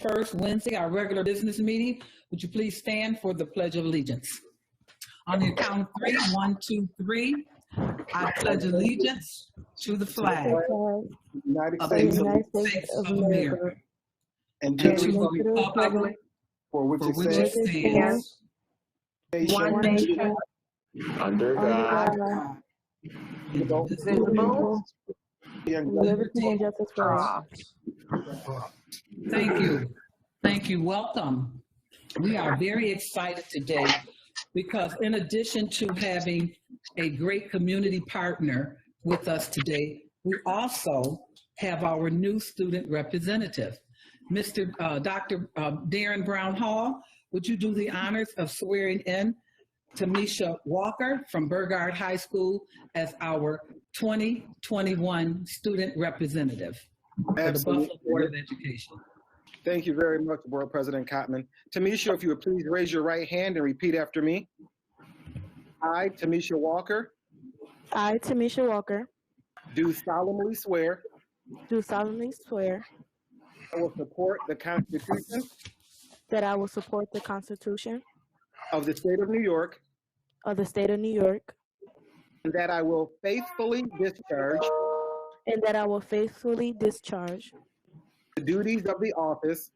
First Wednesday, our regular business meeting. Would you please stand for the Pledge of Allegiance? On the count of 3, 1, 2, 3. I pledge allegiance to the flag United of the States United States of America and to and the to the republic republic for which for it which it stands, stands, One nation, under God, God, indivisible, liberty and justice for all. Thank you. Thank you. Welcome. We are very excited today because in addition to having a great community partner with us today, we also have our new student representative, Mr. Dr. Darren Brown Hall. Would you do the honors of swearing in Tamisha Walker from Burgard High School as our 2021 student representative for the Absolutely. Buffalo Board of Education? Thank you very much, Board President Kottman. Tamisha, if you would please raise your right hand and repeat after me. I, Tamisha Walker, I, Tamisha Walker, do solemnly swear do solemnly swear I will support the Constitution that I will support the Constitution of the State of New York of the State of New York, and that I will faithfully discharge and that I will faithfully discharge the duties of the office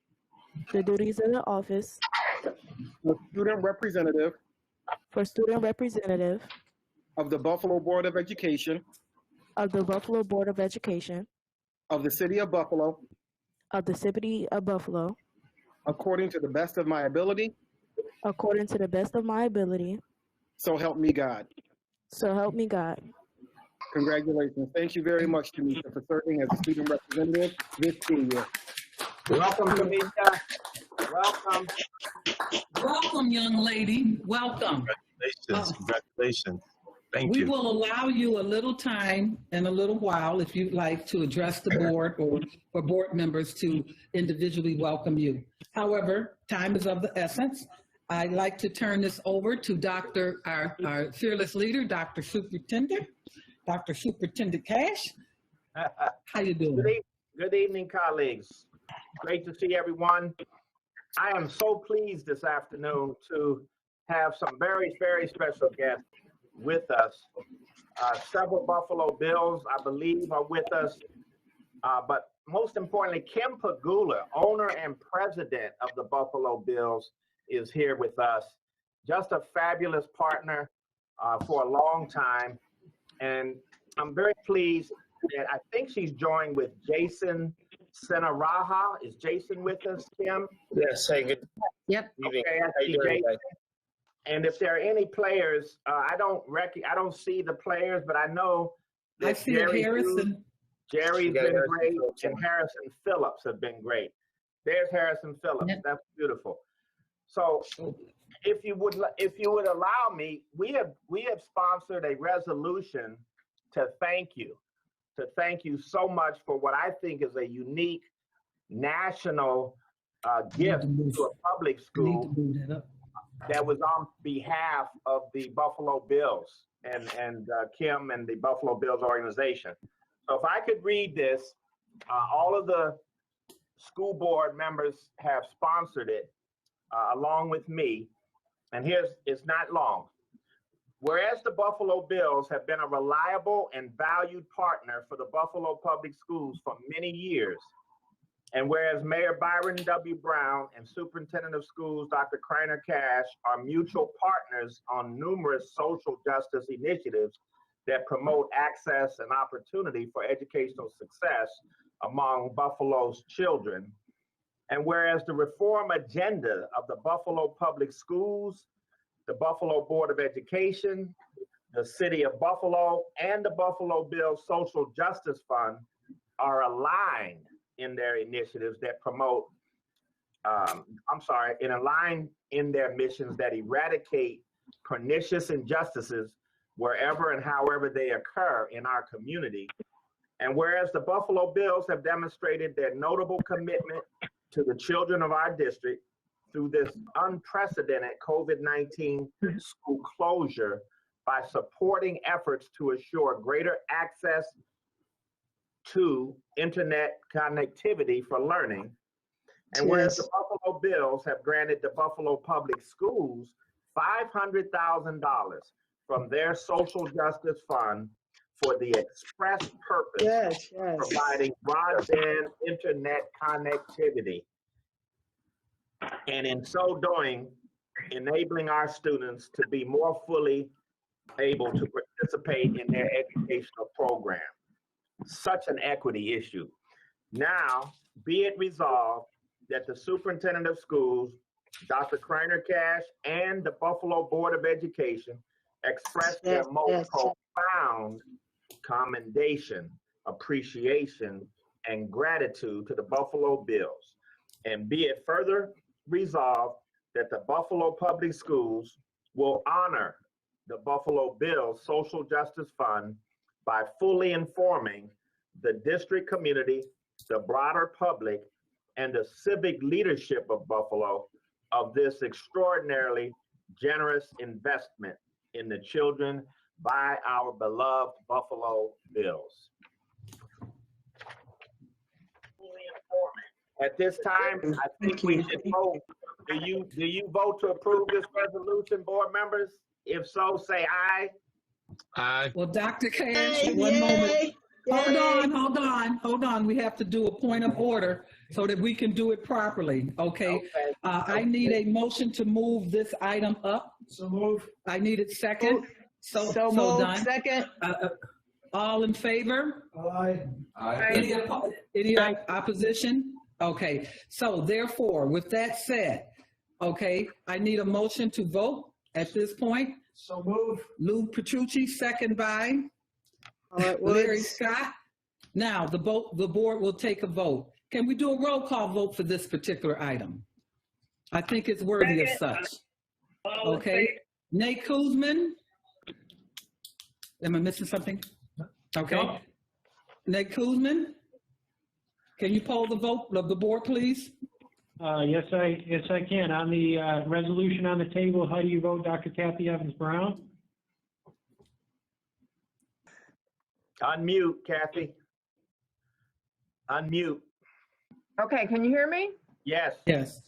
the duties of the office of student representative for student representative of the Buffalo Board of Education of the Buffalo Board of Education of the City of Buffalo of the City of Buffalo, according to the best of my ability, according to the best of my ability, so help me God. so help me God. Congratulations. Thank you very much, Tamisha, for serving as a student representative this school year. welcome, Tamika. Welcome. Welcome, young lady. Welcome. Congratulations. Thank We you. will allow you a little time in a little while if you'd like to address the board or for board members to individually welcome you. However, time is of the essence. I'd like to turn this over to our fearless leader, Dr. Superintendent Cash. How you doing? Good evening, colleagues. Great to see everyone. I am so pleased this afternoon to have some very, very special guests with us. Several Buffalo Bills, I believe, are with us. But most importantly, Kim Pagula, owner and president of the Buffalo Bills, is here with us. Just a fabulous partner for a long time. And I'm very pleased that I think she's joined with Jason Senaraha. Is Jason with us, Kim? Yes, hey, good Yep. evening. Okay, I How you see doing, Jason. guys? And if there are any players, I don't see the players, but I know I that see Jerry Harrison. Jerry's Yeah, been Harrison great, Phillips. and Harrison Phillips have been great. There's Harrison Phillips. Yep. That's beautiful. So, if you would allow me, we have sponsored a resolution to thank you so much for what I think is a unique national gift to a public I need school to move that up. that was on behalf of the Buffalo Bills and Kim and the Buffalo Bills organization. So if I could read this, all of the school board members have sponsored it along with me. And it's not long. Whereas the Buffalo Bills have been a reliable and valued partner for the Buffalo Public Schools for many years, and whereas Mayor Byron W. Brown and Superintendent of Schools Dr. Kreiner Cash are mutual partners on numerous social justice initiatives that promote access and opportunity for educational success among Buffalo's children, and whereas the reform agenda of the Buffalo Public Schools, the Buffalo Board of Education, the City of Buffalo, and the Buffalo Bills Social Justice Fund are aligned in their initiatives that promote, align in their missions that eradicate pernicious injustices wherever and however they occur in our community. And whereas the Buffalo Bills have demonstrated their notable commitment to the children of our district through this unprecedented COVID-19 school closure by supporting efforts to assure greater access to internet connectivity for learning. And whereas the Buffalo Bills have granted the Buffalo Public Schools $500,000 from their social justice fund for the express purpose of providing broadband internet connectivity. And in so doing, enabling our students to be more fully able to participate in their educational program. Such an equity issue. Now, be it resolved that the Superintendent of Schools, Dr. Kreiner Cash, and the Buffalo Board of Education express their most profound commendation, appreciation, and gratitude to the Buffalo Bills. And be it further resolved that the Buffalo Public Schools will honor the Buffalo Bills Social Justice Fund by fully informing the district community, the broader public, and the civic leadership of Buffalo of this extraordinarily generous investment in the children by our beloved Buffalo Bills. At this time, I think we should vote. Do you vote to approve this resolution, board members? If so, say aye. Aye. Well, Dr. Cash, one moment. Hold on. We have to do a point of order so that we can do it properly, okay? I need a motion to move this item up. So move. I need it second. So moved. done. Second. All in favor? Aye. Any opposition? Okay, so therefore, with that said, okay, I need a motion to vote at this point. So move. Lou Petrucci, second by Larry Scott. Now, the board will take a vote. Can we do a roll call vote for this particular item? I think it's worthy of such. Okay, Nate Kuzman. Am I missing something? Okay. Nate Kuzman, can you poll the vote of the board, please? Yes, I can. On the resolution on the table, how do you vote, Dr. Kathy Evans-Brown? Unmute, Kathy. Unmute. Okay, can you hear me? Yes. Yes.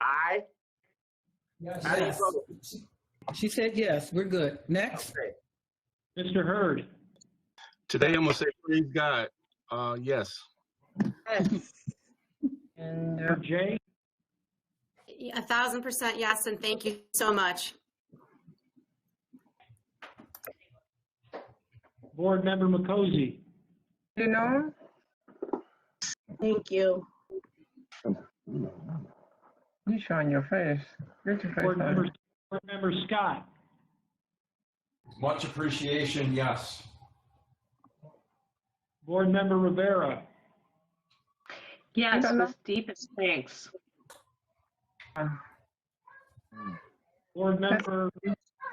Aye. Yes. How do you vote? She said yes, we're good. Next. Okay. Mr. Hurd? Today I'm gonna say praise God. Yes. Yes. And Mr. J? 1,000% yes, and thank you so much. Board Member McCosey? you know, Thank you. you showing your face. Get your face Board on. Member Scott? Much appreciation, yes. Board Member Rivera? Yes, don't know. with deepest thanks. Board Member,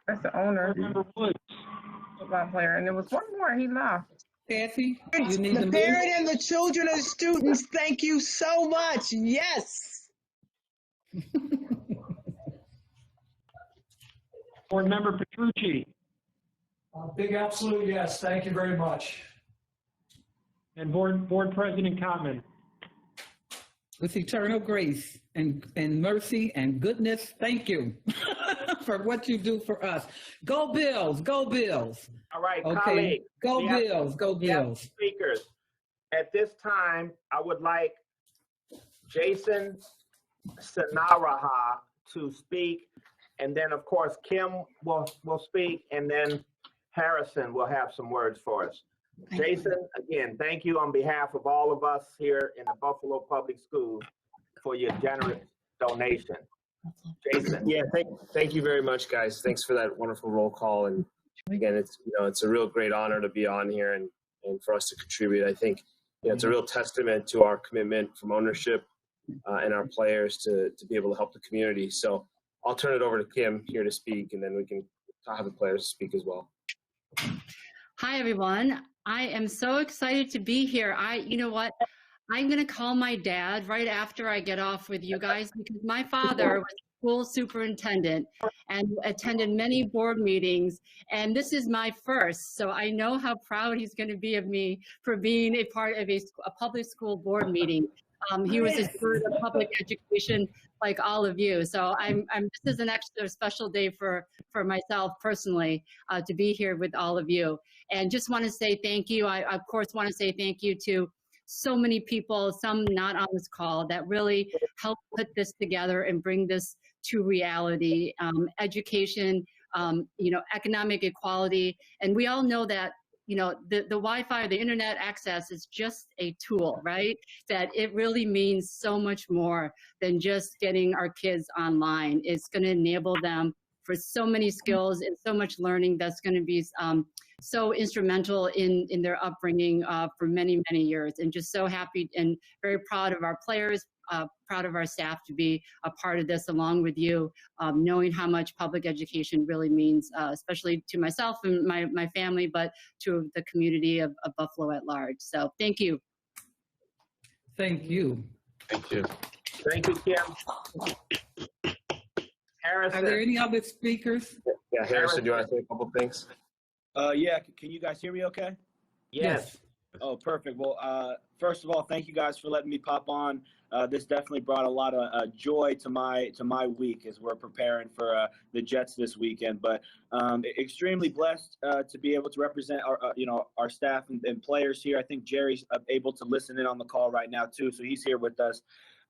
That's the owner, Board Member Woods? football player, and there was one more. He left. Kathy, you need to The move. parent and the children and students, thank you so much. Yes. Board Member Petrucci? Big absolute yes. Thank you very much. And Board President Cottman? With eternal grace and mercy and goodness, thank you for what you do for us. Go Bills, go Bills. All right, Okay, colleagues. go we have- Bills, go we have Bills. Speakers. At this time, I would like Jason Sanaraha to speak, and then of course Kim will speak, and then Harrison will have some words for us. Jason, again, thank you on behalf of all of us here in the Buffalo Public Schools for your generous donation. Jason. Yeah, thank you very much, guys. Thanks for that wonderful roll call. And again, it's a real great honor to be on here and for us to contribute. I think it's a real testament to our commitment from ownership and our players to be able to help the community. So I'll turn it over to Kim here to speak, and then we can have the players speak as well. Hi, everyone. I am so excited to be here. You know what? I'm going to call my dad right after I get off with you guys, because my father was school superintendent and attended many board meetings. And this is my first, so I know how proud he's going to be of me for being a part of a public school board meeting. He was a steward of public education like all of you. So this is an extra special day for myself personally to be here with all of you. And just want to say thank you. I, of course, want to say thank you to so many people, some not on this call, that really helped put this together and bring this to reality. Education, economic equality. And we all know that the Wi-Fi, the internet access is just a tool, right? That it really means so much more than just getting our kids online. It's going to enable them for so many skills and so much learning that's going to be so instrumental in their upbringing for many, many years. And just so happy and very proud of our players, proud of our staff to be a part of this along with you, knowing how much public education really means, especially to myself and my family, but to the community of Buffalo at large. So thank you. Thank you. Thank you. Thank you, Kim. Harrison. Are there any other speakers? Yeah, Harrison, do you want to say a couple things? Yeah, can you guys hear me okay? Yes. Oh, perfect. Well, first of all, thank you guys for letting me pop on. This definitely brought a lot of joy to my week as we're preparing for the Jets this weekend. But extremely blessed to be able to represent our staff and players here. I think Jerry's able to listen in on the call right now too, so he's here with us.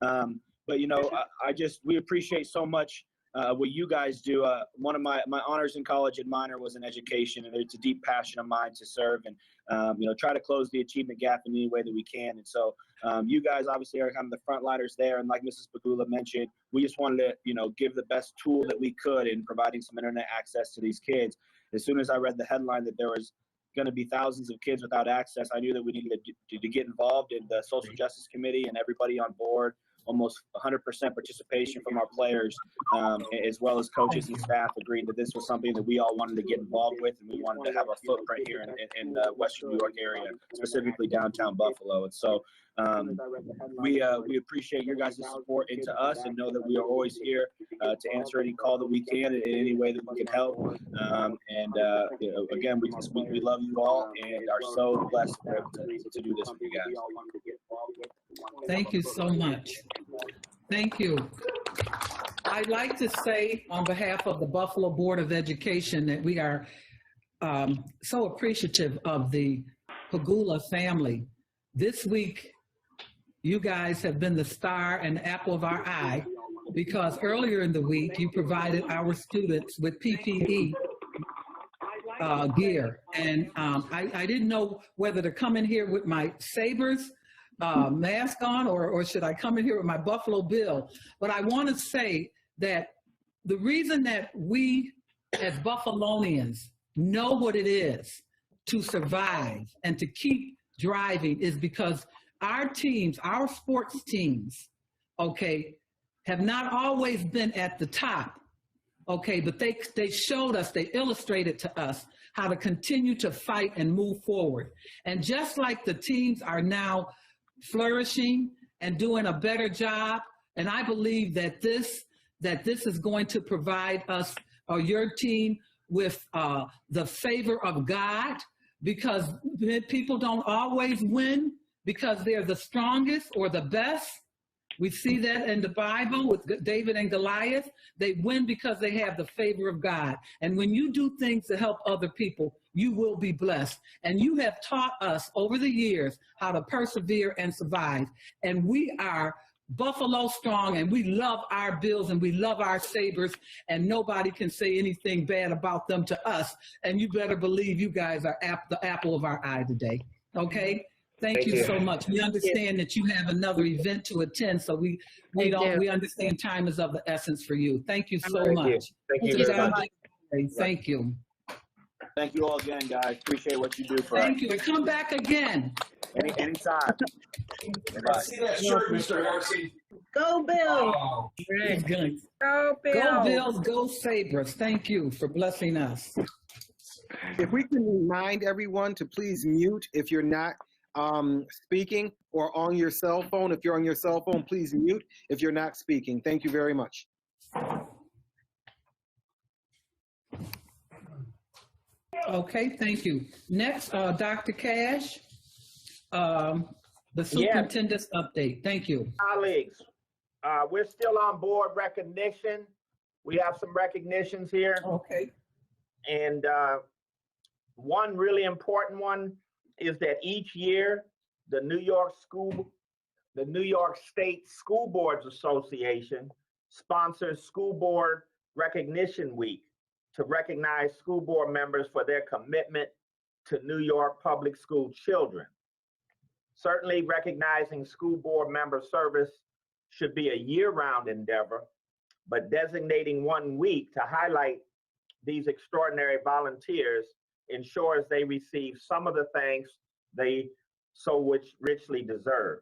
But we appreciate so much what you guys do. One of my honors in college and minor was in education, and it's a deep passion of mine to serve and try to close the achievement gap in any way that we can. And so you guys obviously are kind of the frontliners there, and like Mrs. Pagula mentioned, we just wanted to give the best tool that we could in providing some internet access to these kids. As soon as I read the headline that there was going to be thousands of kids without access, I knew that we needed to get involved in the Social Justice Committee and everybody on board. Almost 100% participation from our players, as well as coaches and staff agreed that this was something that we all wanted to get involved with, and we wanted to have our footprint here in the Western New York area, specifically downtown Buffalo. And so we appreciate your guys' support into us, and know that we are always here to answer any call that we can in any way that we can help. Again, we love you all and are so blessed to do this with you guys. Thank you so much. Thank you. I'd like to say on behalf of the Buffalo Board of Education that we are so appreciative of the Pagula family. This week, you guys have been the star and the apple of our eye, because earlier in the week, you provided our students with PPE gear. And I didn't know whether to come in here with my Sabres mask on or should I come in here with my Buffalo Bill. But I want to say that the reason that we as Buffalonians know what it is to survive and to keep driving is because our teams, our sports teams, okay, have not always been at the top, okay, but they showed us, they illustrated to us how to continue to fight and move forward. And just like the teams are now flourishing and doing a better job, and I believe that this is going to provide us or your team with the favor of God, because people don't always win because they're the strongest or the best. We see that in the Bible with David and Goliath. They win because they have the favor of God. And when you do things to help other people, you will be blessed. And you have taught us over the years how to persevere and survive. And we are Buffalo strong, and we love our Bills and we love our Sabres, and nobody can say anything bad about them to us. And you better believe you guys are the apple of our eye today. Okay? Thank you so much. We understand that you have another event to attend, so we understand time is of the essence for you. Thank you so much. Thank you very much. Thank you. Thank you all again, guys. Appreciate what you do for us. Thank you. And come back again. Anytime. See that shirt, Mr. Harrison. Go Bills. Oh, Very good. Go Bills. Go Bills, go Sabres. Thank you for blessing us. If we can remind everyone to please mute if you're not speaking, or on your cell phone. If you're on your cell phone, please mute if you're not speaking. Thank you very much. Okay, thank you. Next, Dr. Cash, the superintendent's update. Thank you. Colleagues, we're still on board recognition. We have some recognitions here. Okay. And one really important one is that each year, the New York State School Boards Association sponsors School Board Recognition Week to recognize school board members for their commitment to New York public school children. Certainly, recognizing school board member service should be a year-round endeavor, but designating 1 week to highlight these extraordinary volunteers ensures they receive some of the thanks they so richly deserve.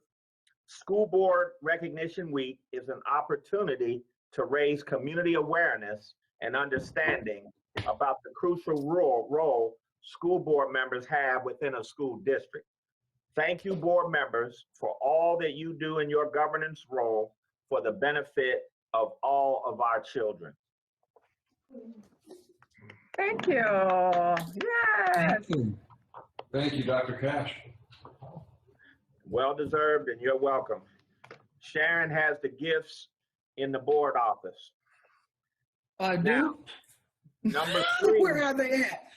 School Board Recognition Week is an opportunity to raise community awareness and understanding about the crucial role school board members have within a school district. Thank you, board members, for all that you do in your governance role for the benefit of all of our children. Thank you. Yes. Thank you. Thank you, Dr. Cash. Well deserved, and you're welcome. Sharon has the gifts in the board office. I do. Now, number 3. Where are they at?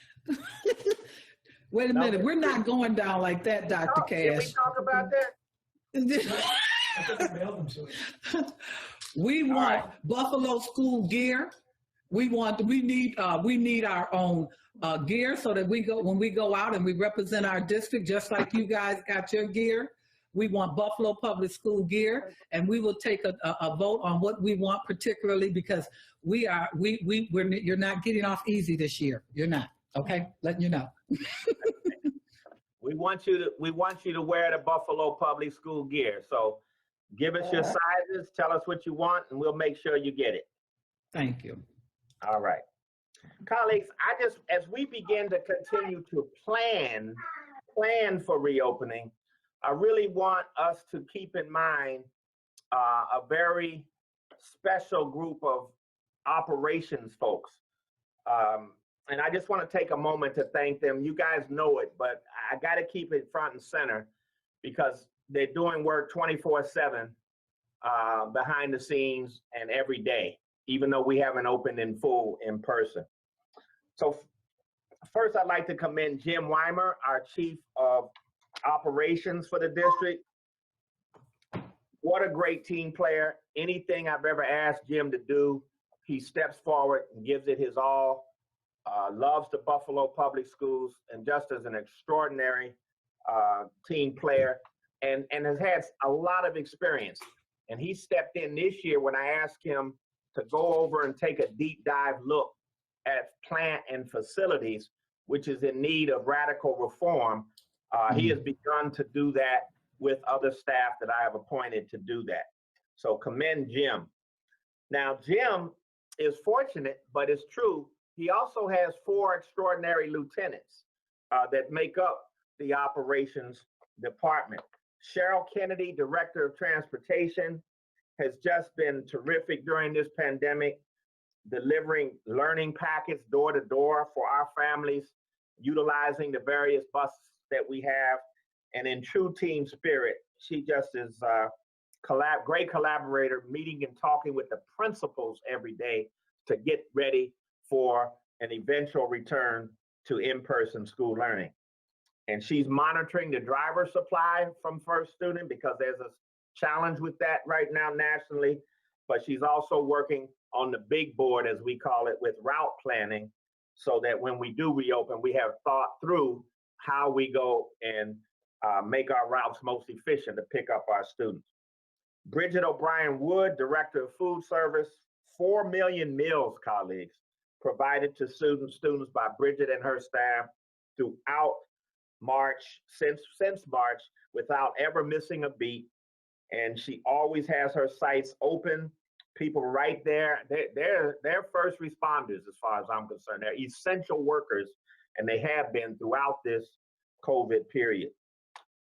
Wait a minute. We're not going down like that, Dr. Can we Cash. talk about that? We want Buffalo school gear. We need our own gear so that when we go out and we represent our district, just like you guys got your gear. We want Buffalo Public School gear, and we will take a vote on what we want, particularly because you're not getting off easy this year. You're not. Okay, letting you know. We want you to wear the Buffalo Public School gear. So give us your sizes, tell us what you want, and we'll make sure you get it. Thank you. All right. Colleagues, as we begin to continue to plan for reopening, I really want us to keep in mind a very special group of operations folks. And I just want to take a moment to thank them. You guys know it, but I got to keep it front and center because they're doing work 24/7 behind the scenes and every day, even though we haven't opened in full in person. So first, I'd like to commend Jim Weimer, our Chief of Operations for the district. What a great team player. Anything I've ever asked Jim to do, he steps forward and gives it his all. Loves the Buffalo Public Schools and just as an extraordinary team player and has had a lot of experience. And he stepped in this year when I asked him to go over and take a deep dive look at plant and facilities, which is in need of radical reform. He has begun to do that with other staff that I have appointed to do that. So commend Jim. Now, Jim is fortunate, but it's true. He also has 4 extraordinary lieutenants that make up the operations department. Cheryl Kennedy, Director of Transportation, has just been terrific during this pandemic, delivering learning packets door to door for our families, utilizing the various buses that we have. And in true team spirit, she just is a great collaborator, meeting and talking with the principals every day to get ready for an eventual return to in-person school learning. And she's monitoring the driver supply from first student because there's a challenge with that right now nationally, but she's also working on the big board, as we call it, with route planning, so that when we do reopen, we have thought through how we go and make our routes most efficient to pick up our students. Bridget O'Brien Wood, Director of Food Service, 4 million meals, colleagues, provided to students by Bridget and her staff throughout March, since March, without ever missing a beat. And she always has her sites open. People right there, they're first responders as far as I'm concerned. They're essential workers, and they have been throughout this COVID period.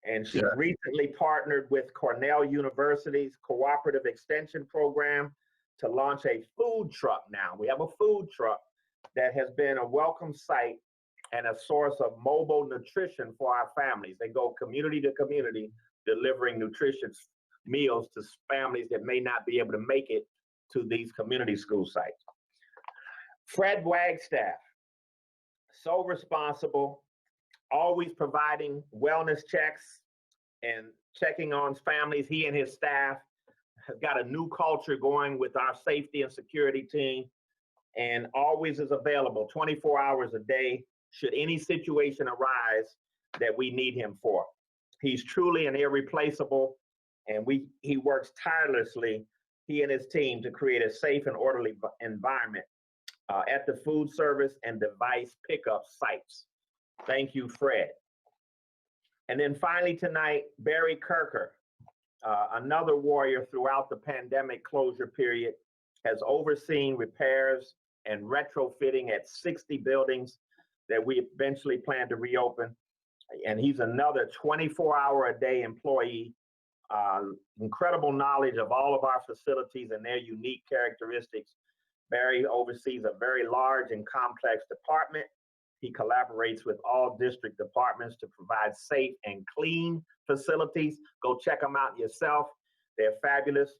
And she recently partnered with Cornell University's Cooperative Extension Program to launch a food truck now. We have a food truck that has been a welcome sight and a source of mobile nutrition for our families. They go community to community delivering nutritious meals to families that may not be able to make it to these community school sites. Fred Wagstaff, so responsible, always providing wellness checks and checking on families. He and his staff have got a new culture going with our safety and security team, and always is available 24 hours a day should any situation arise that we need him for. He's truly an irreplaceable, and he works tirelessly, he and his team, to create a safe and orderly environment at the food service and device pickup sites. Thank you, Fred. And then finally tonight, Barry Kirker, another warrior throughout the pandemic closure period, has overseen repairs and retrofitting at 60 buildings that we eventually plan to reopen. And he's another 24-hour-a-day employee, incredible knowledge of all of our facilities and their unique characteristics. Barry oversees a very large and complex department. He collaborates with all district departments to provide safe and clean facilities. Go check them out yourself. They're fabulous,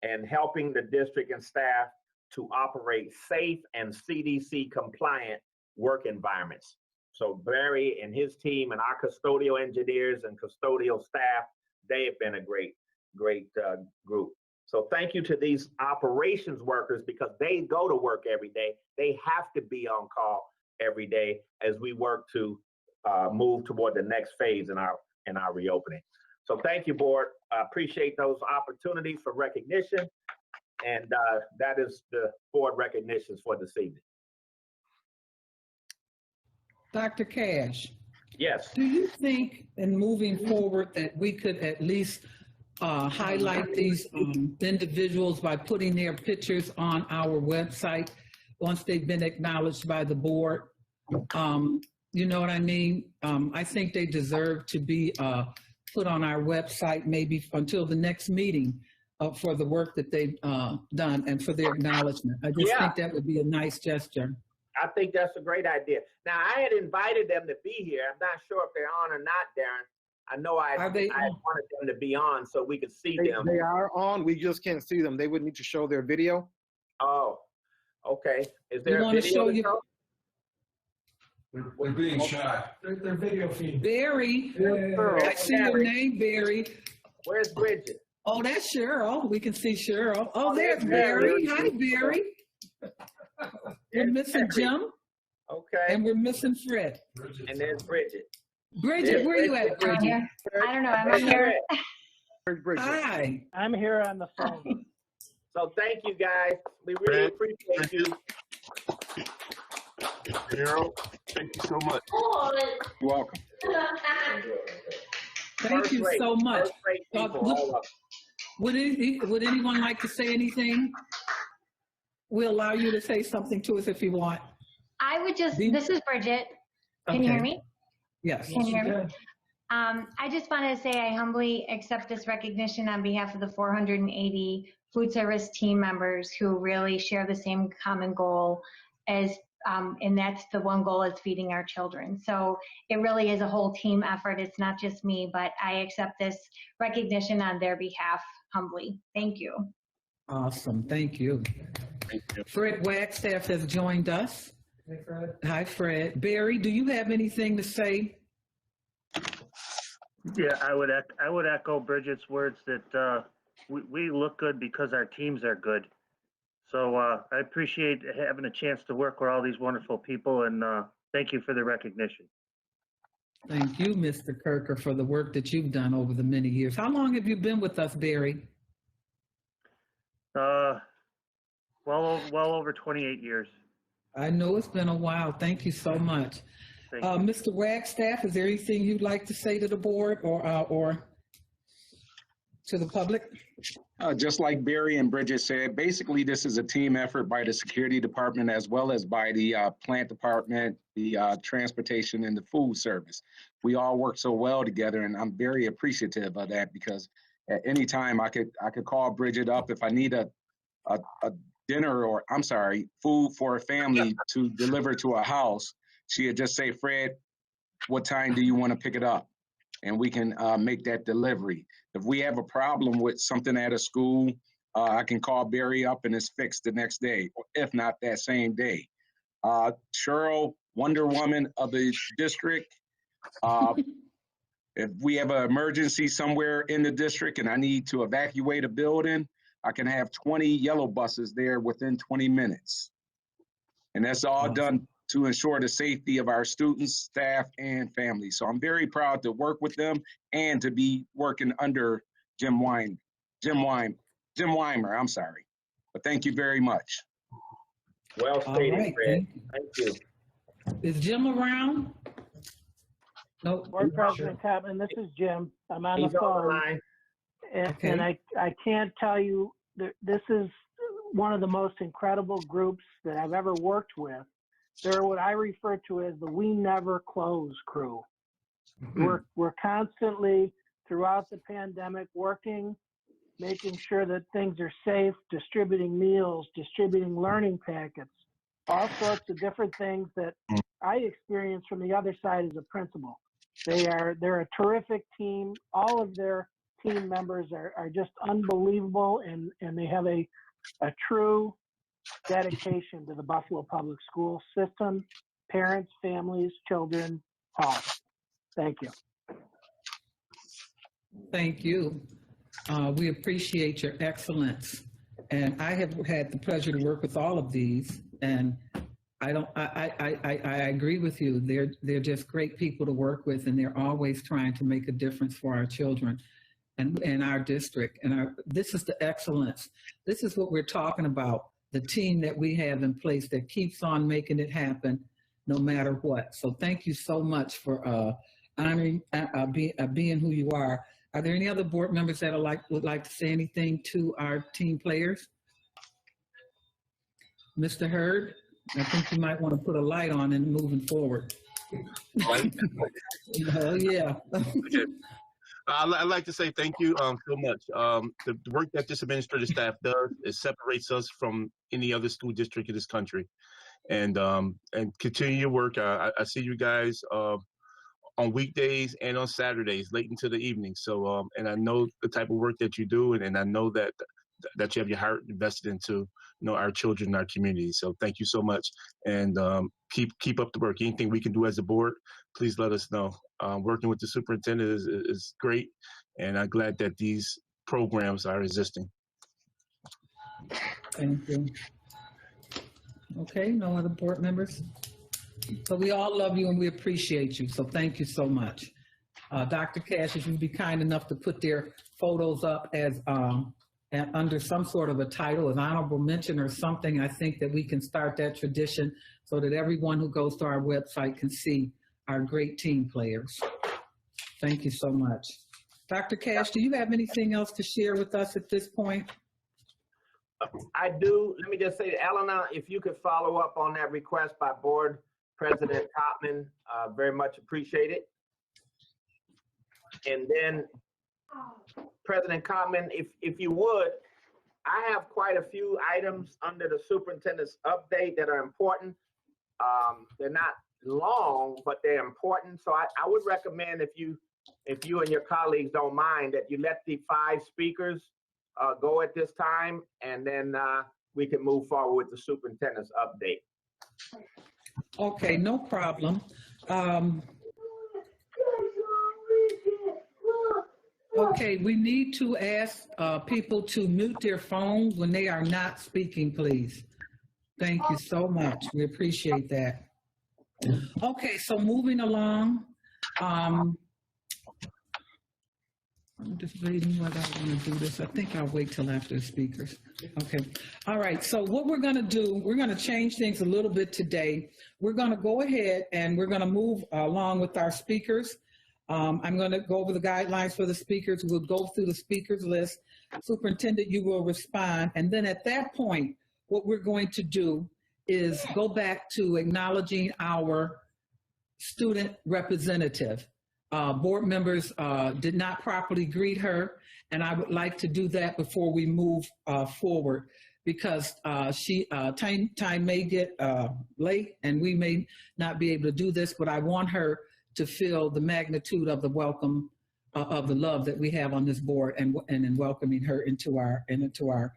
and helping the district and staff to operate safe and CDC compliant work environments. So Barry and his team and our custodial engineers and custodial staff, they have been a great group. So thank you to these operations workers, because they go to work every day. They have to be on call every day as we work to move toward the next phase in our reopening. So thank you, board. I appreciate those opportunities for recognition. And that is the board recognitions for this evening. Dr. Cash. Yes. Do you think in moving forward that we could at least highlight these individuals by putting their pictures on our website once they've been acknowledged by the board? You know what I mean? I think they deserve to be put on our website maybe until the next meeting for the work that they've done and for their acknowledgement. I just think that would be a nice gesture. I think that's a great idea. Now, I had invited them to be here. I'm not sure if they're on or not, Darren. I know I wanted them to be on so we could see them. They are on. We just can't see them. They would need to show their video. Oh, okay. Is there a video? They're being shy. Their video feed. Barry, I see your name, Barry. Where's Bridget? Oh, that's Cheryl. We can see Cheryl. Oh, there's Barry. Hi, Barry. We're missing Jim. Okay. And we're missing Fred. And there's Bridget. Bridget, where you at, Bridget? I don't know. I'm here. Hi. I'm here on the phone. So thank you, guys. We really appreciate you. Harold, thank you so much. You're welcome. Thank you so much. People, would anyone like to say anything? We'll allow you to say something to us if you want. I would just, this is Bridget. Can you hear me? Yes. Can you hear me? I just wanted to say I humbly accept this recognition on behalf of the 480 food service team members who really share the same common goal as, and that's the one goal is feeding our children. So it really is a whole team effort. It's not just me, but I accept this recognition on their behalf humbly. Thank you. Awesome. Thank you. Fred Wagstaff has joined us. Hey, Fred. Hi, Fred. Barry, do you have anything to say? Yeah, I would echo Bridget's words that we look good because our teams are good. So I appreciate having a chance to work with all these wonderful people, and thank you for the recognition. Thank you, Mr. Kirker, for the work that you've done over the many years. How long have you been with us, Barry? Well over 28 years. I know it's been a while. Thank you so much. Mr. Wagstaff, is there anything you'd like to say to the board or to the public? Just like Barry and Bridget said, basically this is a team effort by the security department as well as by the plant department, the transportation, and the food service. We all work so well together, and I'm very appreciative of that because at any time I could call Bridget up if I need a a dinner, or I'm sorry, food for a family to deliver to a house, she would just say, Fred, what time do you want to pick it up? And we can make that delivery. If we have a problem with something at a school, I can call Barry up and it's fixed the next day, or if not that same day. Cheryl, Wonder Woman of the district. If we have an emergency somewhere in the district and I need to evacuate a building, I can have 20 yellow buses there within 20 minutes. And that's all done to ensure the safety of our students, staff, and families. So I'm very proud to work with them and to be working under Jim Weimer, I'm sorry. But thank you very much. Well stated, right, Fred. Thank you. Is Jim around? Nope. Board President Chapman, this is Jim. I'm on the He's on the phone. line. And I can't tell you, this is one of the most incredible groups that I've ever worked with. They're what I refer to as the We Never Close crew. We're constantly, throughout the pandemic, working, making sure that things are safe, distributing meals, distributing learning packets, all sorts of different things that I experience from the other side as a principal. They're a terrific team. All of their team members are just unbelievable, and they have a true dedication to the Buffalo Public School system, parents, families, children, all. Thank you. Thank you. We appreciate your excellence. And I have had the pleasure to work with all of these, and I agree with you. They're just great people to work with, and they're always trying to make a difference for our children and our district. And this is the excellence. This is what we're talking about, the team that we have in place that keeps on making it happen no matter what. So thank you so much for honoring, being who you are. Are there any other board members that would like to say anything to our team players? Mr. Hurd, I think you might want to put a light on and moving forward. Oh, yeah. I'd like to say thank you so much. The work that this administrative staff does, it separates us from any other school district in this country. And continue your work. I see you guys on weekdays and on Saturdays, late into the evening. So, and I know the type of work that you do, and I know that you have your heart invested into, our children and our community. So thank you so much, and keep up the work. Anything we can do as a board, please let us know. Working with the superintendent is great, and I'm glad that these programs are existing. Thank you. Okay, no other board members? So we all love you and we appreciate you. So thank you so much. Dr. Cash, if you'd be kind enough to put their photos up as under some sort of a title, an honorable mention or something, I think that we can start that tradition so that everyone who goes to our website can see our great team players. Thank you so much. Dr. Cash, do you have anything else to share with us at this point? I do. Let me just say, Elena, if you could follow up on that request by Board President Cotman, very much appreciate it. And then President Cotman, if you would, I have quite a few items under the superintendent's update that are important. They're not long, but they're important. So I would recommend if you and your colleagues don't mind that you let the 5 speakers go at this time, and then we can move forward with the superintendent's update. Okay, no problem. Okay, we need to ask people to mute their phones when they are not speaking, please. Thank you so much. We appreciate that. Okay, so moving along. I'm just reading what I want to do this. I think I'll wait till after the speakers. Okay. All right. So what we're going to do, we're going to change things a little bit today. We're going to go ahead and we're going to move along with our speakers. I'm going to go over the guidelines for the speakers. We'll go through the speakers list. Superintendent, you will respond. And then at that point, what we're going to do is go back to acknowledging our student representative. Board members did not properly greet her, and I would like to do that before we move forward. because time may get late and we may not be able to do this, but I want her to feel the magnitude of the welcome of the love that we have on this board and in welcoming her into our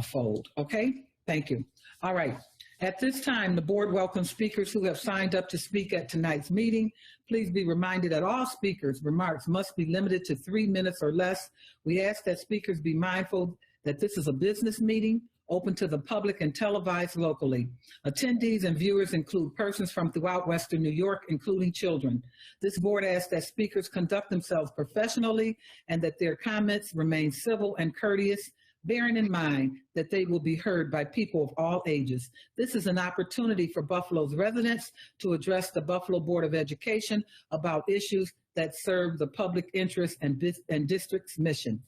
fold. Okay, thank you. All right. At this time, the board welcomes speakers who have signed up to speak at tonight's meeting. Please be reminded that all speakers' remarks must be limited to 3 minutes or less. We ask that speakers be mindful that this is a business meeting open to the public and televised locally. Attendees and viewers include persons from throughout Western New York, including children. This board asks that speakers conduct themselves professionally and that their comments remain civil and courteous, bearing in mind that they will be heard by people of all ages. This is an opportunity for Buffalo's residents to address the Buffalo Board of Education about issues that serve the public interest and district's mission.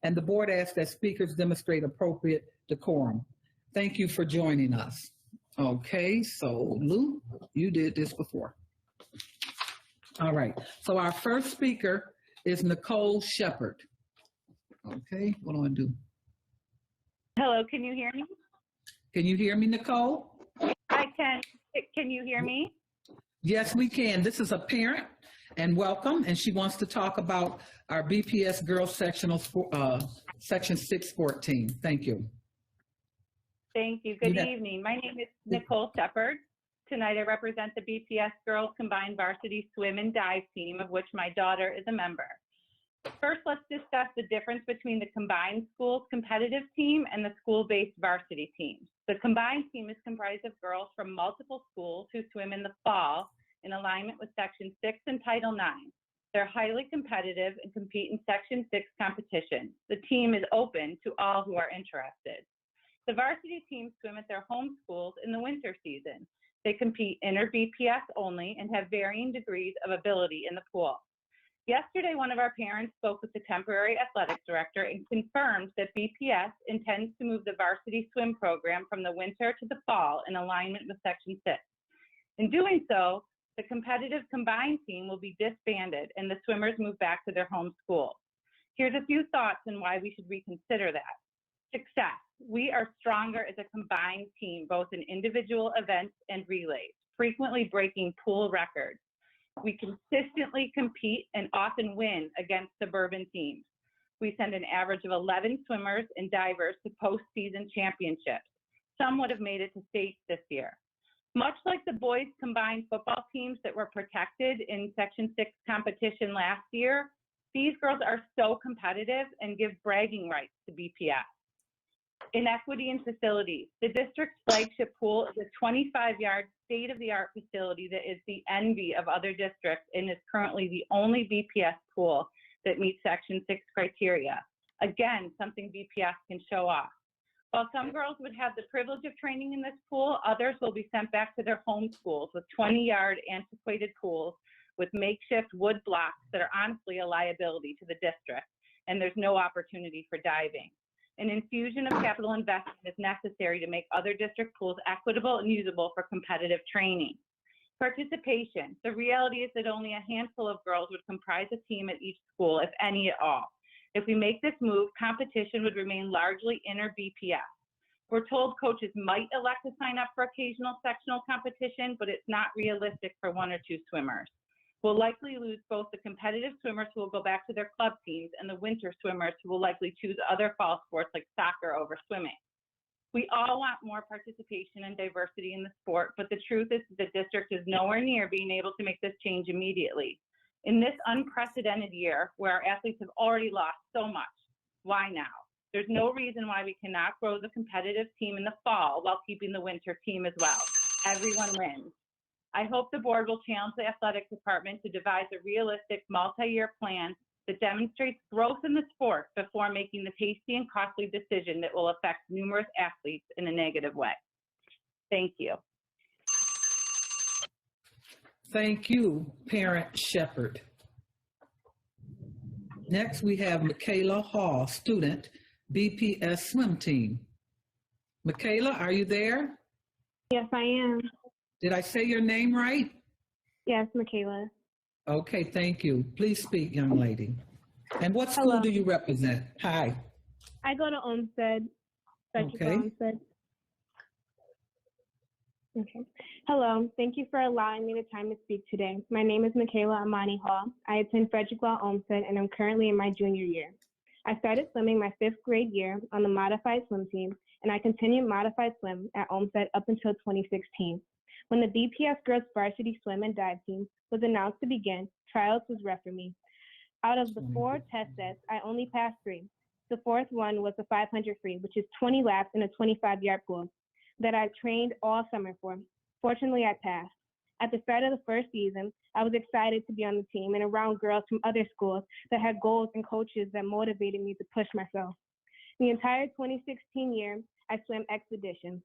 And the board asks that speakers demonstrate appropriate decorum. Thank you for joining us. Okay, so Lou, you did this before. All right, so our first speaker is Nicole Shepard. Okay, what do I do? Hello, can you hear me? Can you hear me, Nicole? I can. Can you hear me? Yes, we can. This is a parent, and welcome, and she wants to talk about our BPS Girls Sectional Section 614. Thank you. Thank you. Good evening. My name is Nicole Shepard. Tonight I represent the BPS Girls Combined Varsity Swim and Dive team, of which my daughter is a member. First, let's discuss the difference between the combined schools competitive team and the school-based varsity team. The combined team is comprised of girls from multiple schools who swim in the fall in alignment with Section 6 and Title 9. They're highly competitive and compete in Section 6 competitions. The team is open to all who are interested. The varsity teams swim at their home schools in the winter season. They compete inter-BPS only and have varying degrees of ability in the pool. Yesterday, one of our parents spoke with the temporary athletics director and confirmed that BPS intends to move the varsity swim program from the winter to the fall in alignment with Section 6. In doing so, the competitive combined team will be disbanded and the swimmers move back to their home schools. Here's a few thoughts on why we should reconsider that. Success. We are stronger as a combined team, both in individual events and relays, frequently breaking pool records. We consistently compete and often win against suburban teams. We send an average of 11 swimmers and divers to postseason championships. Some would have made it to states this year. Much like the boys combined football teams that were protected in Section 6 competition last year, these girls are so competitive and give bragging rights to BPS. Inequity in facilities. The district's flagship pool is a 25-yard state-of-the-art facility that is the envy of other districts and is currently the only BPS pool that meets Section 6 criteria. Again, something BPS can show off. While some girls would have the privilege of training in this pool, others will be sent back to their home schools with 20-yard antiquated pools with makeshift wood blocks that are honestly a liability to the district, and there's no opportunity for diving. An infusion of capital investment is necessary to make other district pools equitable and usable for competitive training. Participation. The reality is that only a handful of girls would comprise a team at each school, if any at all. If we make this move, competition would remain largely inter-BPS. We're told coaches might elect to sign up for occasional sectional competition, but it's not realistic for 1 or 2 swimmers. We'll likely lose both the competitive swimmers who will go back to their club teams and the winter swimmers who will likely choose other fall sports like soccer over swimming. We all want more participation and diversity in the sport, but the truth is the district is nowhere near being able to make this change immediately. In this unprecedented year, where our athletes have already lost so much, why now? There's no reason why we cannot grow the competitive team in the fall while keeping the winter team as well. Everyone wins. I hope the board will challenge the athletic department to devise a realistic multi-year plan that demonstrates growth in the sport before making the hasty and costly decision that will affect numerous athletes in a negative way. Thank you. Thank you, Parent Shepard. Next, we have Michaela Hall, student, BPS swim team. Michaela, are you there? Yes, I am. Did I say your name right? Yes, Michaela. Okay, thank you. Please speak, young lady. And what school do you represent? Hi. I go to Olmsted. Frederick Okay. Olmsted. Okay. Hello. Thank you for allowing me the time to speak today. My name is Michaela Amani Hall. I attend Frederick Law Olmsted, and I'm currently in my junior year. I started swimming my 5th grade year on the modified swim team, and I continued modified swim at Olmsted up until 2016. When the BPS girls varsity swim and dive team was announced to begin, trials was rough for me. Out of the 4 test sets, I only passed 3. The 4th one was the 500 free, which is 20 laps in a 25-yard pool that I trained all summer for. Fortunately, I passed. At the start of the first season, I was excited to be on the team and around girls from other schools that had goals and coaches that motivated me to push myself. The entire 2016 year, I swam expedition,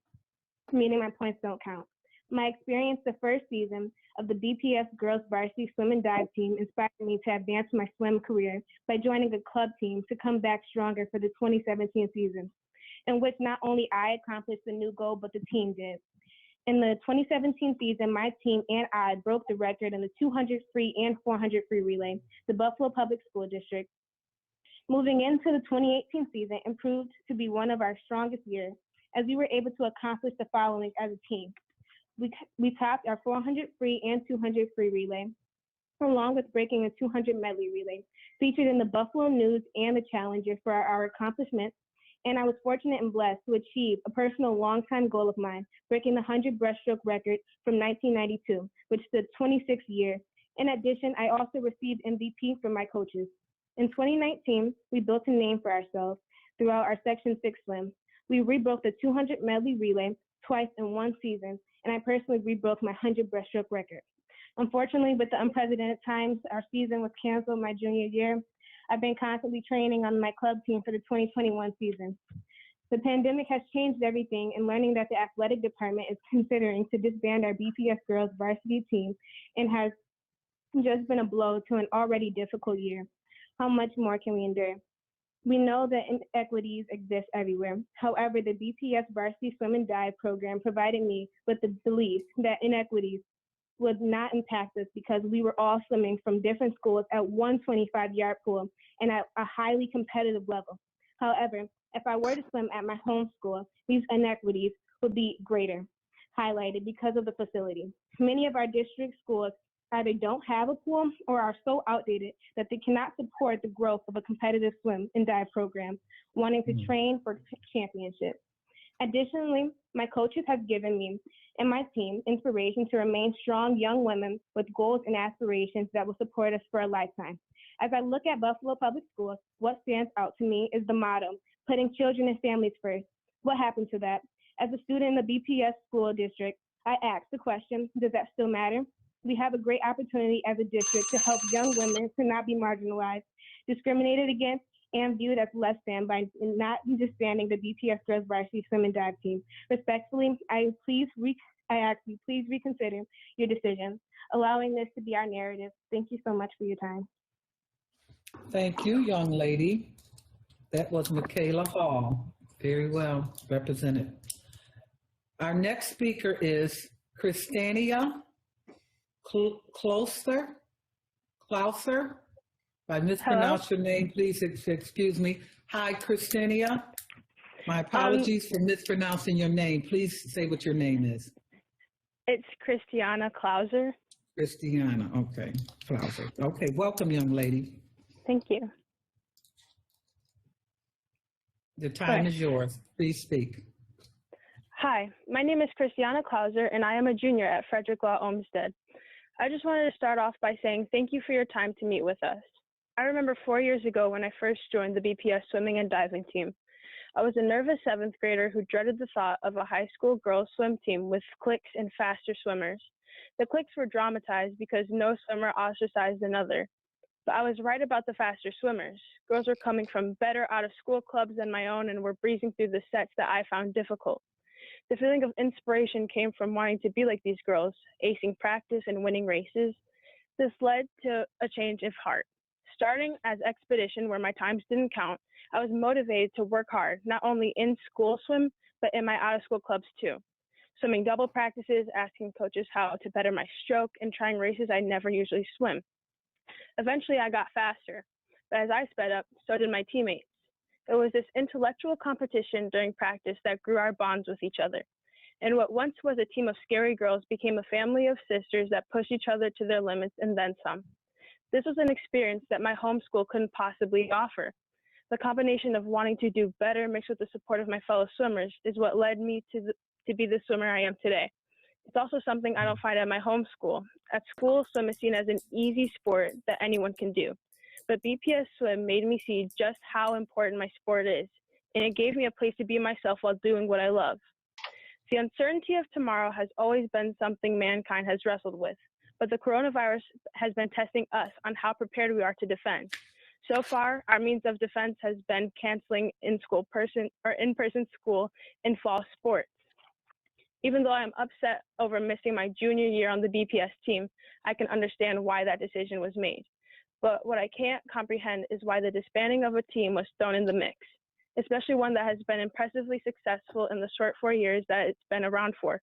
meaning my points don't count. My experience the first season of the BPS girls varsity swim and dive team inspired me to advance my swim career by joining a club team to come back stronger for the 2017 season, in which not only I accomplished the new goal, but the team did. In the 2017 season, my team and I broke the record in the 200 free and 400 free relay, the Buffalo Public School District. Moving into the 2018 season, it proved to be one of our strongest years, as we were able to accomplish the following as a team. We topped our 400 free and 200 free relay, along with breaking a 200 medley relay, featured in the Buffalo News and the Challenger for our accomplishments. And I was fortunate and blessed to achieve a personal long-time goal of mine, breaking the 100 breaststroke record from 1992, which stood 26 years. In addition, I also received MVP from my coaches. In 2019, we built a name for ourselves throughout our Section 6 swim. We rebroke the 200 medley relay twice in one season, and I personally rebroke my 100 breaststroke record. Unfortunately, with the unprecedented times, our season was canceled my junior year. I've been constantly training on my club team for the 2021 season. The pandemic has changed everything, and learning that the athletic department is considering to disband our BPS girls varsity team and has just been a blow to an already difficult year. How much more can we endure? We know that inequities exist everywhere. However, the BPS varsity swim and dive program provided me with the belief that inequities would not impact us because we were all swimming from different schools at one 25-yard pool and at a highly competitive level. However, if I were to swim at my home school, these inequities would be greater, highlighted because of the facility. Many of our district schools either don't have a pool or are so outdated that they cannot support the growth of a competitive swim and dive program, wanting to train for championships. Additionally, my coaches have given me and my team inspiration to remain strong young women with goals and aspirations that will support us for a lifetime. As I look at Buffalo Public Schools, what stands out to me is the motto, putting children and families first. What happened to that? As a student in the BPS school district, I asked the question, does that still matter? We have a great opportunity as a district to help young women to not be marginalized, discriminated against, and viewed as less than by not disbanding the BPS girls varsity swim and dive team. Respectfully, I ask you, please reconsider your decision, allowing this to be our narrative. Thank you so much for your time. Thank you, young lady. That was Michaela Hall. Very well represented. Our next speaker is Christania Clouser. If I mispronounce your name, please excuse me. Hi, Christania. My apologies for mispronouncing your name. Please say what your name is. It's Christiana Clouser. Christiana, okay. Clouser. Okay, welcome, young lady. Thank you. The time is yours. Please speak. Hi, my name is Christiana Clouser, and I am a junior at Frederick Law Olmsted. I just wanted to start off by saying thank you for your time to meet with us. I remember 4 years ago when I first joined the BPS swimming and diving team. I was a nervous 7th grader who dreaded the thought of a high school girls swim team with cliques and faster swimmers. The cliques were dramatized because no swimmer ostracized another. But I was right about the faster swimmers. Girls were coming from better out-of-school clubs than my own and were breezing through the sets that I found difficult. The feeling of inspiration came from wanting to be like these girls, acing practice and winning races. This led to a change of heart. Starting as expedition, where my times didn't count, I was motivated to work hard, not only in school swim, but in my out-of-school clubs too. Swimming double practices, asking coaches how to better my stroke, and trying races I never usually swim. Eventually, I got faster, but as I sped up, so did my teammates. It was this intellectual competition during practice that grew our bonds with each other. And what once was a team of scary girls became a family of sisters that pushed each other to their limits and then some. This was an experience that my home school couldn't possibly offer. The combination of wanting to do better mixed with the support of my fellow swimmers is what led me to be the swimmer I am today. It's also something I don't find at my home school. At school, swim is seen as an easy sport that anyone can do. But BPS Swim made me see just how important my sport is, and it gave me a place to be myself while doing what I love. The uncertainty of tomorrow has always been something mankind has wrestled with, but the coronavirus has been testing us on how prepared we are to defend. So far, our means of defense has been canceling in-person school and fall sports. Even though I'm upset over missing my junior year on the BPS team, I can understand why that decision was made. But what I can't comprehend is why the disbanding of a team was thrown in the mix, especially one that has been impressively successful in the short 4 years that it's been around for.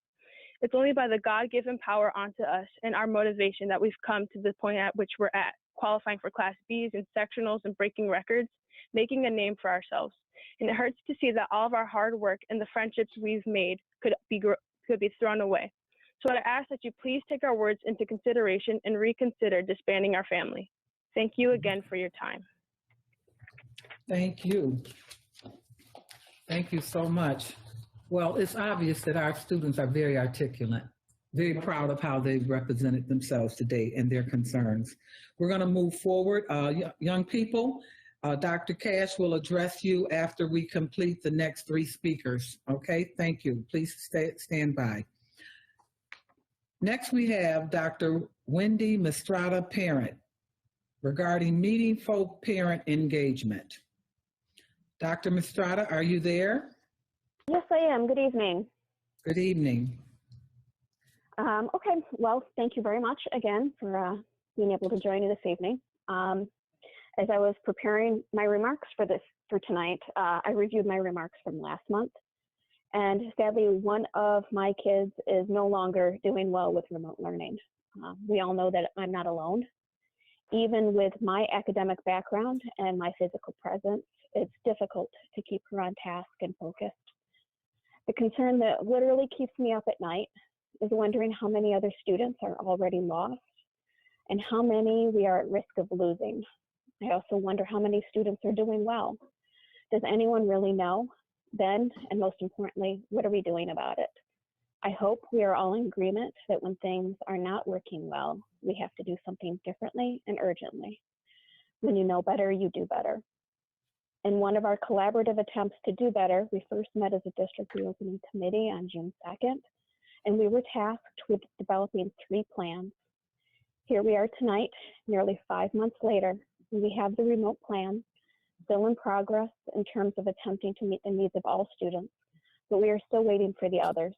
It's only by the God-given power onto us and our motivation that we've come to the point at which we're at, qualifying for Class Bs and sectionals and breaking records, making a name for ourselves. And it hurts to see that all of our hard work and the friendships we've made could be thrown away. So I ask that you please take our words into consideration and reconsider disbanding our family. Thank you again for your time. Thank you. Thank you so much. Well, it's obvious that our students are very articulate, very proud of how they've represented themselves today and their concerns. We're going to move forward. Young people, Dr. Cash will address you after we complete the next 3 speakers. Okay, thank you. Please stand by. Next, we have Dr. Wendy Mistrada, parent, regarding meaningful parent engagement. Dr. Mistrada, are you there? Yes, I am. Good evening. Good evening. Okay, well, thank you very much again for being able to join you this evening. As I was preparing my remarks for tonight, I reviewed my remarks from last month. And sadly, one of my kids is no longer doing well with remote learning. We all know that I'm not alone. Even with my academic background and my physical presence, it's difficult to keep her on task and focused. The concern that literally keeps me up at night is wondering how many other students are already lost and how many we are at risk of losing. I also wonder how many students are doing well. Does anyone really know? Then, and most importantly, what are we doing about it? I hope we are all in agreement that when things are not working well, we have to do something differently and urgently. When you know better, you do better. In one of our collaborative attempts to do better, we first met as a district reopening committee on June 2nd, and we were tasked with developing 3 plans. Here we are tonight, nearly 5 months later, and we have the remote plan, still in progress in terms of attempting to meet the needs of all students, but we are still waiting for the others.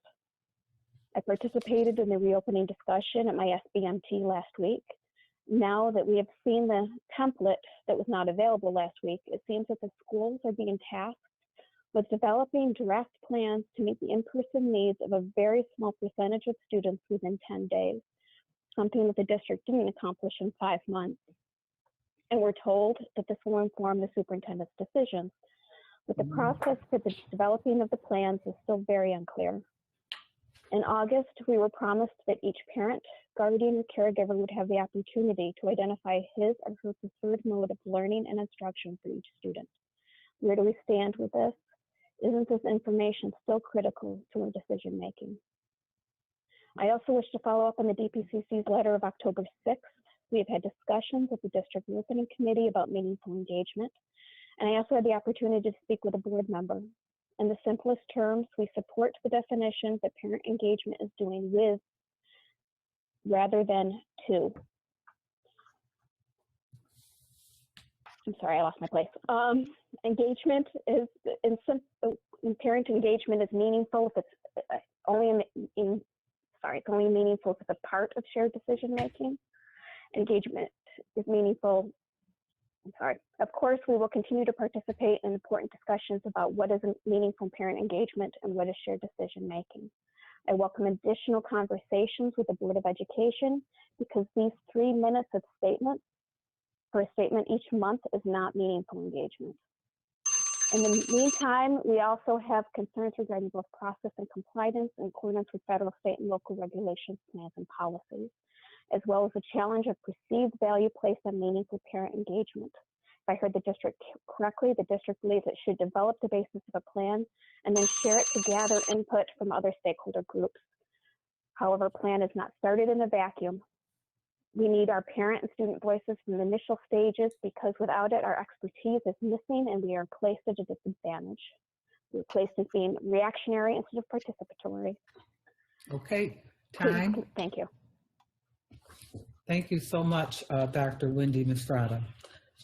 I participated in the reopening discussion at my SBMT last week. Now that we have seen the template that was not available last week, it seems that the schools are being tasked with developing draft plans to meet the in-person needs of a very small percentage of students within 10 days, something that the district didn't accomplish in 5 months. And we're told that this will inform the superintendent's decisions, but the process for the developing of the plans is still very unclear. In August, we were promised that each parent, guardian, or caregiver would have the opportunity to identify his or her preferred mode of learning and instruction for each student. Where do we stand with this? Isn't this information still critical to our decision making? I also wish to follow up on the DPCC's letter of October 6th. We have had discussions with the district reopening committee about meaningful engagement, and I also had the opportunity to speak with a board member. In the simplest terms, we support the definition that parent engagement is doing with rather than to. I'm sorry, I lost my place. Engagement is, parent engagement is meaningful if it's only it's only meaningful if it's a part of shared decision making. Engagement is meaningful. Of course, we will continue to participate in important discussions about what is meaningful parent engagement and what is shared decision making. I welcome additional conversations with the Board of Education because these 3 minutes of statements for a statement each month is not meaningful engagement. In the meantime, we also have concerns regarding both process and compliance in accordance with federal, state, and local regulations, plans, and policies, as well as the challenge of perceived value placed on meaningful parent engagement. If I heard the district correctly, the district believes it should develop the basis of a plan and then share it to gather input from other stakeholder groups. However, a plan is not started in a vacuum. We need our parent and student voices from the initial stages because without it, our expertise is missing and we are placed at a disadvantage. We're placed as being reactionary instead of participatory. Okay, time. Please, thank you. Thank you so much, Dr. Wendy Mistrada.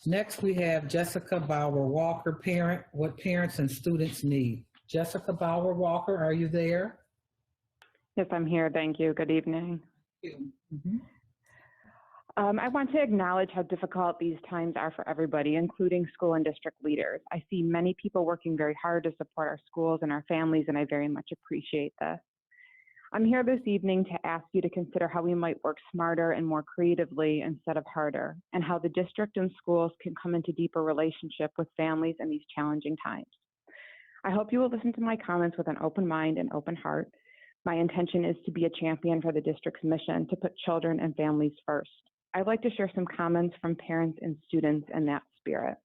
Next, we have Jessica Bauer Walker, parent, what parents and students need. Jessica Bauer Walker, are you there? Yes, I'm here. Thank you. Good evening. I want to acknowledge how difficult these times are for everybody, including school and district leaders. I see many people working very hard to support our schools and our families, and I very much appreciate this. I'm here this evening to ask you to consider how we might work smarter and more creatively instead of harder, and how the district and schools can come into deeper relationship with families in these challenging times. I hope you will listen to my comments with an open mind and open heart. My intention is to be a champion for the district's mission to put children and families first. I'd like to share some comments from parents and students in that spirit.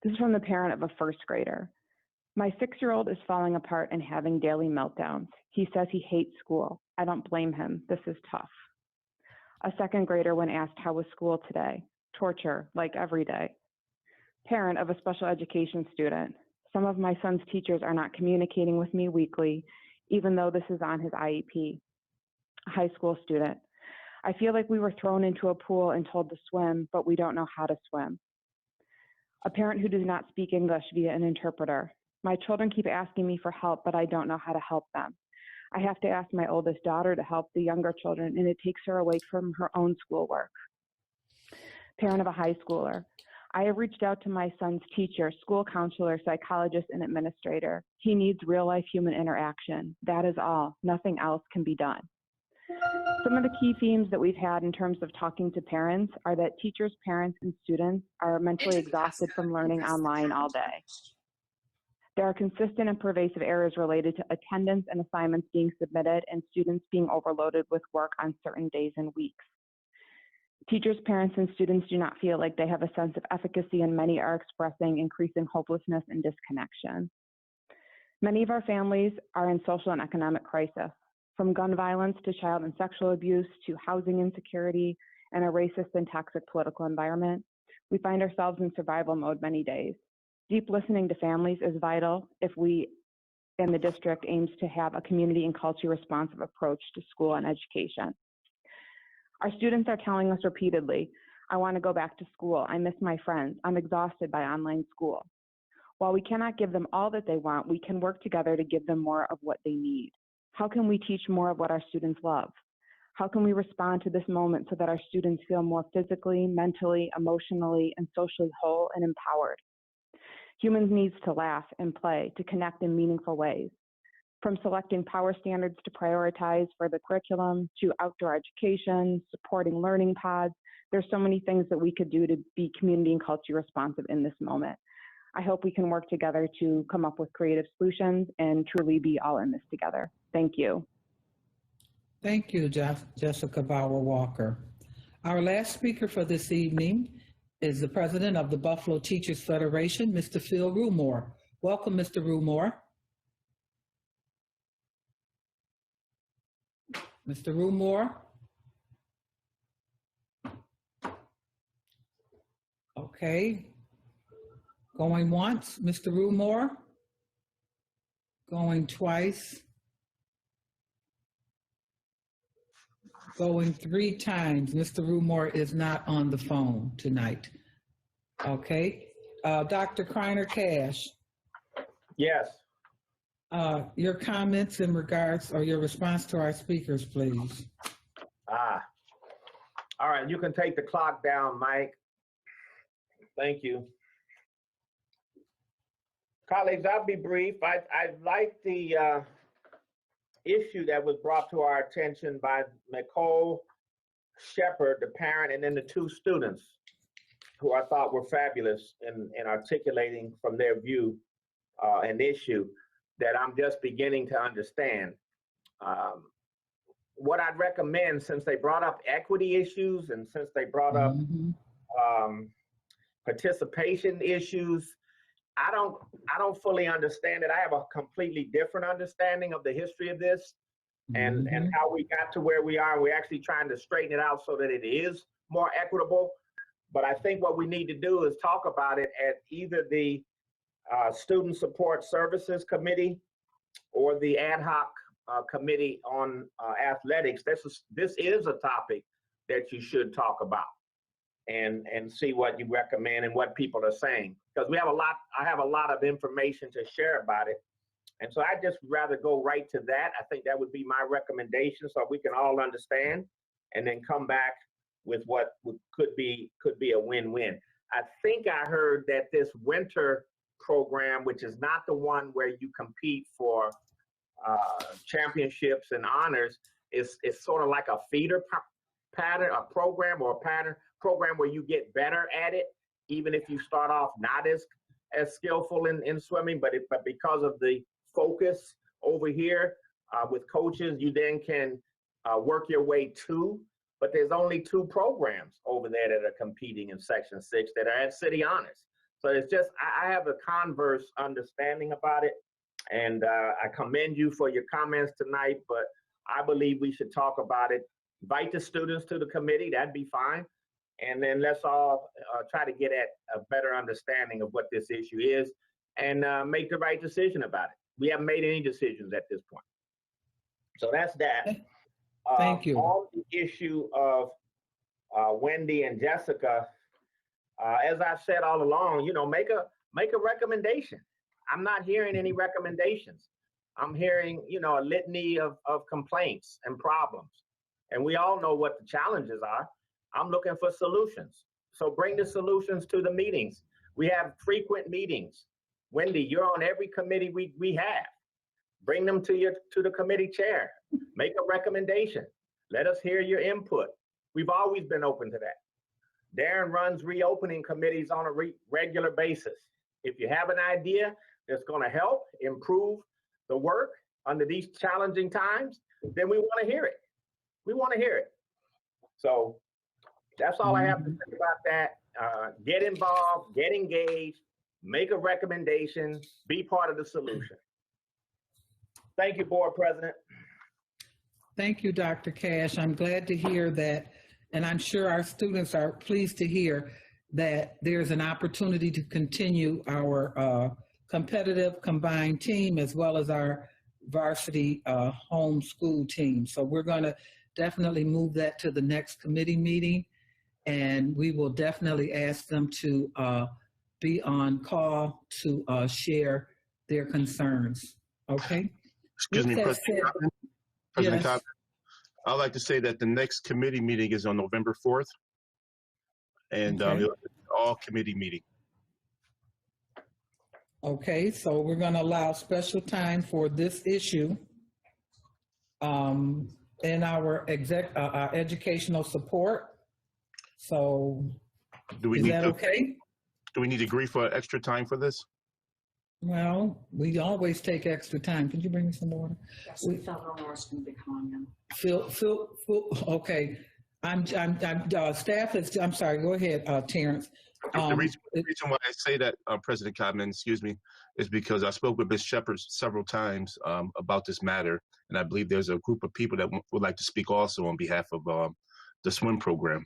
This is from the parent of a first grader. My 6-year-old is falling apart and having daily meltdowns. He says he hates school. I don't blame him. This is tough. A second grader, when asked how was school today, torture, like every day. Parent of a special education student. Some of my son's teachers are not communicating with me weekly, even though this is on his IEP. A high school student. I feel like we were thrown into a pool and told to swim, but we don't know how to swim. A parent who does not speak English via an interpreter. My children keep asking me for help, but I don't know how to help them. I have to ask my oldest daughter to help the younger children, and it takes her away from her own schoolwork. Parent of a high schooler. I have reached out to my son's teacher, school counselor, psychologist, and administrator. He needs real-life human interaction. That is all. Nothing else can be done. Some of the key themes that we've had in terms of talking to parents are that teachers, parents, and students are mentally exhausted from learning online all day. There are consistent and pervasive errors related to attendance and assignments being submitted and students being overloaded with work on certain days and weeks. Teachers, parents, and students do not feel like they have a sense of efficacy, and many are expressing increasing hopelessness and disconnection. Many of our families are in social and economic crisis, from gun violence to child and sexual abuse to housing insecurity and a racist and toxic political environment. We find ourselves in survival mode many days. Deep listening to families is vital if we in the district aims to have a community and culture responsive approach to school and education. Our students are telling us repeatedly, I want to go back to school. I miss my friends. I'm exhausted by online school. While we cannot give them all that they want, we can work together to give them more of what they need. How can we teach more of what our students love? How can we respond to this moment so that our students feel more physically, mentally, emotionally, and socially whole and empowered? Humans need to laugh and play, to connect in meaningful ways. From selecting power standards to prioritize for the curriculum, to outdoor education, supporting learning pods, there's so many things that we could do to be community and culture responsive in this moment. I hope we can work together to come up with creative solutions and truly be all in this together. Thank you. Thank you, Jessica Bauer Walker. Our last speaker for this evening is the president of the Buffalo Teachers Federation, Mr. Phil Rumore. Welcome, Mr. Rumore. Mr. Rumore. Okay. Going once, Mr. Rumore. Going twice. Going 3 times. Mr. Rumore is not on the phone tonight. Okay. Dr. Kreiner Cash. Yes. Your comments in regards or your response to our speakers, please. All right, you can take the clock down, Mike. Thank you. Colleagues, I'll be brief. I like the issue that was brought to our attention by Nicole Shepard, the parent, and then the 2 students. who I thought were fabulous in articulating from their view an issue that I'm just beginning to understand. What I'd recommend, since they brought up equity issues and since they brought up participation issues, I don't fully understand it. I have a completely different understanding of the history of this and how we got to where we are. We're actually trying to straighten it out so that it is more equitable. But I think what we need to do is talk about it at either the Student Support Services Committee or the ad hoc committee on athletics. This is a topic that you should talk about and see what you recommend and what people are saying, because I have a lot of information to share about it. And so I'd just rather go right to that. I think that would be my recommendation so we can all understand and then come back with what could be a win-win. I think I heard that this winter program, which is not the one where you compete for championships and honors, is sort of like a feeder pattern, a program or a pattern program where you get better at it, even if you start off not as skillful in swimming, but because of the focus over here with coaches, you then can work your way to. But there's only 2 programs over there that are competing in Section 6 that are at City Honors. So it's just, I have a converse understanding about it. And I commend you for your comments tonight, but I believe we should talk about it. Invite the students to the committee, that'd be fine. And then let's all try to get at a better understanding of what this issue is and make the right decision about it. We haven't made any decisions at this point. So that's that. Thank you. On the issue of Wendy and Jessica, as I've said all along, make a recommendation. I'm not hearing any recommendations. I'm hearing, a litany of complaints and problems. And we all know what the challenges are. I'm looking for solutions. So bring the solutions to the meetings. We have frequent meetings. Wendy, you're on every committee we have. Bring them to the committee chair. Make a recommendation. Let us hear your input. We've always been open to that. Darren runs reopening committees on a regular basis. If you have an idea that's going to help improve the work under these challenging times, then we want to hear it. We want to hear it. So that's all I have to say about that. Get involved, get engaged, make a recommendation, be part of the solution. Thank you, Board President. Thank you, Dr. Cash. I'm glad to hear that, and I'm sure our students are pleased to hear that there's an opportunity to continue our competitive combined team as well as our varsity home school team. So we're going to definitely move that to the next committee meeting, and we will definitely ask them to be on call to share their concerns. Okay? Excuse me, President Cotman. President Cotman, I'd like to say that the next committee meeting is on November 4th, and all committee meeting. Okay, so we're going to allow special time for this issue in our educational support. So is that okay? Do we need to agree for extra time for this? Well, we always take extra time. Could you bring me some water? Yes, we felt Eleanor's going to be calling in. Phil, okay. Staff is, I'm sorry, go ahead, Terrence. The reason why I say that, President Cotman, excuse me, is because I spoke with Ms. Shepard several times about this matter, and I believe there's a group of people that would like to speak also on behalf of the swim program,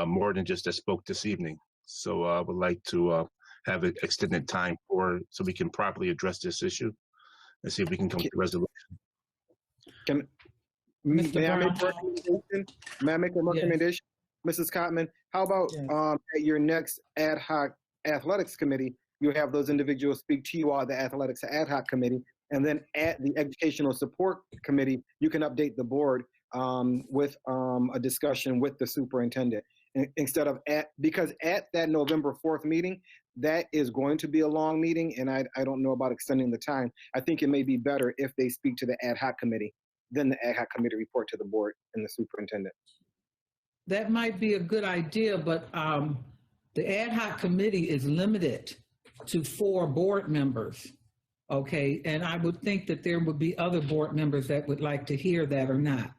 more than just that spoke this evening. So I would like to have an extended time so we can properly address this issue and see if we can come to a resolution. May I make a recommendation? Mrs. Cotman, how about at your next ad hoc athletics committee, you have those individuals speak to you all, the athletics ad hoc committee, and then at the educational support committee, you can update the board with a discussion with the superintendent. Instead of because at that November 4th meeting, that is going to be a long meeting, and I don't know about extending the time. I think it may be better if they speak to the ad hoc committee, then the ad hoc committee report to the board and the superintendent. That might be a good idea, but The ad hoc committee is limited to 4 board members, okay? And I would think that there would be other board members that would like to hear that or not.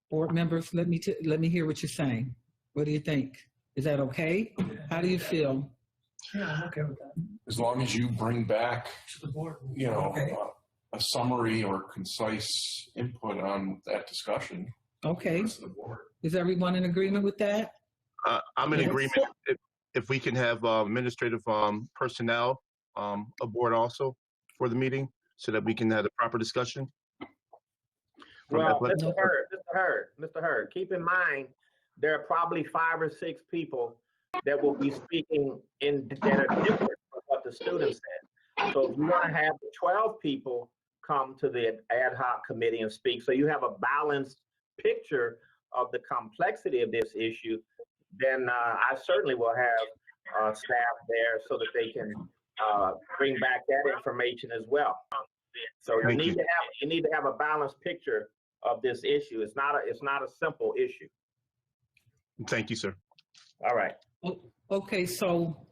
Board members, let me hear what you're saying. What do you think? Is that okay? How do you feel? Yeah, I'm okay with that. As long as you bring back, To the board. you know, Okay. a summary or concise input on that discussion. Okay. to the board. Is everyone in agreement with that? I'm in Yes. agreement if we can have administrative personnel aboard also for the meeting so that we can have the proper discussion. From Well, athletics. Mr. Hurd, keep in mind, there are probably 5 or 6 people that will be speaking that are different from what the students said. So if you want to have 12 people come to the ad hoc committee and speak, so you have a balanced picture of the complexity of this issue, then I certainly will have staff there so that they can bring back that information as well. So you need to have a balanced picture of this issue. It's not a simple issue. Thank you, sir. All right. Okay, so,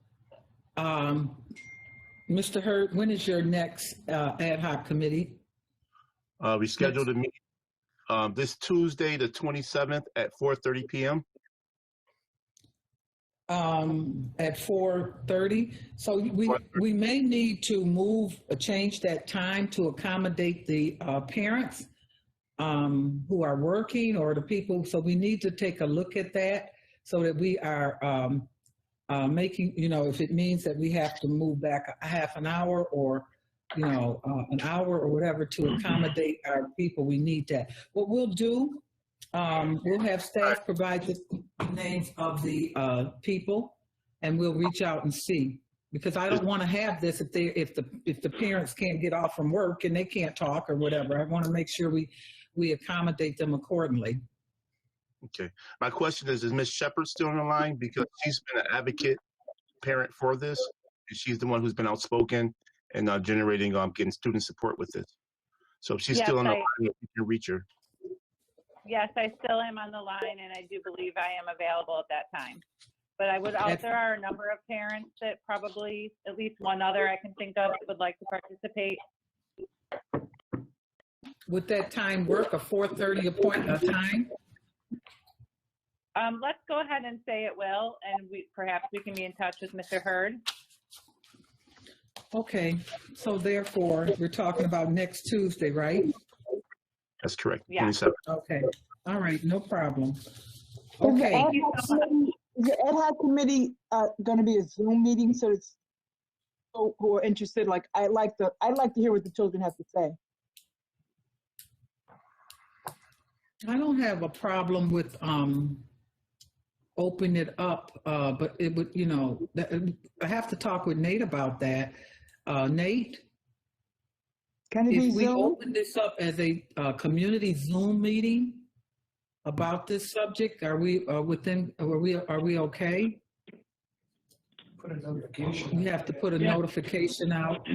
Mr. Hurd, when is your next ad hoc committee? We scheduled a meeting this Tuesday, the 27th at 4:30 p.m. At 4:30. So we may need to change that time to accommodate the parents who are working or the people. So we need to take a look at that so that we are making, if it means that we have to move back a half an hour or, an hour or whatever to accommodate our people, we need that. What we'll do, we'll have staff provide the names of the people, and we'll reach out and see. Because I don't want to have this if the parents can't get off from work and they can't talk or whatever. I want to make sure we accommodate them accordingly. Okay. My question is Ms. Shepard still on the line? Because she's been an advocate parent for this, and she's the one who's been outspoken and generating, getting student support with this. So if she's still on the line, you can reach her. Yes, I still am on the line, and I do believe I am available at that time. But I would also, there are a number of parents that probably, at least one other I can think of, that would like to participate. Would that time work, a 4:30 appointment time? Let's go ahead and say it will, and perhaps we can be in touch with Mr. Hurd. Okay, so therefore, we're talking about next Tuesday, right? That's correct. Yeah. 27th. Okay, all right, no problem. Is the Okay. ad hoc committee going to be a Zoom meeting so it's who are interested? Like, I'd like to hear what the children have to say. I don't have a problem with opening it up, but it would, I have to talk with Nate about that. Nate? Can it be If we Zoom? open this up as a community Zoom meeting about this subject, are we okay? Put a notification. We have to put a notification out.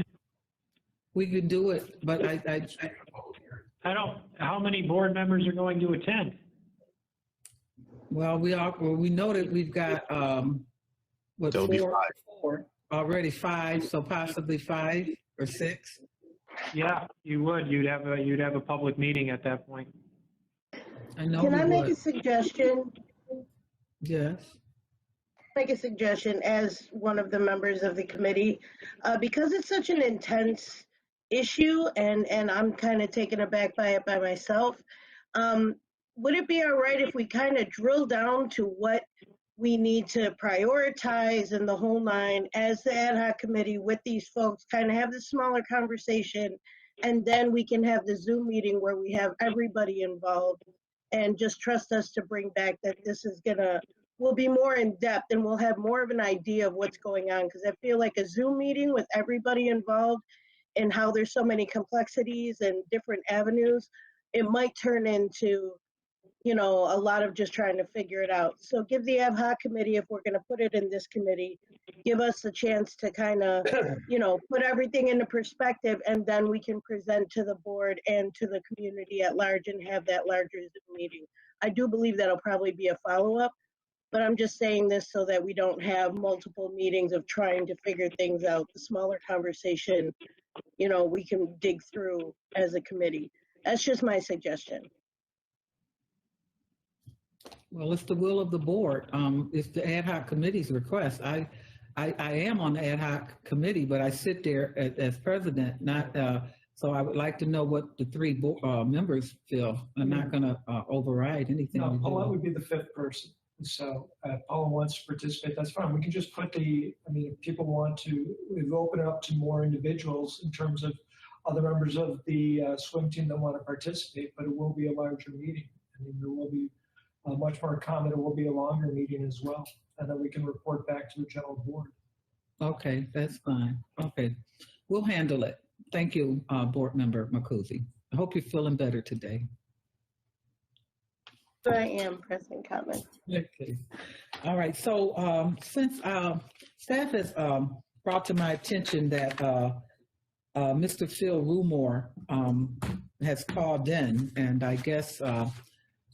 We could do it, but how many board members are going to attend? well, we know that we've got, There'll be four, already 5, so possibly 5 or 6. Yeah, you would. You'd have a public meeting at that point. I know. Can we I make would. a suggestion? Yes. Make a suggestion as one of the members of the committee, because it's such an intense issue, and I'm kind of taken aback by it by myself. Would it be all right if we kind of drill down to what we need to prioritize and the whole nine as the ad hoc committee with these folks, kind of have the smaller conversation, and then we can have the Zoom meeting where we have everybody involved, and just trust us to bring back that this is we'll be more in depth and we'll have more of an idea of what's going on, because I feel like a Zoom meeting with everybody involved and how there's so many complexities and different avenues, it might turn into a lot of just trying to figure it out. So give the ad hoc committee, if we're going to put it in this committee, give us a chance to kind of, put everything into perspective, and then we can present to the board and to the community at large and have that larger Zoom meeting. I do believe that'll probably be a follow-up, But I'm just saying this so that we don't have multiple meetings of trying to figure things out. The smaller conversation, we can dig through as a committee. That's just my suggestion. Well, it's the will of the board. It's the ad hoc committee's request. I am on the ad hoc committee, but I sit there as president, not, so I would like to know what the three members feel. I'm not going to override anything. No, Paula would be the fifth person. So Paula wants to participate, that's fine. We can just put if people want to, we've opened it up to more individuals in terms of other members of the swim team that want to participate, but it will be a larger meeting. There will be much more comment. It will be a longer meeting as well, and then we can report back to the general board. Okay, that's fine. Okay, we'll handle it. Thank you, Board Member Marcusi. I hope you're feeling better today. I am, President Cotman. Okay. All right. So since staff has brought to my attention that Mr. Phil Rumore has called in, and I guess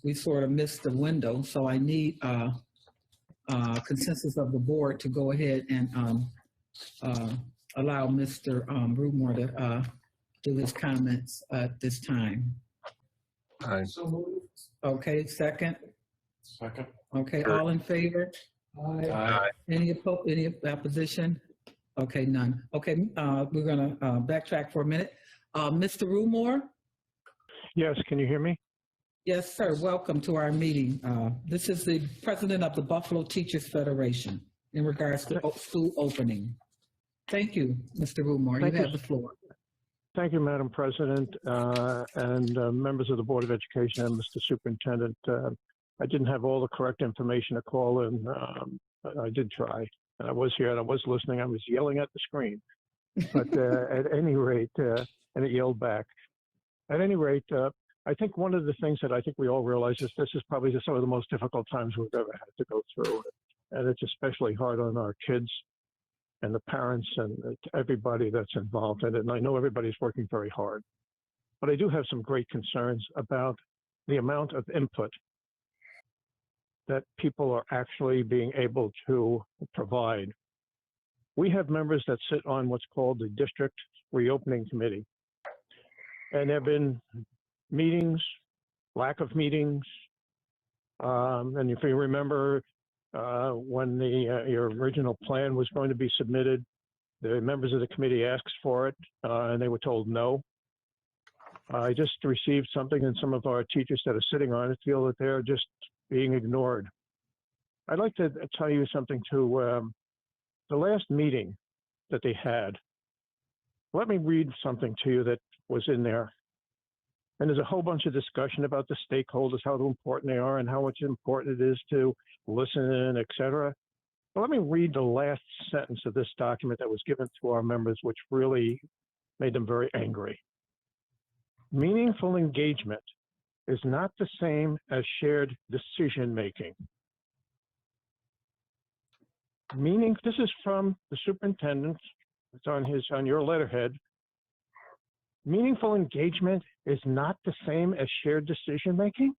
we sort of missed the window. So I need consensus of the board to go ahead and allow Mr. Rumore to do his comments at this time. Aye. So moved. Okay, second. Second. Okay, all in favor? Aye. Any opposition? Okay, none. Okay, we're gonna backtrack for a minute. Mr. Rumore? Yes, can you hear me? Yes, sir. Welcome to our meeting. This is the president of the Buffalo Teachers Federation in regards to school opening. Thank you, Mr. Rumore. You have the floor. Thank you, Madam President, and members of the Board of Education and Mr. Superintendent. I didn't have all the correct information to call in, but I did try. And I was here and I was listening. I was yelling at the screen. But at any rate, and it yelled back. At any rate, I think one of the things that I think we all realize is this is probably some of the most difficult times we've ever had to go through. And it's especially hard on our kids and the parents and everybody that's involved in it. And I know everybody's working very hard. But I do have some great concerns about the amount of input that people are actually being able to provide. We have members that sit on what's called the District Reopening Committee. And there have been meetings, lack of meetings. And if you remember, when your original plan was going to be submitted, the members of the committee asked for it, and they were told no. I just received something, and some of our teachers that are sitting on it feel that they're just being ignored. I'd like to tell you something too. The last meeting that they had, let me read something to you that was in there. And there's a whole bunch of discussion about the stakeholders, how important they are and how much important it is to listen, et cetera. But let me read the last sentence of this document that was given to our members, which really made them very angry. Meaningful engagement is not the same as shared decision-making. This is from the superintendent. It's on your letterhead. Meaningful engagement is not the same as shared decision-making?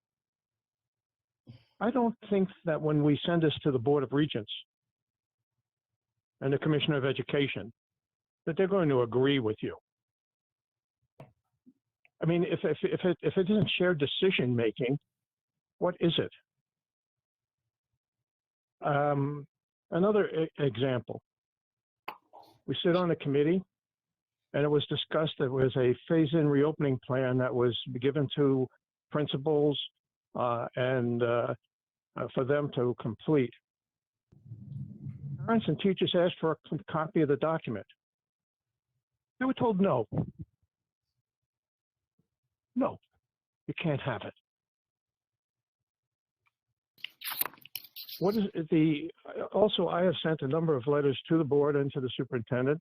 I don't think that when we send this to the Board of Regents and the Commissioner of Education, that they're going to agree with you. I mean, if it isn't shared decision-making, what is it? Another example. We sit on a committee, and it was discussed there was a phase-in reopening plan that was given to principals and for them to complete. Parents and teachers asked for a copy of the document. They were told no. No, you can't have it. What is the, also, I have sent a number of letters to the board and to the superintendent,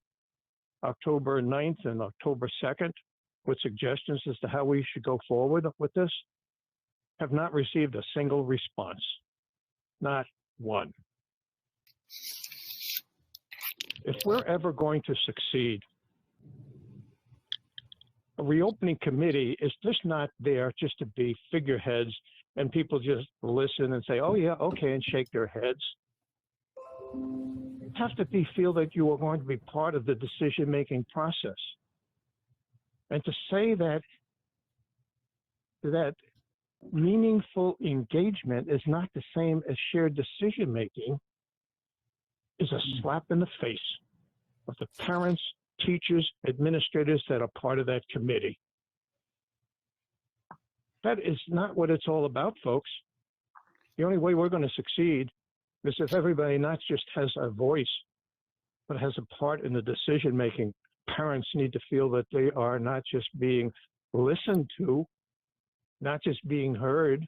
October 9th and October 2nd, with suggestions as to how we should go forward with this. Have not received a single response, not one. If we're ever going to succeed, a reopening committee is just not there just to be figureheads and people just listen and say, oh yeah, okay, and shake their heads. You have to feel that you are going to be part of the decision-making process. And to say that meaningful engagement is not the same as shared decision-making is a slap in the face of the parents, teachers, administrators that are part of that committee. That is not what it's all about, folks. The only way we're going to succeed is if everybody not just has a voice, but has a part in the decision-making. Parents need to feel that they are not just being listened to, not just being heard,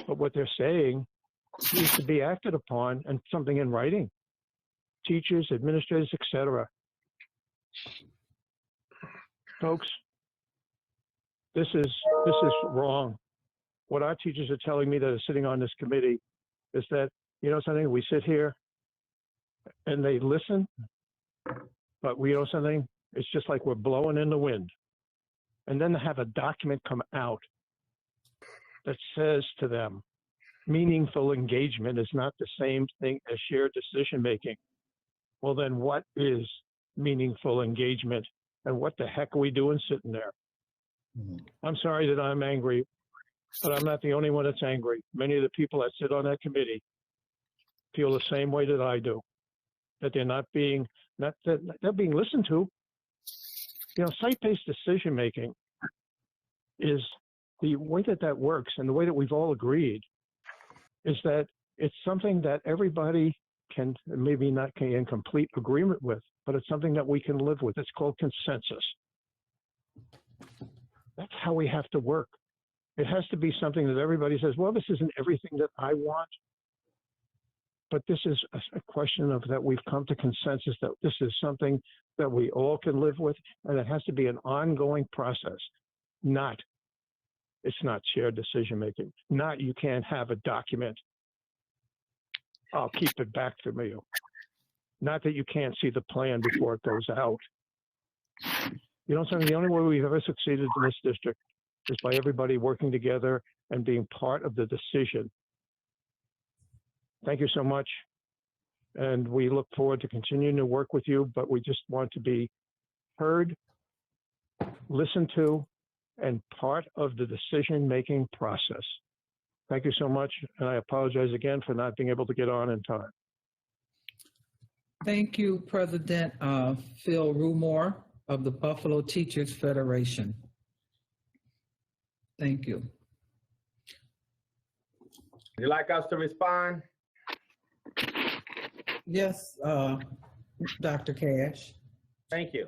but what they're saying needs to be acted upon and something in writing. Teachers, administrators, etc. Folks, this is wrong. What our teachers are telling me that are sitting on this committee is that, you know something, we sit here and they listen, but we know something, it's just like we're blowing in the wind. And then to have a document come out that says to them, meaningful engagement is not the same thing as shared decision-making. Well, then what is meaningful engagement? And what the heck are we doing sitting there? I'm sorry that I'm angry, but I'm not the only one that's angry. Many of the people that sit on that committee feel the same way that I do, that they're not being listened to. You know, site-based decision-making is the way that works, and the way that we've all agreed is that it's something that everybody can maybe not in complete agreement with, but it's something that we can live with. It's called consensus. That's how we have to work. It has to be something that everybody says, well, this isn't everything that I want, but this is a question of that we've come to consensus that this is something that we all can live with, and it has to be an ongoing process. It's not shared decision-making. Not you can't have a document. I'll keep it back from you. Not that you can't see the plan before it goes out. You know something, the only way we've ever succeeded in this district is by everybody working together and being part of the decision. Thank you so much. And we look forward to continuing to work with you, but we just want to be heard, listened to, and part of the decision-making process. Thank you so much, and I apologize again for not being able to get on in time. Thank you, President Phil Rumore of the Buffalo Teachers Federation. Thank you. Would you like us to respond? Yes, Dr. Cash. Thank you.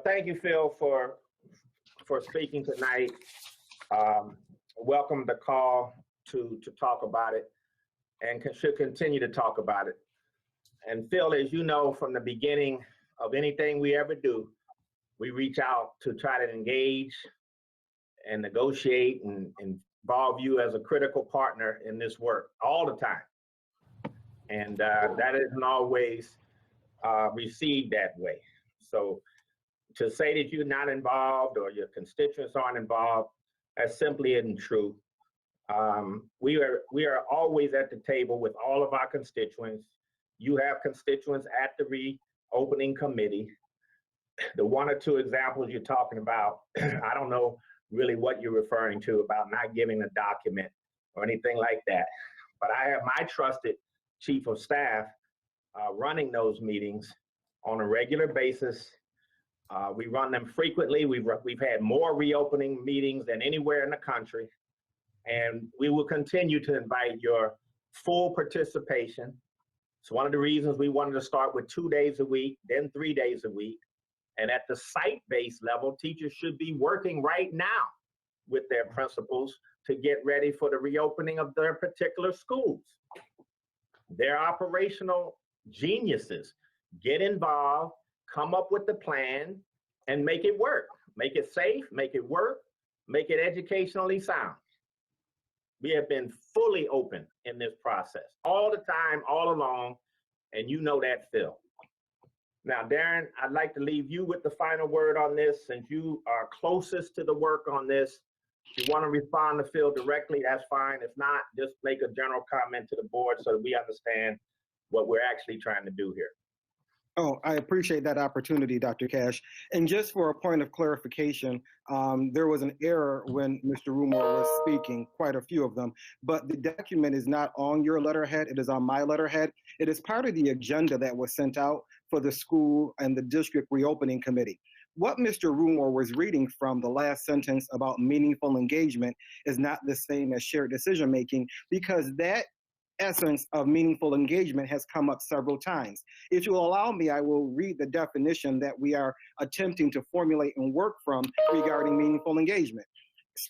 Thank you, Phil, for speaking tonight. Welcome the call to talk about it, and should continue to talk about it. And Phil, as you know, from the beginning of anything we ever do, we reach out to try to engage and negotiate and involve you as a critical partner in this work all the time. And that isn't always received that way. So to say that you're not involved or your constituents aren't involved, that simply isn't true. We are always at the table with all of our constituents. You have constituents at the reopening committee. The one or two examples you're talking about, I don't know really what you're referring to about not giving a document or anything like that. But I have my trusted chief of staff running those meetings on a regular basis. We run them frequently. We've had more reopening meetings than anywhere in the country. And we will continue to invite your full participation. It's one of the reasons we wanted to start with 2 days a week, then 3 days a week. And at the site-based level, teachers should be working right now with their principals to get ready for the reopening of their particular schools. They're operational geniuses. Get involved, come up with the plan, and make it work. Make it safe, make it work, make it educationally sound. We have been fully open in this process all the time, all along, and you know that, Phil. Now, Darren, I'd like to leave you with the final word on this, since you are closest to the work on this. If you want to respond to Phil directly, that's fine. If not, just make a general comment to the board so that we understand what we're actually trying to do here. Oh, I appreciate that opportunity, Dr. Cash. And just for a point of clarification, there was an error when Mr. Rumor was speaking, quite a few of them, but the document is not on your letterhead, it is on my letterhead. It is part of the agenda that was sent out for the school and the district reopening committee. What Mr. Rumor was reading from the last sentence about meaningful engagement is not the same as shared decision-making, because that essence of meaningful engagement has come up several times. If you will allow me, I will read the definition that we are attempting to formulate and work from regarding meaningful engagement.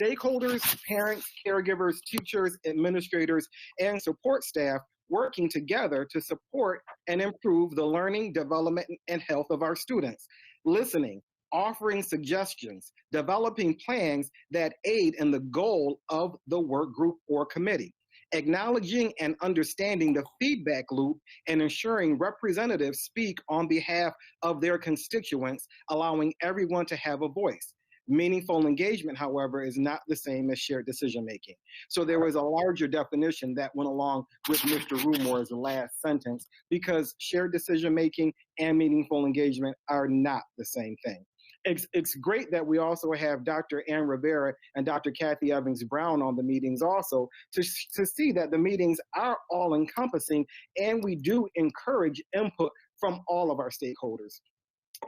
Stakeholders, parents, caregivers, teachers, administrators, and support staff working together to support and improve the learning, development, and health of our students. Listening, offering suggestions, developing plans that aid in the goal of the work group or committee. Acknowledging and understanding the feedback loop and ensuring representatives speak on behalf of their constituents, allowing everyone to have a voice. Meaningful engagement, however, is not the same as shared decision-making. So there was a larger definition that went along with Mr. Rumor's last sentence, because shared decision-making and meaningful engagement are not the same thing. It's great that we also have Dr. Ann Rivera and Dr. Kathy Evans-Brown on the meetings also to see that the meetings are all-encompassing, and we do encourage input from all of our stakeholders.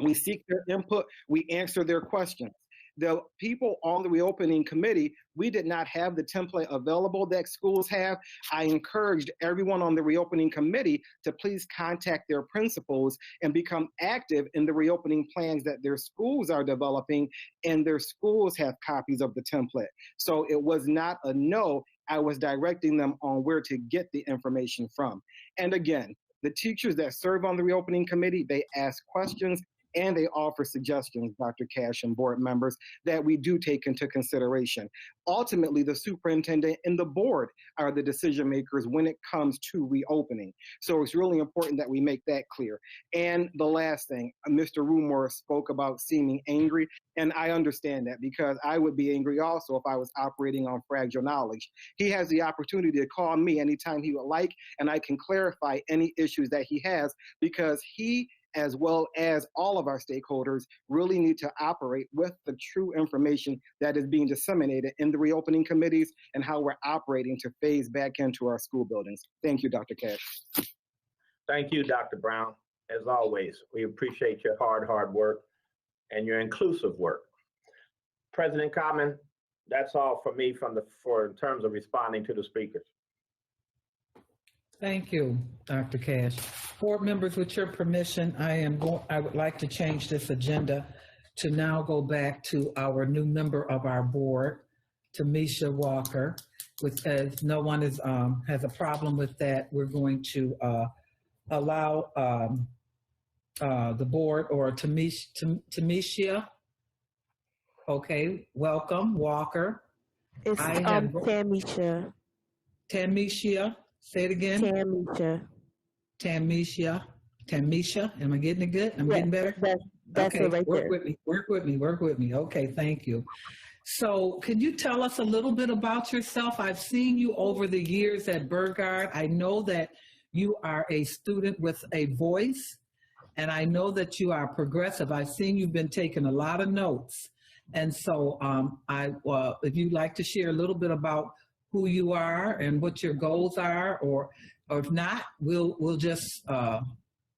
We seek their input, we answer their questions. The people on the reopening committee, we did not have the template available that schools have. I encouraged everyone on the reopening committee to please contact their principals and become active in the reopening plans that their schools are developing, and their schools have copies of the template. So it was not a no, I was directing them on where to get the information from. And again, the teachers that serve on the reopening committee, they ask questions and they offer suggestions, Dr. Cash and board members, that we do take into consideration. Ultimately, the superintendent and the board are the decision makers when it comes to reopening. So it's really important that we make that clear. And the last thing, Mr. Rumor spoke about seeming angry, and I understand that, because I would be angry also if I was operating on fragile knowledge. He has the opportunity to call me anytime he would like, and I can clarify any issues that he has, because he, as well as all of our stakeholders, really need to operate with the true information that is being disseminated in the reopening committees and how we're operating to phase back into our school buildings. Thank you, Dr. Cash. Thank you, Dr. Brown. As always, we appreciate your hard work and your inclusive work. President Common, that's all for me in terms of responding to the speakers. Thank you, Dr. Cash. Board members, with your permission, I would like to change this agenda to now go back to our new member of our board, Tamisha Walker. As no one has a problem with that, we're going to allow the board, or Tamisha. Okay, welcome, Walker. It's Tamisha. Tamisha. Say it again. Tamisha. Am I getting it good? I'm getting better? That's okay, it right work there. Work with me. Okay, thank you. So can you tell us a little bit about yourself? I've seen you over the years at Burgard. I know that you are a student with a voice, and I know that you are progressive. I've seen you've been taking a lot of notes. And so if you'd like to share a little bit about who you are and what your goals are, or if not, we'll just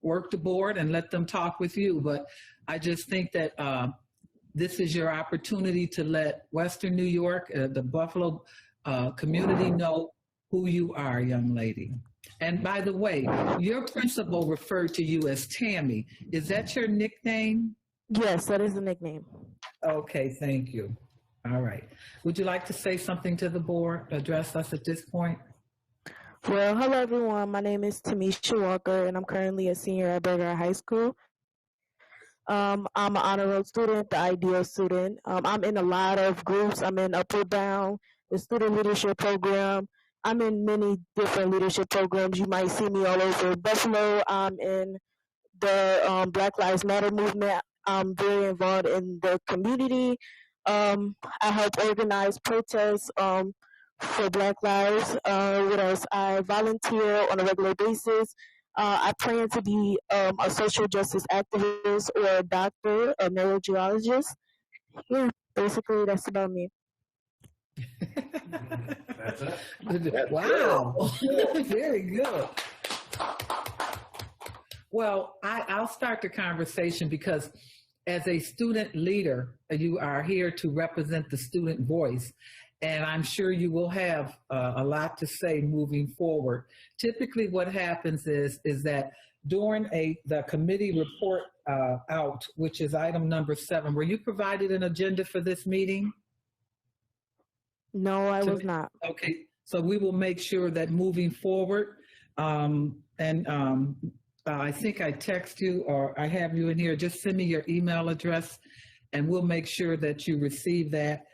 work the board and let them talk with you. But I just think that this is your opportunity to let Western New York, the Buffalo community, know who you are, young lady. And by the way, your principal referred to you as Tammy. Is that your nickname? Yes, that is the nickname. Okay, thank you. All right. Would you like to say something to the board, address us at this point? Well, hello everyone. My name is Tamisha Walker, and I'm currently a senior at Burgard High School. I'm an honor roll student, the ideal student. I'm in a lot of groups. I'm in Upward Bound, the student leadership program. I'm in many different leadership programs. You might see me all over Buffalo. I'm in the Black Lives Matter movement. I'm very involved in the community. I help organize protests for Black Lives. What else? I volunteer on a regular basis. I plan to be a social justice activist or a doctor, a neurogeologist. Yeah, basically that's about me. That's it. Wow, very good. Well, I'll start the conversation because as a student leader, you are here to represent the student voice. And I'm sure you will have a lot to say moving forward. Typically what happens is that during the committee report out, which is item number 7, were you provided an agenda for this meeting? No, I was not. Okay, so we will make sure that moving forward, I think I text you or I have you in here, just send me your email address and we'll make sure that you receive that.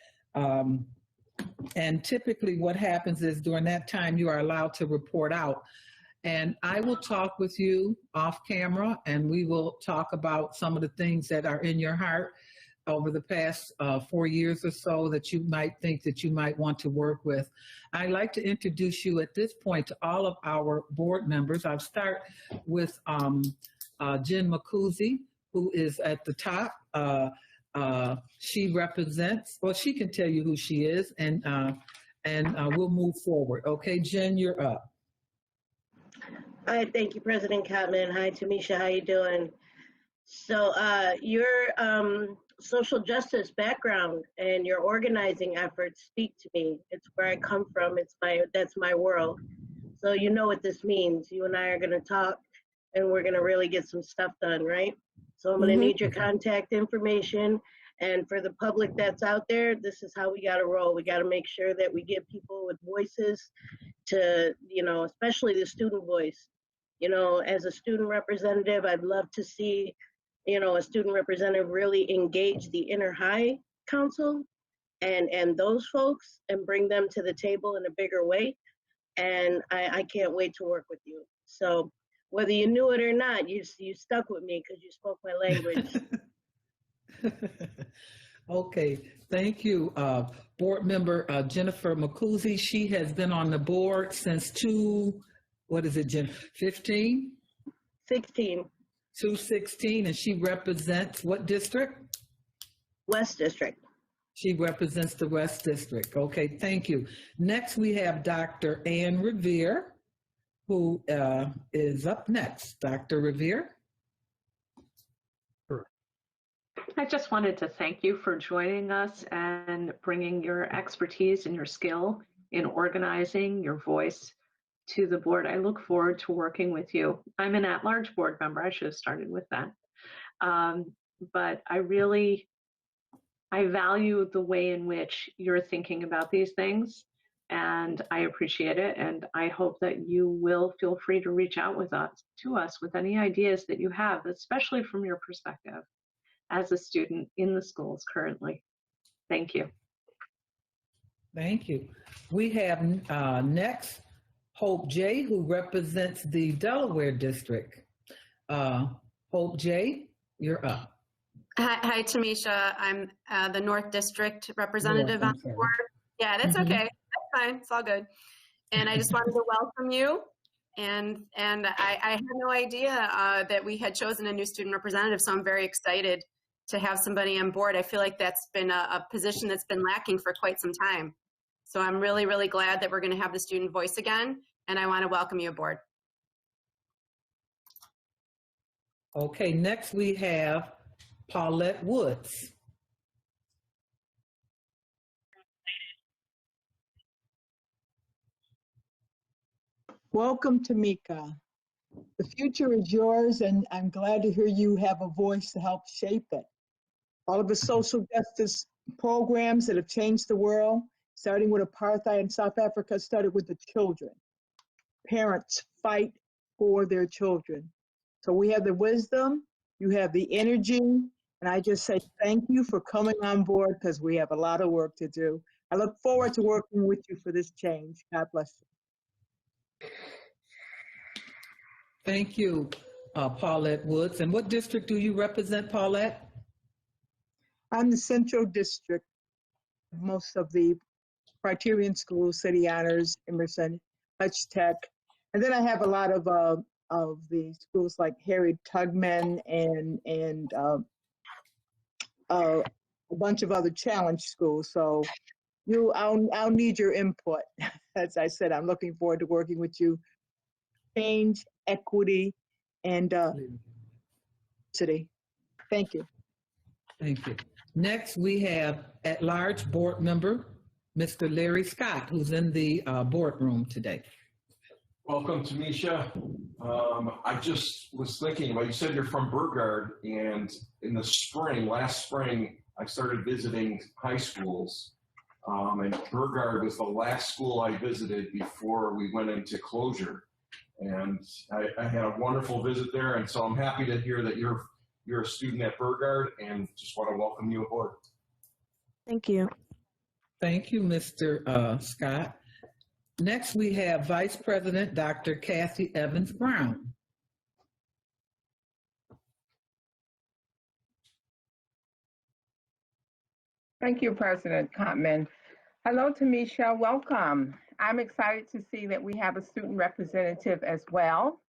And typically what happens is during that time you are allowed to report out. And I will talk with you off camera and we will talk about some of the things that are in your heart over the past 4 years or so that you might think that you might want to work with. I'd like to introduce you at this point to all of our board members. I'll start with Jen Makuzi, who is at the top. She represents, well, she can tell you who she is and we'll move forward. Okay, Jen, you're up. Hi, thank you, President Cotman. Hi, Tamisha, how you doing? So your social justice background and your organizing efforts speak to me. It's where I come from. That's my world. So you know what this means. You and I are going to talk and we're going to really get some stuff done, right? So I'm going to need your contact information. And for the public that's out there, this is how we got to roll. We got to make sure that we get people with voices to, especially the student voice. As a student representative, I'd love to see a student representative really engage the inner high council and those folks and bring them to the table in a bigger way. And I can't wait to work with you. So whether you knew it or not, you stuck with me because you spoke my language. Okay, thank you. Board member Jennifer Makuzi, she has been on the board since 2015? 16. 2016, and she represents what district? West District. She represents the West District. Okay, thank you. Next, we have Dr. Ann Revere, who is up next. Dr. Revere. I just wanted to thank you for joining us and bringing your expertise and your skill in organizing your voice to the board. I look forward to working with you. I'm an at-large board member. I should have started with that. But I value the way in which you're thinking about these things, and I appreciate it. And I hope that you will feel free to reach out to us with any ideas that you have, especially from your perspective as a student in the schools currently. Thank you. Thank you. We have next Hope J, who represents the Delaware District. Hope J, you're up. Hi, Tamisha. I'm the North District representative on the board. Yeah, that's okay. That's fine. It's all good. And I just wanted to welcome you. And I had no idea that we had chosen a new student representative, so I'm very excited to have somebody on board. I feel like that's been a position that's been lacking for quite some time. So I'm really, really glad that we're going to have the student voice again, and I want to welcome you aboard. Okay, next we have Paulette Woods. Welcome, Tamika. The future is yours, and I'm glad to hear you have a voice to help shape it. All of the social justice programs that have changed the world, starting with apartheid in South Africa, started with the children. Parents fight for their children. So we have the wisdom, you have the energy, and I just say thank you for coming on board because we have a lot of work to do. I look forward to working with you for this change. God bless you. Thank you, Paulette Woods. And what district do you represent, Paulette? I'm the Central District most of the Criterion schools, City Honors, Emerson, Hutch Tech. And then I have a lot of the schools like Harry Tubman and a bunch of other challenge schools. So I'll need your input. As I said, I'm looking forward to working with you. Change, equity, and diversity. Thank you. Thank you. Next, we have at-large board member, Mr. Larry Scott, who's in the boardroom today. Welcome, Tamisha. I just was thinking about, you said you're from Burgard, and in the spring, last spring, I started visiting high schools. And Burgard was the last school I visited before we went into closure. And I had a wonderful visit there, and so I'm happy to hear that you're a student at Burgard, and just want to welcome you aboard. Thank you. Thank you, Mr. Scott. Next, we have Vice President Dr. Cassie Evans-Brown. Thank you, President Cotman. Hello, Tamisha. Welcome. I'm excited to see that we have a student representative as well.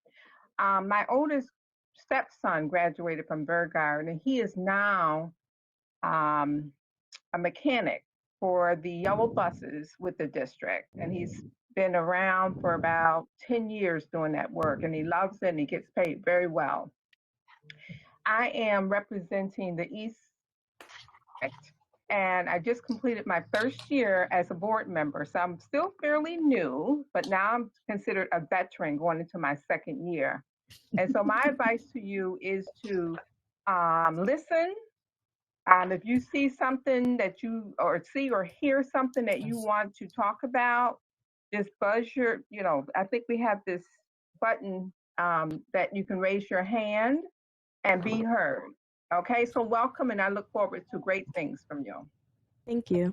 My oldest stepson graduated from Burgard, and he is now a mechanic for the yellow buses with the district. And he's been around for about 10 years doing that work, and he loves it, and he gets paid very well. I am representing the East District, and I just completed my first year as a board member. So I'm still fairly new, but now I'm considered a veteran going into my second year. And so my advice to you is to listen. If you see something that you, or see or hear something that you want to talk about, just buzz your, I think we have this button that you can raise your hand and be heard. Okay, so welcome, and I look forward to great things from you. Thank you.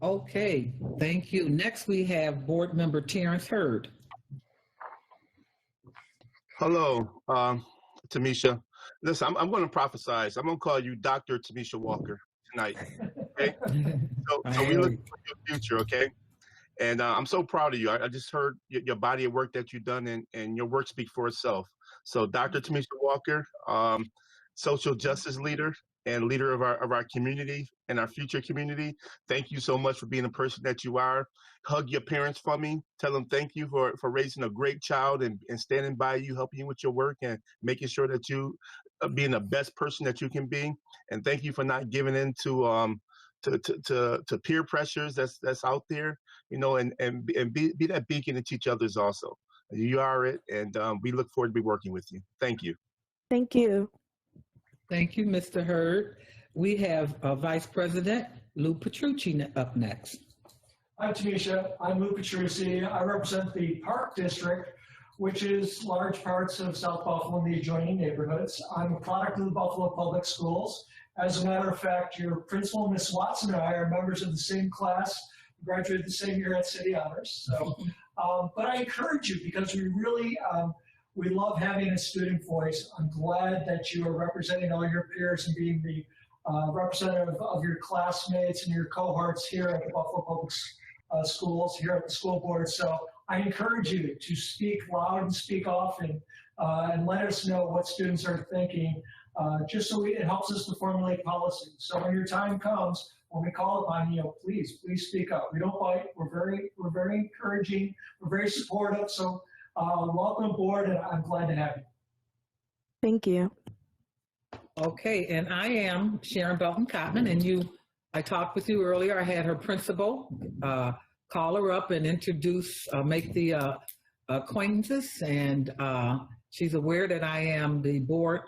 Okay, thank you. Next, we have Board Member Terrence Hurd. Hello, Tamisha. Listen, I'm going to prophesize. I'm going to call you Dr. Tamisha Walker tonight. Okay? So we look for your future, okay? And I'm so proud of you. I just heard your body of work that you've done, and your work speaks for itself. So Dr. Tamisha Walker, social justice leader and leader of our community and our future community. Thank you so much for being the person that you are. Hug your parents for me. Tell them thank you for raising a great child and standing by you, helping you with your work and making sure that you being the best person that you can be. And thank you for not giving in to peer pressures that's out there, and be that beacon to teach others also. You are it, and we look forward to be working with you. Thank you. Thank you. Thank you, Mr. Hurd. We have Vice President Lou Petrucci up next. Hi, Tamisha. I'm Lou Petrucci. I represent the Park District, which is large parts of South Buffalo and the adjoining neighborhoods. I'm a product of the Buffalo Public Schools. As a matter of fact, your principal, Ms. Watson, and I are members of the same class, graduated the same year at City Honors. So, but I encourage you, because we really, we love having a student voice. I'm glad that you are representing all your peers and being the representative of your classmates and your cohorts here at the Buffalo Public Schools, here at the school board. So I encourage you to speak loud and speak often and let us know what students are thinking, just so it helps us to formulate policy. So when your time comes, when we call upon you, please speak up. We don't bite. We're very encouraging. We're very supportive. So welcome aboard, and I'm glad to have you. Thank you. Okay, and I am Sharon Belton Cotman, and I talked with you earlier. I had her principal call her up and make the acquaintances, and she's aware that I am the board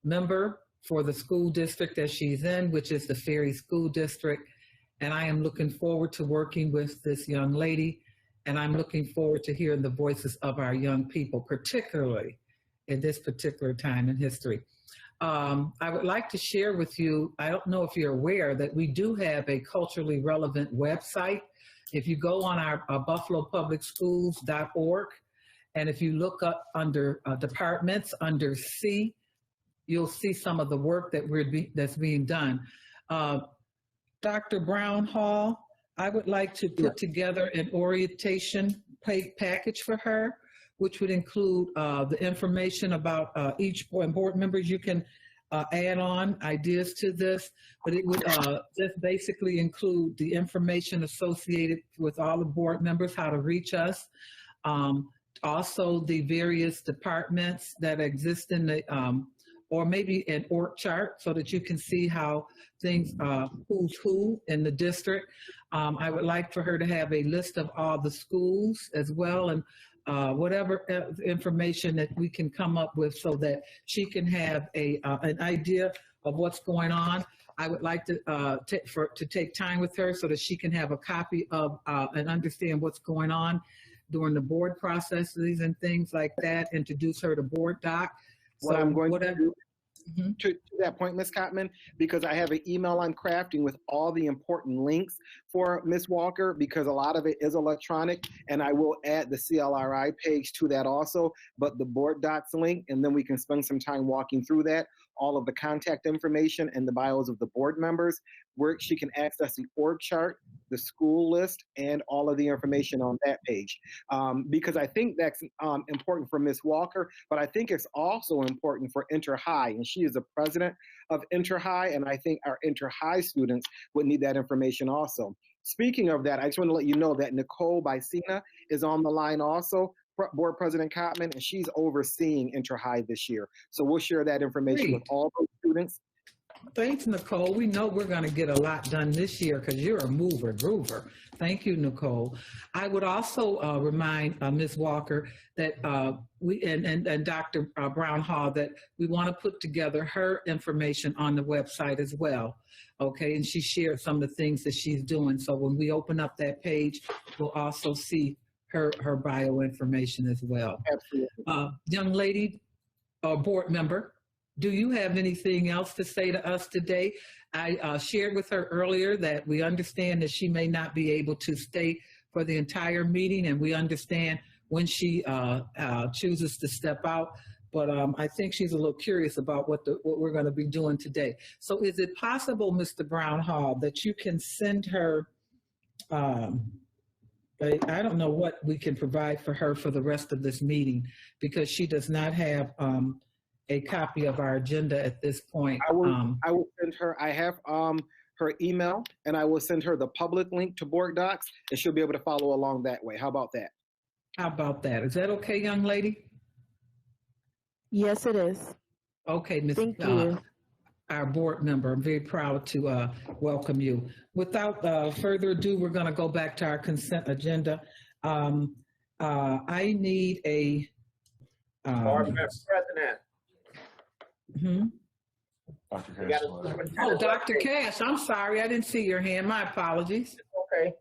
member for the school district that she's in, which is the Ferry School District, and I am looking forward to working with this young lady, and I'm looking forward to hearing the voices of our young people, particularly in this particular time in history. I would like to share with you, I don't know if you're aware, that we do have a culturally relevant website. If you go on our buffalopublicschools.org, and if you look up under departments, under C, you'll see some of the work that that's being done. Dr. Brown Hall, I would like to put together an orientation package for her, which would include the information about each board members. You can add on ideas to this, but it would just basically include the information associated with all the board members, how to reach us. Also the various departments that exist in the, or maybe an org chart so that you can see how things, who's who in the district. I would like for her to have a list of all the schools as well, and whatever information that we can come up with so that she can have an idea of what's going on. I would like to take time with her so that she can have a copy of and understand what's going on during the board processes and things like that, introduce her to board doc. What I'm going to do Mm-hmm. to that point, Ms. Cotman, because I have an email I'm crafting with all the important links for Ms. Walker, because a lot of it is electronic, and I will add the CLRI page to that also, but the board docs link, and then we can spend some time walking through that, all of the contact information and the bios of the board members, where she can access the org chart, the school list, and all of the information on that page. Because I think that's important for Ms. Walker, but I think it's also important for Inter-High, and she is the president of Inter-High, and I think our Inter-High students would need that information also. Speaking of that, I just want to let you know that Nicole Bicina is on the line also, Board President Cotman, and she's overseeing Inter-High this year. So we'll share that information with all those students. Thanks, Nicole. We know we're going to get a lot done this year because you're a mover, groover. Thank you, Nicole. I would also remind Ms. Walker that we and Dr. Brown Hall that we want to put together her information on the website as well. Okay, and she shared some of the things that she's doing. So when we open up that page, we'll also see her bio information as well. Absolutely. Young lady, board member, do you have anything else to say to us today? I shared with her earlier that we understand that she may not be able to stay for the entire meeting, and we understand when she chooses to step out. But I think she's a little curious about what we're going to be doing today. So is it possible, Mr. Brown Hall, that you can send her, I don't know what we can provide for her for the rest of this meeting, because she does not have a copy of our agenda at this point. I will send her, I have her email, and I will send her the public link to board docs, and she'll be able to follow along that way. How about that? How about that? Is that okay, young lady? Yes, it is. Okay, Ms. Thank you. Our board member, I'm very proud to welcome you. Without further ado, we're going to go back to our consent agenda. I need a Board President. Oh, Dr. Cash, I'm sorry, I didn't see your hand. My apologies. Okay.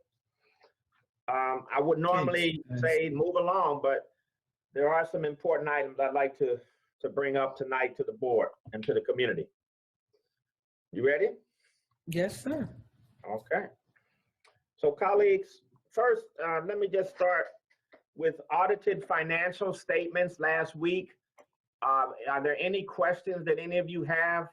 I would normally say move along, but there are some important items I'd like to bring up tonight to the board and to the community. You ready? Yes, sir. Okay. So colleagues, first, let me just start with audited financial statements last week. Are there any questions that any of you have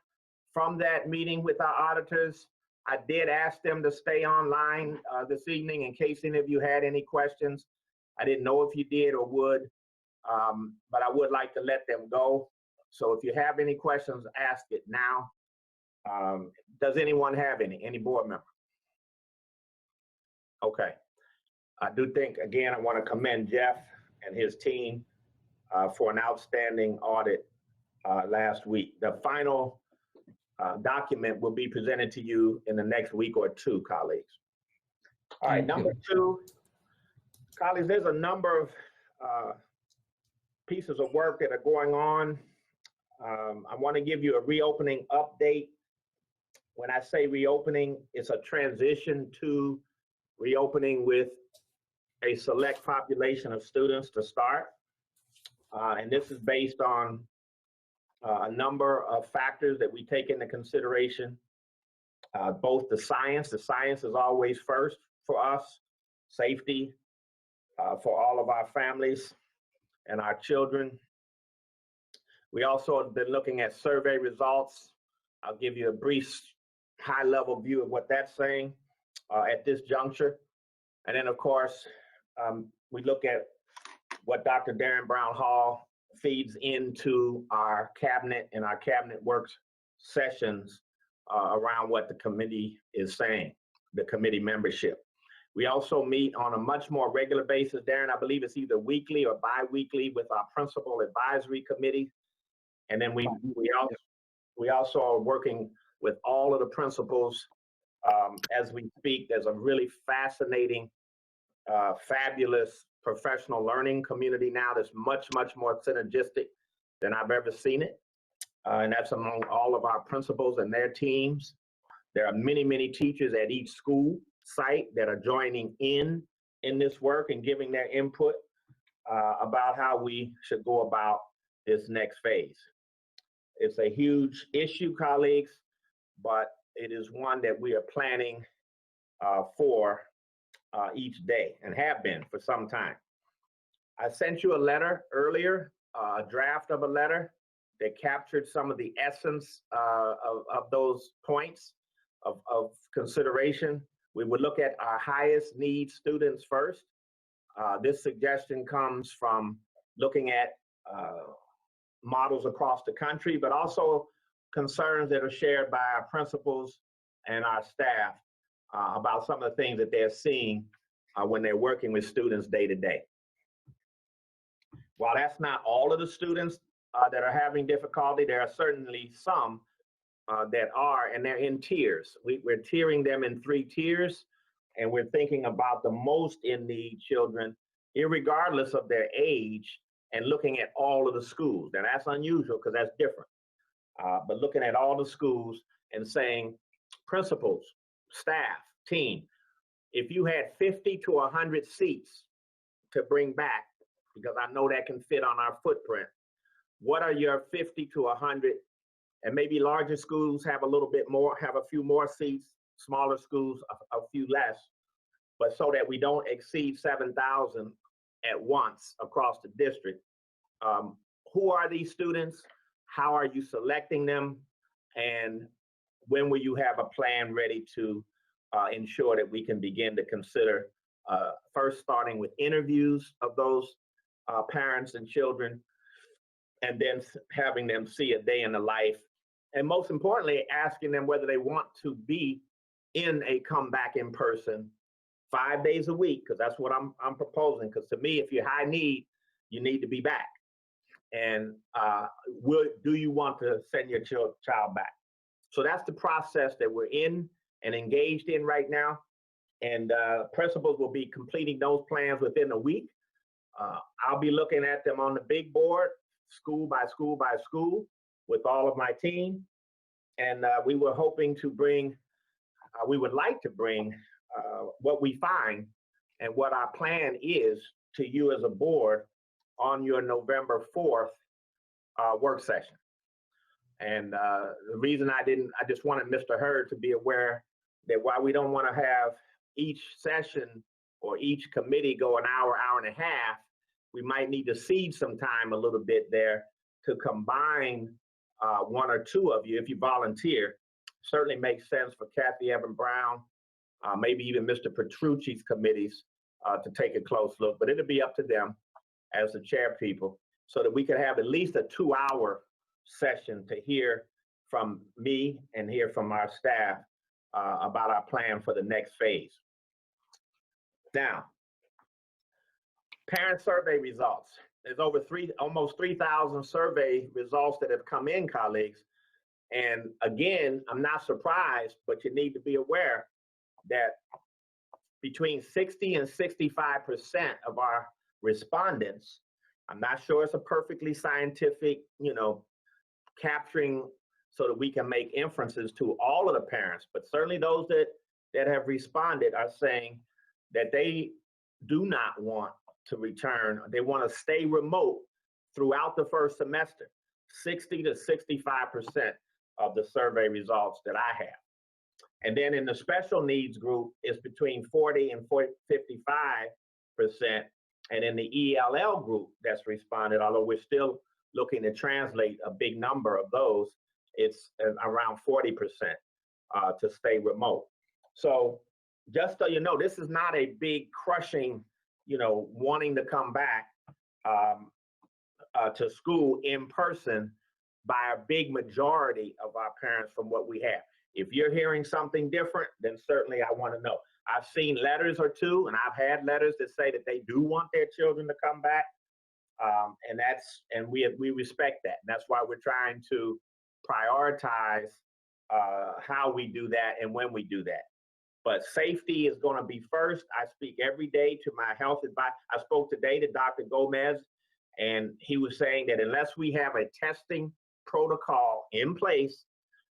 from that meeting with our auditors? I did ask them to stay online this evening in case any of you had any questions. I didn't know if you did or would, but I would like to let them go. So if you have any questions, ask it now. Does anyone have any board member? Okay. I do think, again, I want to commend Jeff and his team for an outstanding audit last week. The final document will be presented to you in the next week or two, colleagues. All right, number two, colleagues, there's a number of pieces of work that are going on. I want to give you a reopening update. When I say reopening, it's a transition to reopening with a select population of students to start. And this is based on a number of factors that we take into consideration. Both the science is always first for us, safety for all of our families and our children. We also have been looking at survey results. I'll give you a brief high-level view of what that's saying at this juncture. And then, of course, we look at what Dr. Darren Brown Hall feeds into our cabinet and our cabinet works sessions around what the committee is saying, the committee membership. We also meet on a much more regular basis, Darren. I believe it's either weekly or bi-weekly with our principal advisory committee. And then we also are working with all of the principals as we speak. There's a really fascinating, fabulous professional learning community now that's much, much more synergistic than I've ever seen it. And that's among all of our principals and their teams. There are many, many teachers at each school site that are joining in this work and giving their input about how we should go about this next phase. It's a huge issue, colleagues, but it is one that we are planning for each day and have been for some time. I sent you a letter earlier, a draft of a letter that captured some of the essence of those points of consideration. We would look at our highest need students first. This suggestion comes from looking at models across the country, but also concerns that are shared by our principals and our staff about some of the things that they're seeing when they're working with students day to day. While that's not all of the students that are having difficulty, there are certainly some that are, and they're in tiers. We're tiering them in 3 tiers, and we're thinking about the most in need children, irregardless of their age, and looking at all of the schools. Now that's unusual because that's different. But looking at all the schools and saying, principals, staff, team, if you had 50 to 100 seats to bring back, because I know that can fit on our footprint, what are your 50 to 100, and maybe larger schools have a little bit more, have a few more seats, smaller schools, a few less, but so that we don't exceed 7,000 at once across the district. Who are these students? How are you selecting them? And when will you have a plan ready to ensure that we can begin to consider first starting with interviews of those parents and children, and then having them see a day in the life, and most importantly, asking them whether they want to be in a comeback in person 5 days a week, because that's what I'm proposing. Because to me, if you're high need, you need to be back. And do you want to send your child back? So that's the process that we're in and engaged in right now. And principals will be completing those plans within a week. I'll be looking at them on the big board, school by school by school, with all of my team. And we were hoping to bring, we would like to bring what we find and what our plan is to you as a board on your November 4th work session. And the reason I just wanted Mr. Hurd to be aware that while we don't want to have each session or each committee go an hour, hour and a half, we might need to cede some time a little bit there to combine 1 or 2 of you if you volunteer. Certainly makes sense for Kathy Evan Brown, maybe even Mr. Petrucci's committees to take a close look, but it'll be up to them as the chair people, so that we could have at least a 2-hour session to hear from me and hear from our staff about our plan for the next phase. Now, parent survey results. There's over almost 3,000 survey results that have come in, colleagues. And again, I'm not surprised, but you need to be aware that between 60 and 65% of our respondents, I'm not sure it's a perfectly scientific, capturing so that we can make inferences to all of the parents, but certainly those that have responded are saying that they do not want to return. They want to stay remote throughout the first semester. 60 to 65% of the survey results that I have. And then in the special needs group, it's between 40 and 55%. And in the ELL group that's responded, although we're still looking to translate a big number of those, it's around 40%. to stay remote. So just so you know, this is not a big crushing, wanting to come back to school in person by a big majority of our parents from what we have. If you're hearing something different, then certainly I want to know. I've seen letters or two, and I've had letters that say that they do want their children to come back, and we respect that. And that's why we're trying to prioritize how we do that and when we do that. But safety is going to be first. I speak every day to my health advisor. I spoke today to Dr. Gomez, and he was saying that unless we have a testing protocol in place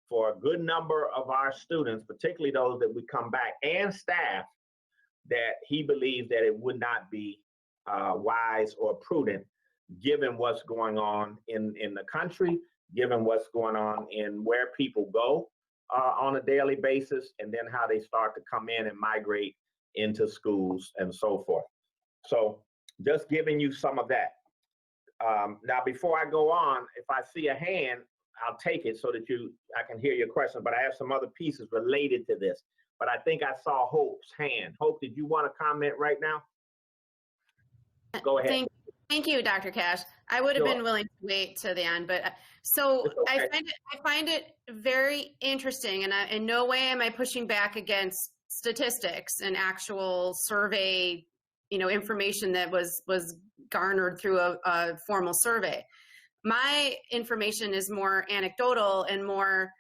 for a good number of our students, particularly those that would come back, and staff, that he believes that it would not be wise or prudent, given what's going on in the country, given what's going on in where people go on a daily basis, and then how they start to come in and migrate into schools and so forth. So just giving you some of that. Now, before I go on, if I see a hand, I'll take it so that I can hear your question, but I have some other pieces related to this. But I think I saw Hope's hand. Hope, did you want to comment right now? Go ahead. Thank you, Dr. Cash. I would have been willing to wait to the end, but so okay. I find it very interesting, and in no way am I pushing back against statistics and actual survey, information that was garnered through a formal survey. My information is more anecdotal and more,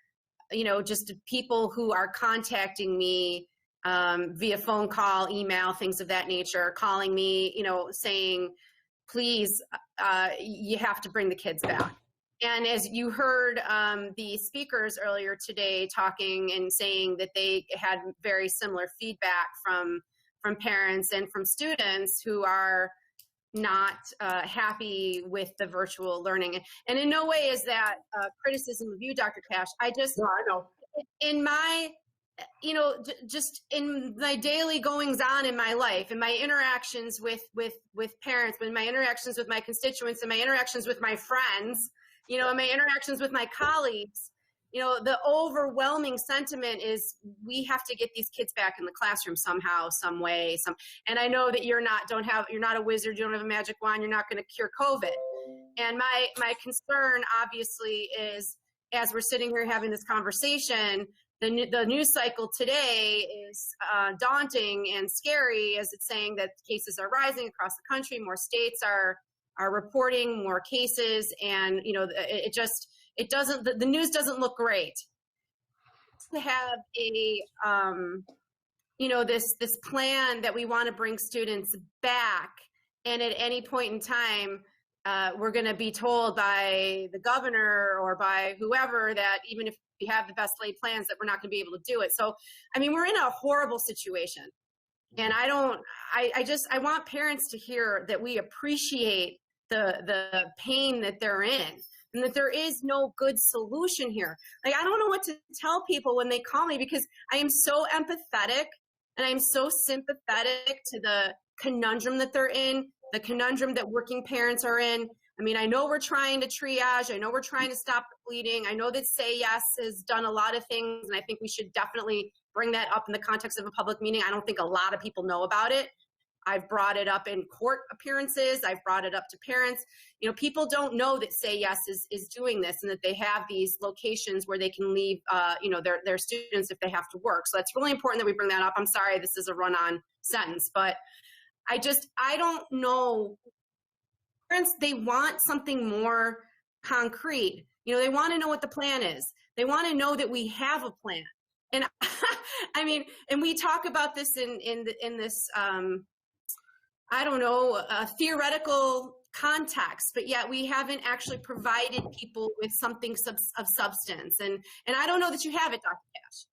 just people who are contacting me via phone call, email, things of that nature, calling me, saying, please, you have to bring the kids back. And as you heard the speakers earlier today talking and saying that they had very similar feedback from parents and from students who are not happy with the virtual learning. And in no way is that criticism of you, Dr. Cash. I know. In my, just in my daily goings on in my life, in my interactions with parents, in my interactions with my constituents, in my interactions with my friends, in my interactions with my colleagues, the overwhelming sentiment is we have to get these kids back in the classroom somehow, some way, and I know that you're not a wizard, you don't have a magic wand, you're not going to cure COVID. And my concern obviously is, as we're sitting here having this conversation, the news cycle today is daunting and scary, as it's saying that cases are rising across the country, more states are reporting more cases, and the news doesn't look great. To have a this plan that we want to bring students back, and at any point in time we're going to be told by the governor or by whoever that even if we have the best laid plans that we're not going to be able to do it. So we're in a horrible situation, and I want parents to hear that we appreciate the pain that they're in, and that there is no good solution here. I don't know what to tell people when they call me, because I am so empathetic and I'm so sympathetic to the conundrum that they're in, the conundrum that working parents are in. I know we're trying to triage. I know we're trying to stop the bleeding. I know that Say Yes has done a lot of things, and I think we should definitely bring that up in the context of a public meeting. I don't think a lot of people know about it. I've brought it up in court appearances. I've brought it up to parents. People don't know that Say Yes is doing this, and that they have these locations where they can leave, their students if they have to work. So that's really important that we bring that up. I'm sorry, this is a run-on sentence, but I don't know. Parents, they want something more concrete. They want to know what the plan is. They want to know that we have a plan. And and we talk about this in this, a theoretical context, but yet we haven't actually provided people with something of substance. And I don't know that you have it, Dr. Cash.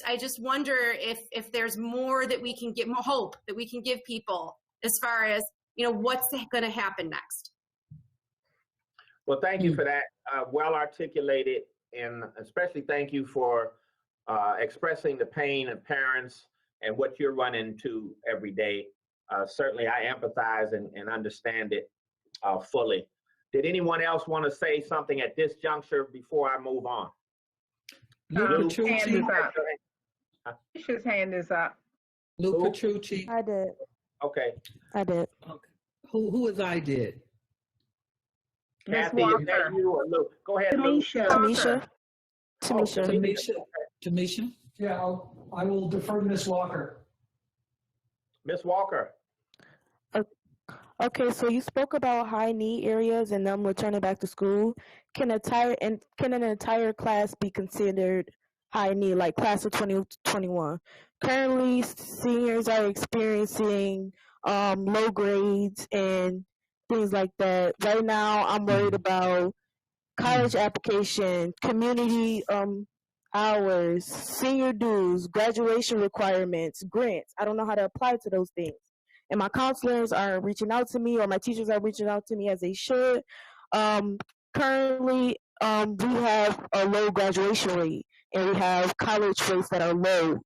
I just wonder if there's more that we can give, more hope that we can give people as far as, what's going to happen next. Well, thank you for that. Well articulated, and especially thank you for expressing the pain of parents and what you're running into every day. Certainly, I empathize and understand it fully. Did anyone else want to say something at this juncture before I move on? Lou Petrucci. Hand is up. Misha's hand is up. Lou Petrucci. I did. Okay. I did. Okay. Who is I did? Kathy, is that you or Lou? Go ahead, Lou. Tamisha. Tamisha. Tamisha. Yeah, I will defer to Ms. Walker. Miss Walker. Okay, so you spoke about high need areas and them returning back to school. Can an entire class be considered high need, like class of 2021? Currently, seniors are experiencing low grades and things like that. Right now, I'm worried about college application, community hours, senior dues, graduation requirements, grants. I don't know how to apply to those things. And my counselors are reaching out to me, or my teachers are reaching out to me as they should. Currently, we have a low graduation rate, and we have college rates that are low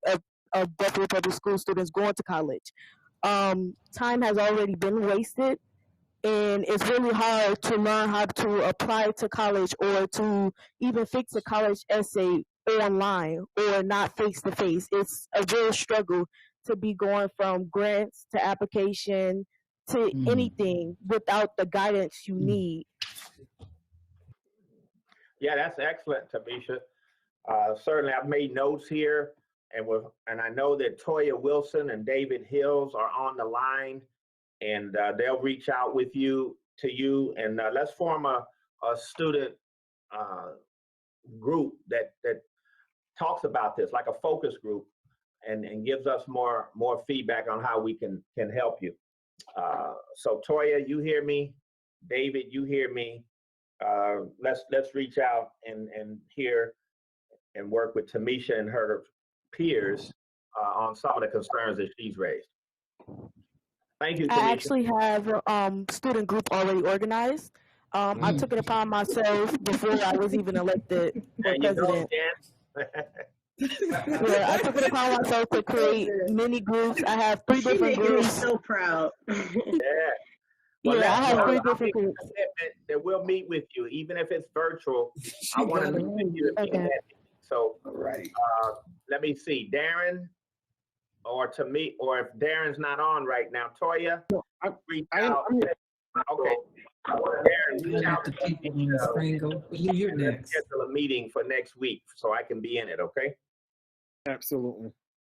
of Buffalo Public School students going to college. Time has already been wasted, and it's really hard to learn how to apply to college or to even fix a college essay online or not face to face. It's a real struggle to be going from grants to application to anything without the guidance you need. Yeah, that's excellent, Tamisha. Certainly, I've made notes here, and I know that Toya Wilson and David Hills are on the line, and they'll reach out with you and let's form a student group that talks about this, like a focus group, and gives us more feedback on how we can help you. So Toya, you hear me? David, you hear me? Let's reach out and hear and work with Tamisha and her peers on some of the concerns that she's raised. Thank you, Tamisha. I actually have a student group already organized. I took it upon myself before I was even elected for president. Yeah, I took it upon myself to create mini groups. I have 3 different groups. So proud. Well, yeah, I have 3 different groups. That we'll meet with you, even if it's virtual. I want to meet with you. Okay. So, let me see, Darren, or to me, or if Darren's not on right now, Toya, reach out. Okay. Darren, reach out to people on the screen. You're next. Schedule a meeting for next week so I can be in it. Okay. Absolutely.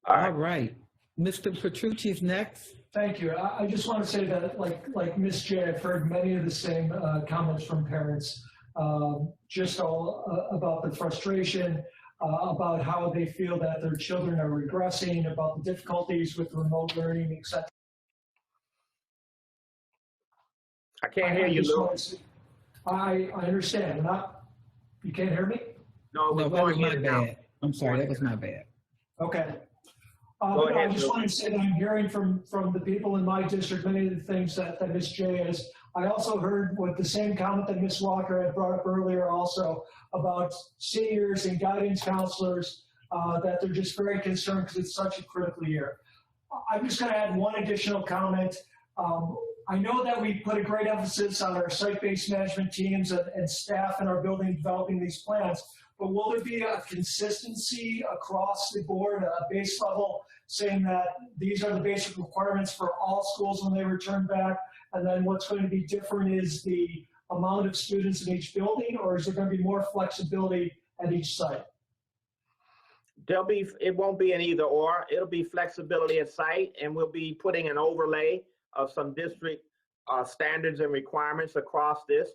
All right. Mr. Petrucci's next. Thank you. I just want to say that, like Ms. J, I've heard many of the same comments from parents, just all about the frustration, about how they feel that their children are regressing, about the difficulties with remote learning, etc. I can't hear you, Lou. I understand. You can't hear me? No, that was my bad. I'm sorry, that was my bad. Okay. Go ahead, I just wanted to say that I'm hearing from the people in my district many of the things that Ms. J is. I also heard what the same comment that Ms. Walker had brought up earlier also about seniors and guidance counselors, that they're just very concerned because it's such a critical year. I'm just going to add one additional comment. I know that we put a great emphasis on our site-based management teams and staff in our building developing these plans, but will there be a consistency across the board, a base level, saying that these are the basic requirements for all schools when they return back, and then what's going to be different is the amount of students in each building, or is there going to be more flexibility at each site? It won't be an either or. It'll be flexibility at site, and we'll be putting an overlay of some district standards and requirements across this,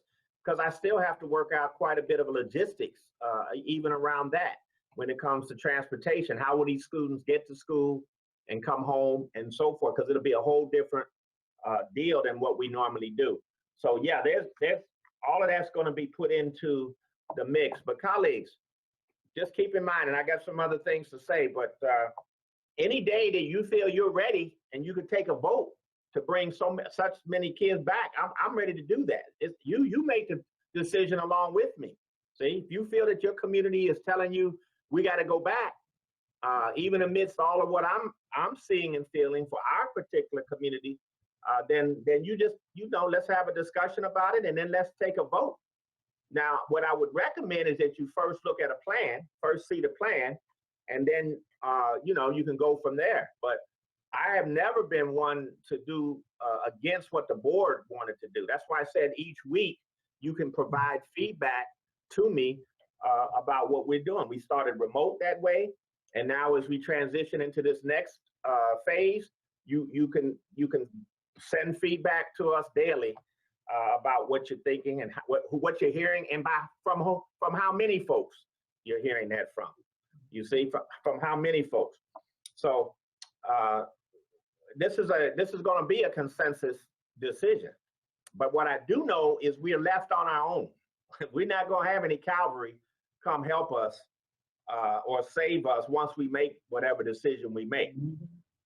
because I still have to work out quite a bit of logistics, even around that when it comes to transportation. How will these students get to school and come home and so forth? Because it'll be a whole different deal than what we normally do. So yeah, there's all of that's going to be put into the mix. But colleagues, just keep in mind, and I got some other things to say, but any day that you feel you're ready and you could take a vote to bring such many kids back, I'm ready to do that. You make the decision along with me. See, if you feel that your community is telling you we got to go back, even amidst all of what I'm seeing and feeling for our particular community, then you just, let's have a discussion about it, and then let's take a vote. Now, what I would recommend is that you first look at a plan, first see the plan, and then, you can go from there. But I have never been one to do against what the board wanted to do. That's why I said each week you can provide feedback to me about what we're doing. We started remote that way, and now as we transition into this next phase, you can send feedback to us daily about what you're thinking and what you're hearing, and from how many folks you're hearing that from. You see, from how many folks. So this is going to be a consensus decision. But what I do know is we're left on our own. We're not going to have any cavalry come help us or save us once we make whatever decision we make.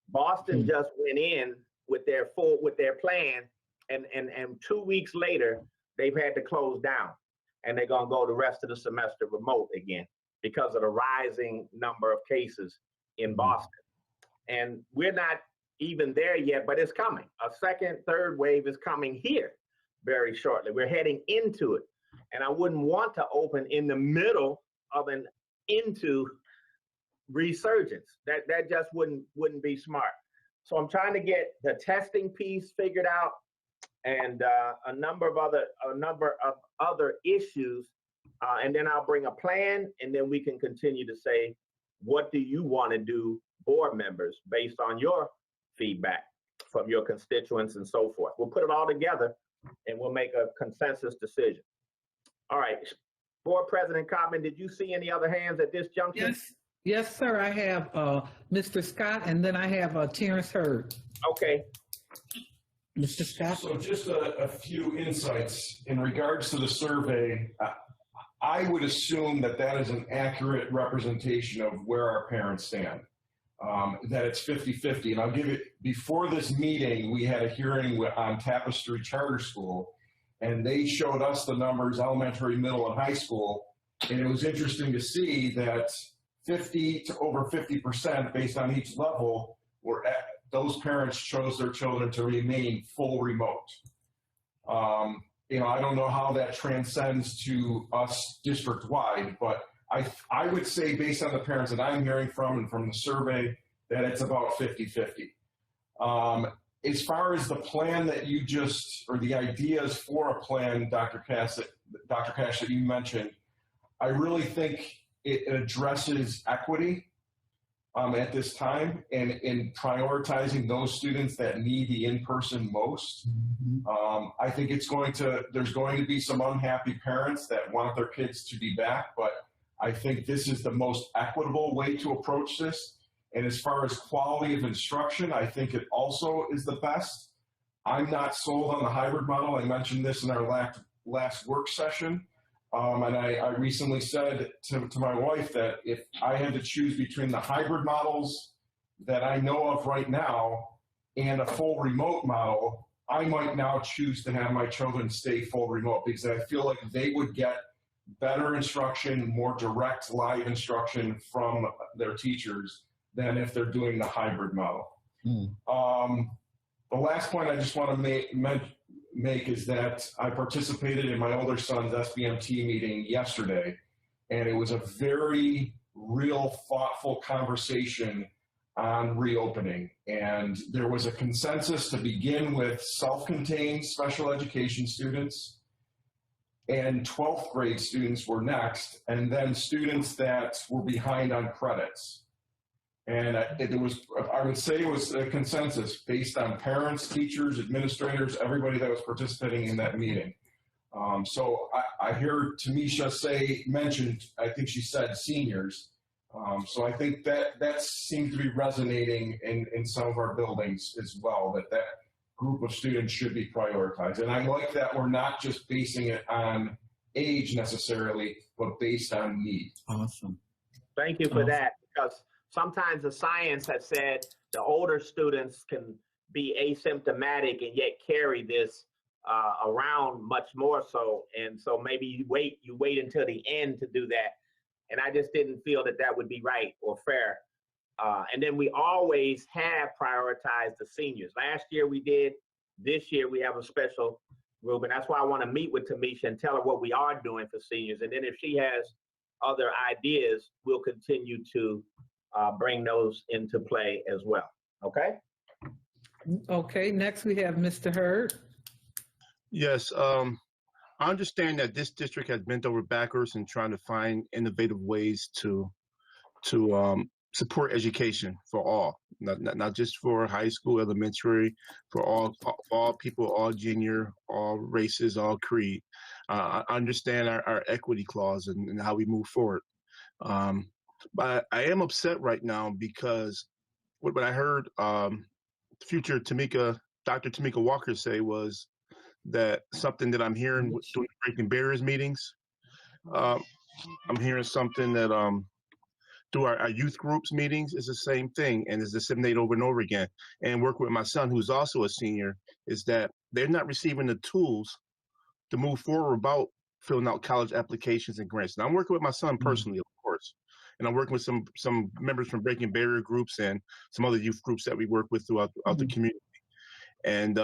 Boston just went in with their plan, and 2 weeks later they've had to close down, and they're going to go the rest of the semester remote again because of the rising number of cases in Boston. And we're not even there yet, but it's coming. A second, third wave is coming here very shortly. We're heading into it. And I wouldn't want to open in the middle of an into resurgence. That just wouldn't be smart. So I'm trying to get the testing piece figured out, and a number of other issues, and then I'll bring a plan, and then we can continue to say, what do you want to do, board members, based on your feedback from your constituents and so forth. We'll put it all together, and we'll make a consensus decision. All right, Board President Cotman, did you see any other hands at this junction? Yes, sir. I have Mr. Scott, and then I have Terrence Hurd. Okay. Mr. Scott? So just a few insights in regards to the survey. I would assume that is an accurate representation of where our parents stand, that it's 50-50. And I'll give it, before this meeting, we had a hearing on Tapestry Charter School, and they showed us the numbers, elementary, middle, and high school. And it was interesting to see that 50 to over 50% based on each level those parents chose their children to remain full remote. I don't know how that transcends to us district-wide, but I would say, based on the parents that I'm hearing from and from the survey, that it's about 50-50. As far as the plan that you or the ideas for a plan, Dr. Cash, that you mentioned, I really think it addresses equity at this time, and in prioritizing those students that need the in-person most. I think there's going to be some unhappy parents that want their kids to be back, but I think this is the most equitable way to approach this. And as far as quality of instruction, I think it also is the best. I'm not sold on the hybrid model. I mentioned this in our last work session. And I recently said to my wife that if I had to choose between the hybrid models that I know of right now and a full remote model, I might now choose to have my children stay full remote, because I feel like they would get better instruction, more direct live instruction from their teachers than if they're doing the hybrid model. The last point I just want to make is that I participated in my older son's SBMT meeting yesterday, and it was a very real, thoughtful conversation on reopening. And there was a consensus to begin with self-contained special education students, and 12th grade students were next, and then students that were behind on credits. And I would say it was a consensus based on parents, teachers, administrators, everybody that was participating in that meeting. So I hear Tamisha mentioned, I think she said seniors. So I think that seems to be resonating in some of our buildings as well, that group of students should be prioritized. And I like that we're not just basing it on age necessarily, but based on need. Awesome. Thank you for that, because sometimes the science has said the older students can be asymptomatic and yet carry this around much more so. And so maybe you wait until the end to do that. And I just didn't feel that would be right or fair. And then we always have prioritized the seniors. Last year we did. This year we have a special Ruben. That's why I want to meet with Tamisha and tell her what we are doing for seniors. And then if she has other ideas, we'll continue to bring those into play as well. Okay? Okay, next we have Mr. Hurd. Yes, I understand that this district has bent over backwards in trying to find innovative ways to support education for all, not just for high school, elementary, for all people, all junior, all races, all creed. I understand our equity clause and how we move forward. But I am upset right now because what I heard future Dr. Tamika Walker say was that something that I'm hearing during Breaking Barriers meetings. I'm hearing something that through our youth groups meetings is the same thing and is disseminated over and over again. And work with my son, who's also a senior, is that they're not receiving the tools to move forward about filling out college applications and grants. Now I'm working with my son personally, of course, and I'm working with some members from Breaking Barrier groups and some other youth groups that we work with throughout the community. And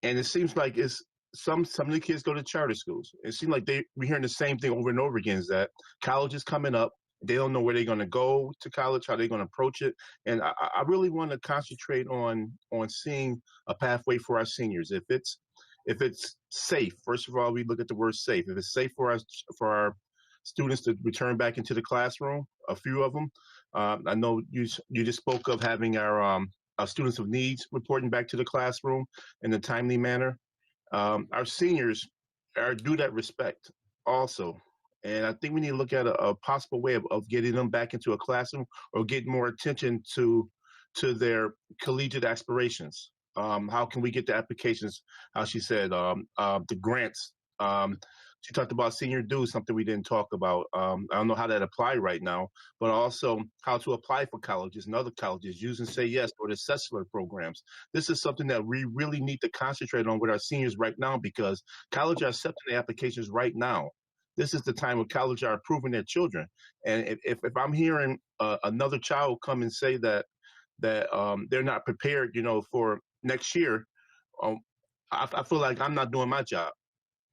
it seems like it's some of the kids go to charter schools. It seems like we're hearing the same thing over and over again, is that college is coming up. They don't know where they're going to go to college, how they're going to approach it. And I really want to concentrate on seeing a pathway for our seniors. If it's safe, first of all, we look at the word safe. If it's safe for our students to return back into the classroom, a few of them. I know you just spoke of having our students with needs reporting back to the classroom in a timely manner. Our seniors are due that respect also. And I think we need to look at a possible way of getting them back into a classroom or getting more attention to their collegiate aspirations. How can we get the applications? How she said, the grants. She talked about senior dues, something we didn't talk about. I don't know how that apply right now, but also how to apply for colleges and other colleges using Say Yes or the Sessler programs. This is something that we really need to concentrate on with our seniors right now, because college are accepting the applications right now. This is the time when college are approving their children. And if I'm hearing another child come and say that they're not prepared, for next year, I feel like I'm not doing my job.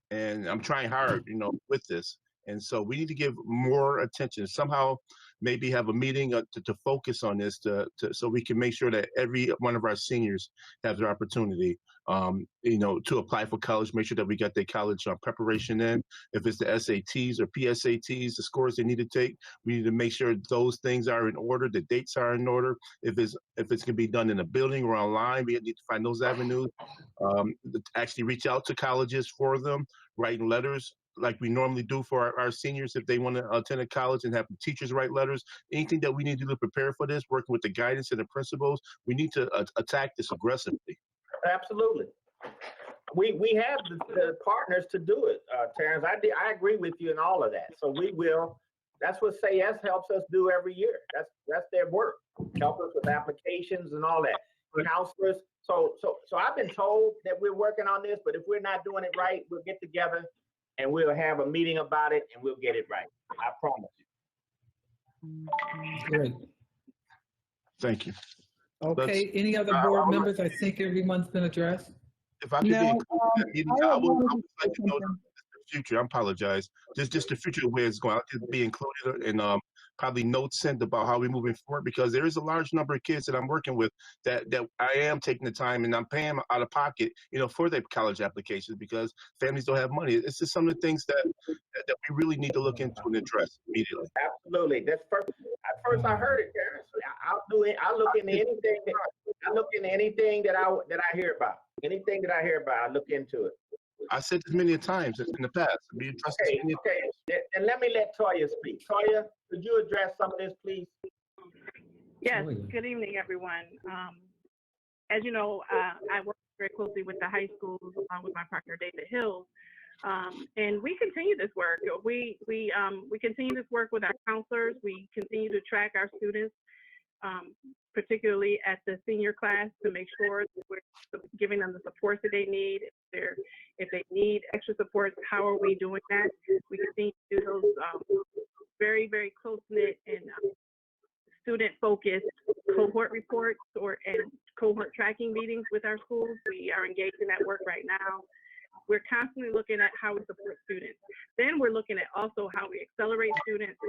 And I'm trying hard, with this. And so we need to give more attention. Somehow, maybe have a meeting to focus on this, so we can make sure that every one of our seniors has their opportunity, to apply for college. Make sure that we got their college preparation in. If it's the SATs or PSATs, the scores they need to take, we need to make sure those things are in order. The dates are in order. If it's going to be done in a building or online, we need to find those avenues. Actually reach out to colleges for them, writing letters like we normally do for our seniors if they want to attend a college, and have teachers write letters. Anything that we need to do to prepare for this, working with the guidance and the principals, we need to attack this aggressively. Absolutely. We have the partners to do it, Terrence. I agree with you in all of that. So we will. That's what Say Yes helps us do every year. That's their work. Help us with applications and all that. Counselors. So I've been told that we're working on this, but if we're not doing it right, we'll get together and we'll have a meeting about it and we'll get it right. I promise you. Great. Thank you. Okay, any other board members? I think everyone's been addressed. If I could be included in that meeting, I would like to know the future. I apologize. Just the future where it's going. I could be included in probably notes sent about how we're moving forward, because there is a large number of kids that I'm working with that I am taking the time and I'm paying out of pocket, for their college applications, because families don't have money. It's just some of the things that we really need to look into and address immediately. Absolutely. That's first. At first, I heard it, Terrence. I'll do it. I'll look into anything. I look into anything that I hear about. Anything that I hear about, I look into it. I said this many times in the past. Okay. And let me let Toya speak. Toya, could you address some of this, please? Yes. Good evening, everyone. As you know, I work very closely with the high schools with my partner David Hills, and we continue this work. We continue this work with our counselors. We continue to track our students, particularly at the senior class, to make sure that we're giving them the supports that they need. If they need extra supports, how are we doing that? We continue to do those very, very close-knit and student-focused cohort reports and cohort tracking meetings with our schools. We are engaged in that work right now. we're constantly looking at how we support students. Then we're looking at also how we accelerate students,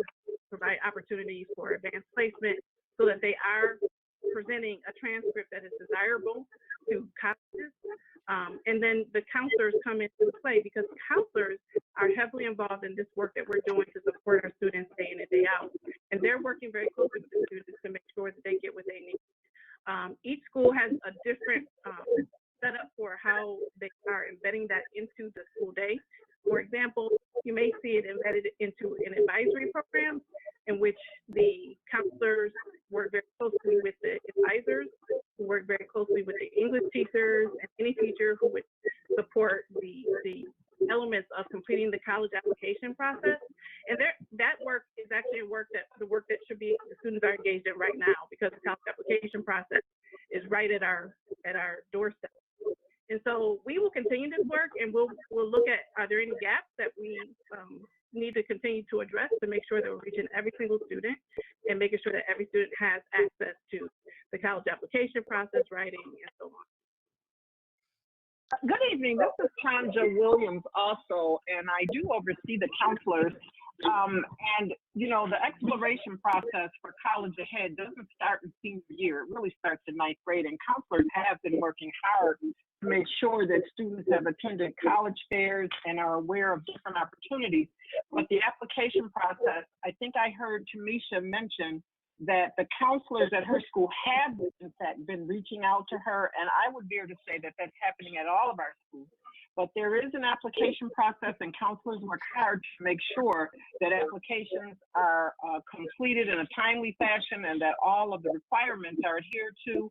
provide opportunities for advanced placement so that they are presenting a transcript that is desirable to colleges. And then the counselors come into play because counselors are heavily involved in this work that we're doing to support our students day in and day out. And they're working very closely with the students to make sure that they get what they need. Each school has a different setup for how they are embedding that into the school day. For example, you may see it embedded into an advisory program in which the counselors work very closely with the advisors, who work very closely with the English teachers and any teacher who would support the elements of completing the college application process. And that work is actually the work that should be the students are engaged in right now, because the college application process is right at our doorstep. And so we will continue this work, and we'll look at, are there any gaps that we need to continue to address to make sure that we're reaching every single student and making sure that every student has access to the college application process, writing, and so on. Good evening. This is Tanja Williams also, and I do oversee the counselors. And, you know, the exploration process for College Ahead doesn't start in senior year. It really starts in ninth grade, and counselors have been working hard to make sure that students have attended college fairs and are aware of different opportunities. But the application process, I think I heard Tamisha mention that the counselors at her school have, in fact, been reaching out to her, and I would dare to say that that's happening at all of our schools. But there is an application process, and counselors work hard to make sure that applications are completed in a timely fashion and that all of the requirements are adhered to.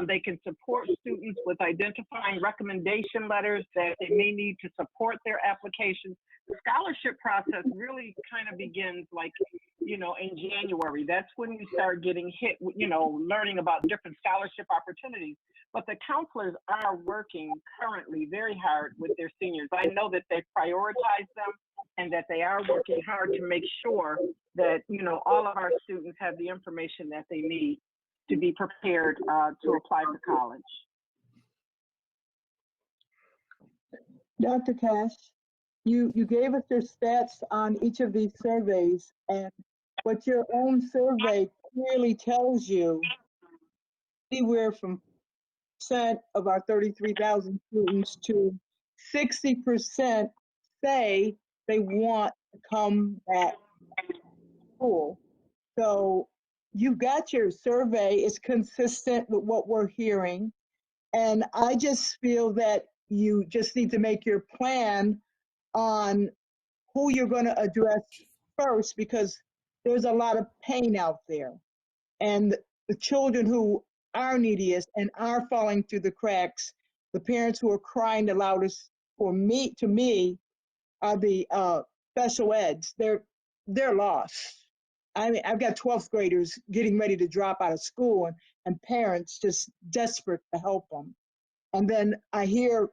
They can support students with identifying recommendation letters that they may need to support their applications. The scholarship process really kind of begins like, you know, in January. That's when you start getting hit, you know, learning about different scholarship opportunities. But the counselors are working currently very hard with their seniors. I know that they prioritize them and that they are working hard to make sure that, you know, all of our students have the information that they need to be prepared to apply for college. Dr. Cash, you gave us your stats on each of these surveys, and what your own survey clearly tells you, anywhere from percent of our 33,000 students to 60% say they want to come back to school. So you got your survey, it's consistent with what we're hearing. And I just feel that you just need to make your plan on who you're going to address first, because there's a lot of pain out there. And the children who are neediest and are falling through the cracks, the parents who are crying the loudest to me, are the special eds. They're lost. I mean, I've got 12th graders getting ready to drop out of school, and parents just desperate to help them. And then I hear,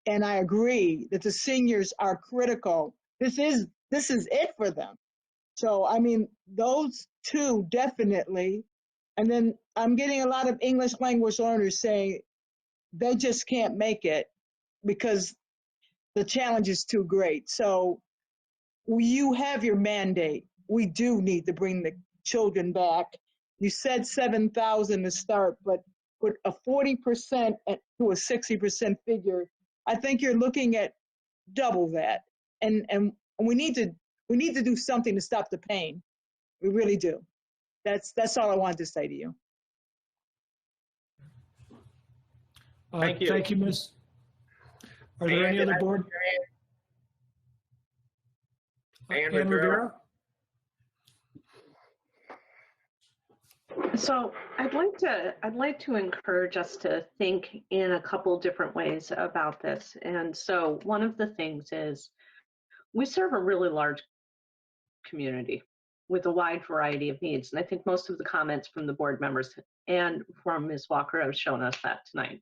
and I agree, that the seniors are critical. This is it for them. So, I mean, those two definitely. And then I'm getting a lot of English language learners saying they just can't make it because the challenge is too great. So you have your mandate. We do need to bring the children back. You said 7,000 to start, but with a 40% to a 60% figure, I think you're looking at double that. And we need to do something to stop the pain. We really do. That's all I wanted to say to you. Thank you. Thank you, Ms. Are there any other board? Ann Ann Rivera? So I'd like to encourage us to think in a couple different ways about this. And so one of the things is we serve a really large community with a wide variety of needs. And I think most of the comments from the board members and from Ms. Walker have shown us that tonight.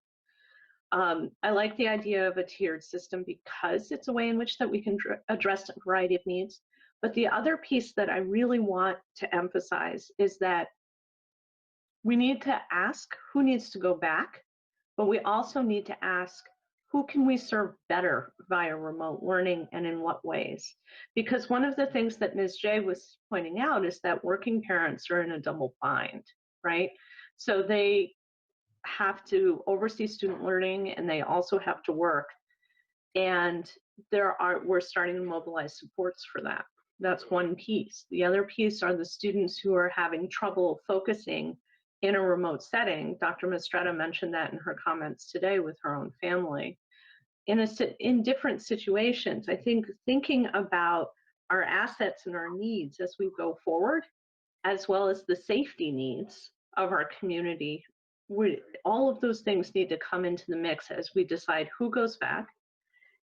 I like the idea of a tiered system because it's a way in which that we can address a variety of needs. But the other piece that I really want to emphasize is that we need to ask who needs to go back, but we also need to ask who can we serve better via remote learning and in what ways? Because one of the things that Ms. J was pointing out is that working parents are in a double bind, right? So they have to oversee student learning and they also have to work. And we're starting to mobilize supports for that. That's one piece. The other piece are the students who are having trouble focusing in a remote setting. Dr. Mistretta mentioned that in her comments today with her own family. In different situations, I think thinking about our assets and our needs as we go forward, as well as the safety needs of our community, all of those things need to come into the mix as we decide who goes back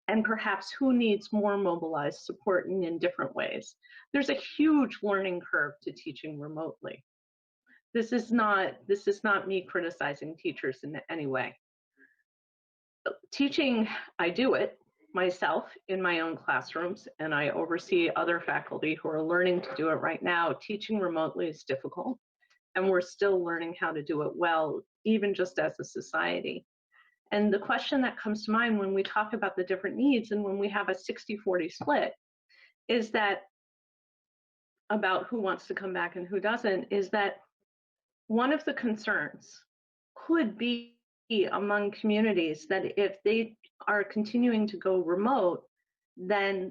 and perhaps who needs more mobilized support in different ways. There's a huge learning curve to teaching remotely. This is not me criticizing teachers in any way. Teaching, I do it myself in my own classrooms, and I oversee other faculty who are learning to do it right now. Teaching remotely is difficult, and we're still learning how to do it well, even just as a society. And the question that comes to mind when we talk about the different needs and when we have a 60-40 split is that about who wants to come back and who doesn't, is that one of the concerns could be among communities that if they are continuing to go remote, then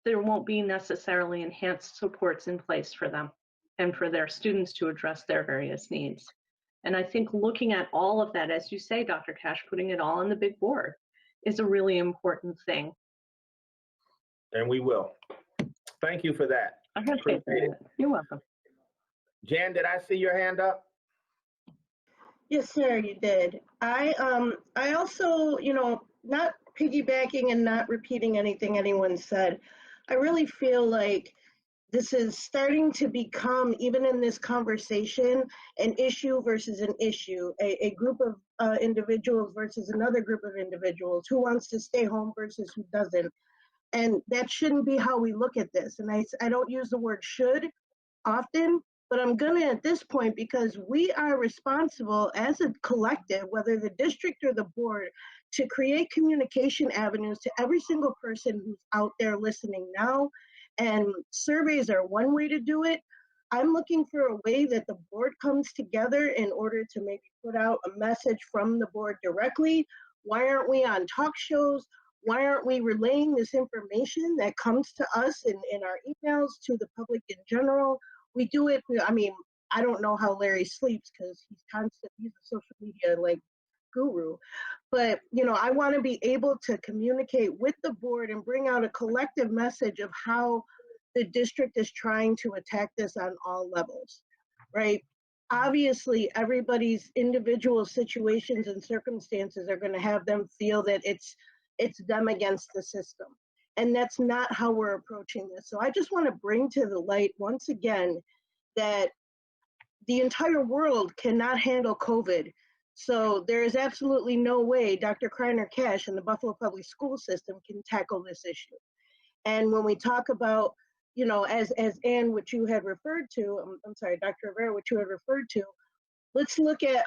there won't be necessarily enhanced supports in place for them and for their students to address their various needs. And I think looking at all of that, as you say, Dr. Cash, putting it all on the big board is a really important thing. And we will. Thank you for that. I appreciate that. You're welcome. Jan, did I see your hand up? Yes, sir, you did. I also, not piggybacking and not repeating anything anyone said, I really feel like this is starting to become, even in this conversation, an issue versus an issue, a group of individuals versus another group of individuals, who wants to stay home versus who doesn't. And that shouldn't be how we look at this. And I don't use the word should often, but I'm gonna at this point, because we are responsible as a collective, whether the district or the board, to create communication avenues to every single person who's out there listening now. And surveys are one way to do it. I'm looking for a way that the board comes together in order to maybe put out a message from the board directly. Why aren't we on talk shows? Why aren't we relaying this information that comes to us in our emails to the public in general? We do it, I mean, I don't know how Larry sleeps because he's a social media guru. But, I want to be able to communicate with the board and bring out a collective message of how the district is trying to attack this on all levels, right? Obviously, everybody's individual situations and circumstances are going to have them feel that it's them against the system. And that's not how we're approaching this. So I just want to bring to the light once again that the entire world cannot handle COVID. So there is absolutely no way Dr. Kreiner Cash and the Buffalo Public School System can tackle this issue. And when we talk about, as Ann, which you had referred to, I'm sorry, Dr. Rivera, which you had referred to, let's look at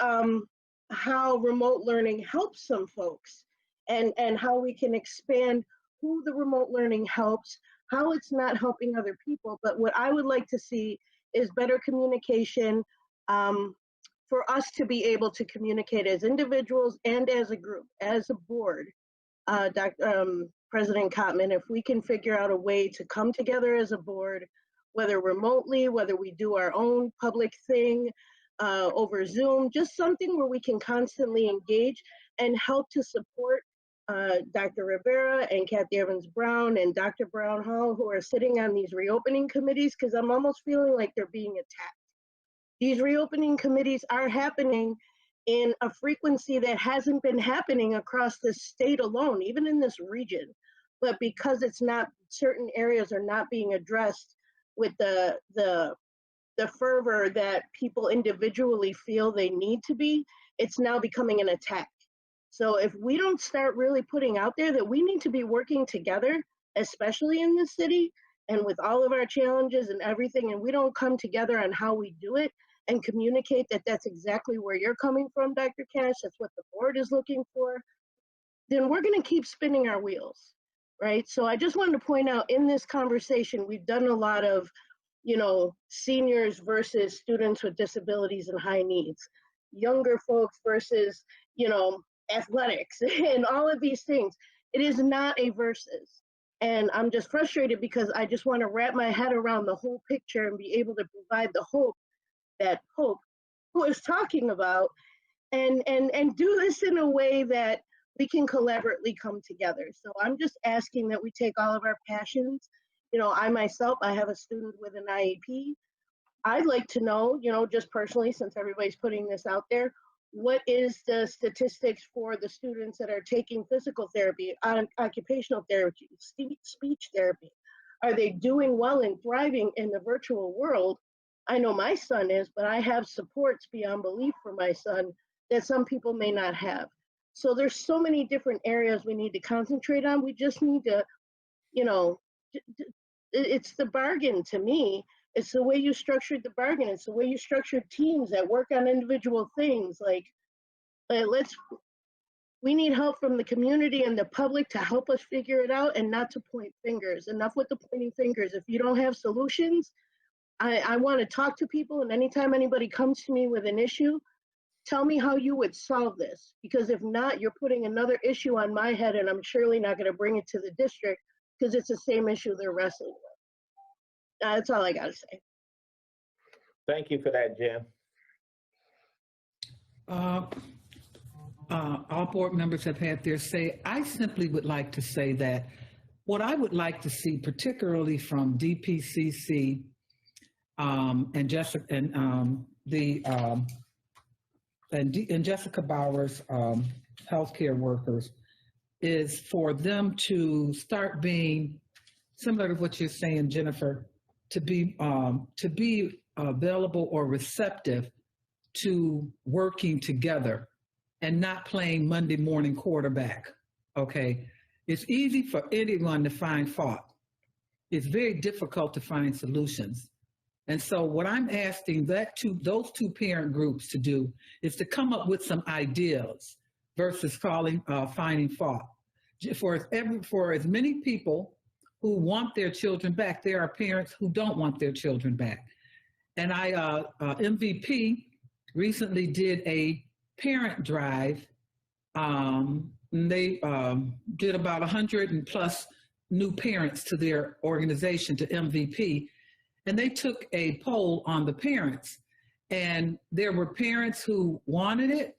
how remote learning helps some folks and how we can expand who the remote learning helps, how it's not helping other people. But what I would like to see is better communication for us to be able to communicate as individuals and as a group, as a board. President Kottman, if we can figure out a way to come together as a board, whether remotely, whether we do our own public thing over Zoom, just something where we can constantly engage and help to support Dr. Rivera and Kathy Evans-Brown and Dr. Brown Hall, who are sitting on these reopening committees, because I'm almost feeling like they're being attacked. These reopening committees are happening in a frequency that hasn't been happening across this state alone, even in this region. But because it's not, certain areas are not being addressed with the fervor that people individually feel they need to be, it's now becoming an attack. So if we don't start really putting out there that we need to be working together, especially in this city, and with all of our challenges and everything, and we don't come together on how we do it and communicate that that's exactly where you're coming from, Dr. Cash, that's what the board is looking for, then we're going to keep spinning our wheels, right? So I just wanted to point out in this conversation, we've done a lot of, seniors versus students with disabilities and high needs, younger folks versus, athletics and all of these things. It is not a versus. And I'm just frustrated because I just want to wrap my head around the whole picture and be able to provide the hope that Hope, who is talking about, and do this in a way that we can collaboratively come together. So I'm just asking that we take all of our passions. I myself, I have a student with an IEP. I'd like to know, just personally, since everybody's putting this out there, what is the statistics for the students that are taking physical therapy, occupational therapy, speech therapy? Are they doing well and thriving in the virtual world? I know my son is, but I have supports beyond belief for my son that some people may not have. So there's so many different areas we need to concentrate on. We just need to, it's the bargain to me. It's the way you structured the bargain. It's the way you structured teams that work on individual things. We need help from the community and the public to help us figure it out and not to point fingers. Enough with the pointing fingers. If you don't have solutions, I want to talk to people, and anytime anybody comes to me with an issue, tell me how you would solve this. Because if not, you're putting another issue on my head, and I'm surely not going to bring it to the district because it's the same issue they're wrestling with. That's all I got to say. Thank you for that, Jen. All board members have had their say. I simply would like to say that what I would like to see, particularly from DPCC and Jessica and Jessica Bauer's healthcare workers, is for them to start being similar to what you're saying, Jennifer, to be available or receptive to working together and not playing Monday morning quarterback. Okay, it's easy for anyone to find fault. It's very difficult to find solutions. And so what I'm asking those two parent groups to do is to come up with some ideas versus finding fault. For as many people who want their children back, there are parents who don't want their children back. And MVP recently did a parent drive. They did about 100+ new parents to their organization, to MVP. And they took a poll on the parents. And there were parents who wanted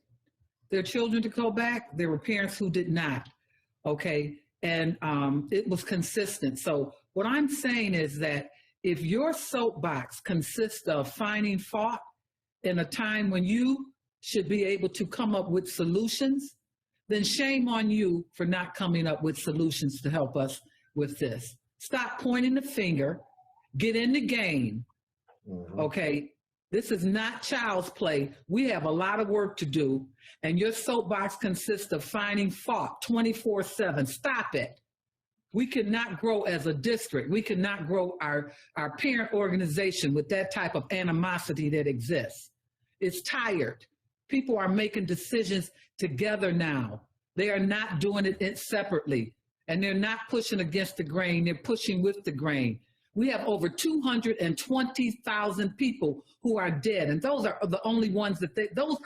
their children to go back. There were parents who did not. Okay. And it was consistent. So what I'm saying is that if your soapbox consists of finding fault in a time when you should be able to come up with solutions, then shame on you for not coming up with solutions to help us with this. Stop pointing the finger, get in the game. Okay. This is not child's play. We have a lot of work to do, and your soapbox consists of finding fault 24/7. Stop it. We cannot grow as a district. We cannot grow our parent organization with that type of animosity that exists. It's tired. People are making decisions together now. They are not doing it separately, and they're not pushing against the grain. They're pushing with the grain. We have over 220,000 people who are dead, and those are the only ones that those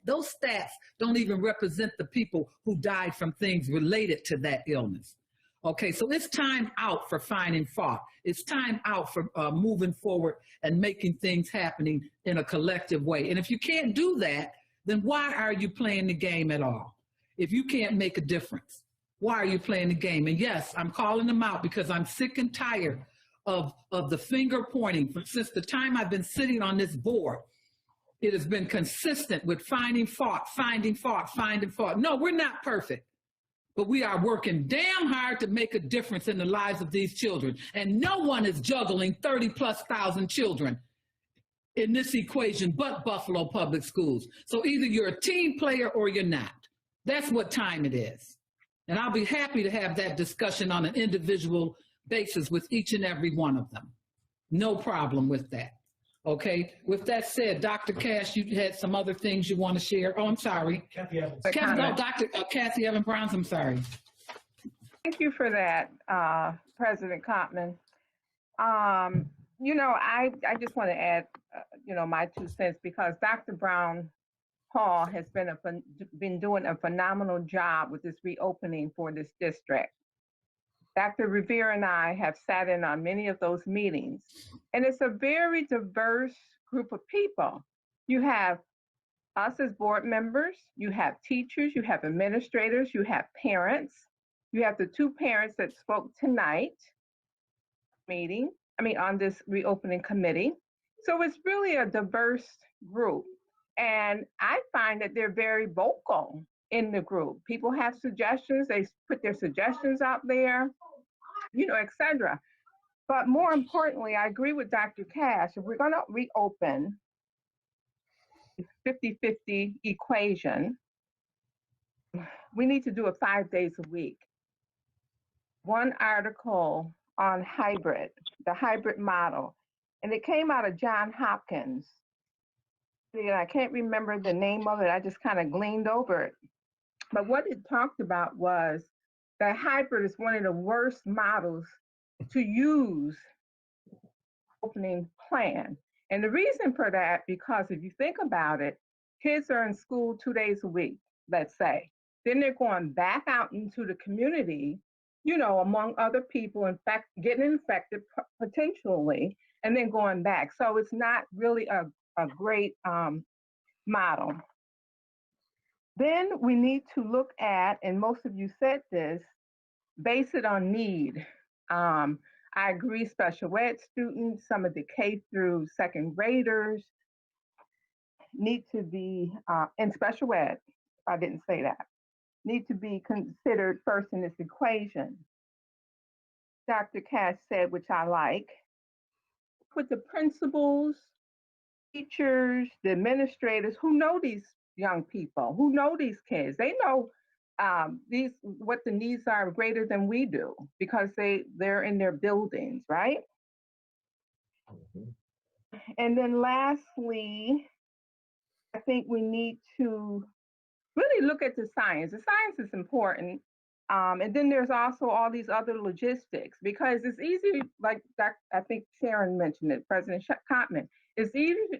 stats don't even represent the people who died from things related to that illness. Okay, so it's time out for finding fault. It's time out for moving forward and making things happening in a collective way. And if you can't do that, then why are you playing the game at all? If you can't make a difference, why are you playing the game? And yes, I'm calling them out because I'm sick and tired of the finger pointing. Since the time I've been sitting on this board, it has been consistent with finding fault, finding fault, finding fault. No, we're not perfect, but we are working damn hard to make a difference in the lives of these children. And no one is juggling 30,000+ children in this equation but Buffalo Public Schools. So either you're a team player or you're not. That's what time it is. And I'll be happy to have that discussion on an individual basis with each and every one of them. No problem with that. Okay, with that said, Dr. Cash, you had some other things you want to share. Oh, I'm sorry. Kathy Evans. No, Dr. Cassie Evans Browns, I'm sorry. Thank you for that, President Cotman. You know, I just want to add, you know, my 2 cents because Dr. Brown Hall has been doing a phenomenal job with this reopening for this district. Dr. Revere and I have sat in on many of those meetings, and it's a very diverse group of people. You have us as board members, you have teachers, you have administrators, you have parents, you have the 2 parents that spoke tonight on this reopening committee. So it's really a diverse group. And I find that they're very vocal in the group. People have suggestions, they put their suggestions out there, you know, et cetera. But more importantly, I agree with Dr. Cash, if we're gonna reopen 50-50 equation, we need to do it 5 days a week. One article on hybrid, the hybrid model, and it came out of Johns Hopkins. And I can't remember the name of it, I just kind of gleaned over it. But what it talked about was that hybrid is one of the worst models to use opening plan. And the reason for that, because if you think about it, kids are in school 2 days a week, let's say. Then they're going back out into the community, you know, among other people, in fact, getting infected potentially, and then going back. So it's not really a great model. Then we need to look at, and most of you said this, base it on need. I agree, special ed students, some of the K through second graders need to be, in special ed, I didn't say that, need to be considered first in this equation. Dr. Cash said, which I like, with the principals, teachers, the administrators who know these young people, who know these kids. They know what the needs are greater than we do because they're in their buildings, right? And then lastly, I think we need to really look at the science. The science is important. And then there's also all these other logistics because it's easy, like I think Sharon mentioned it, President Cotman, it's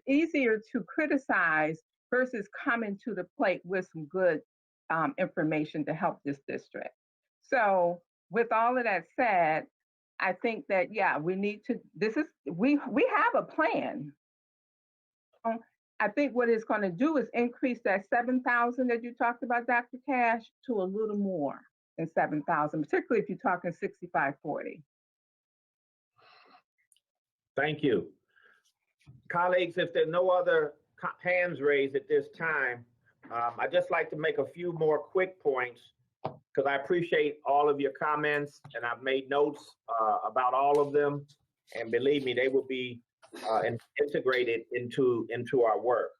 easier to criticize versus coming to the plate with some good information to help this district. So with all of that said, I think that, yeah, we need to, we have a plan. I think what it's going to do is increase that 7,000 that you talked about, Dr. Cash, to a little more than 7,000, particularly if you're talking 65-40. Thank you. Colleagues, if there are no other hands raised at this time, I'd just like to make a few more quick points because I appreciate all of your comments and I've made notes about all of them. And believe me, they will be integrated into our work.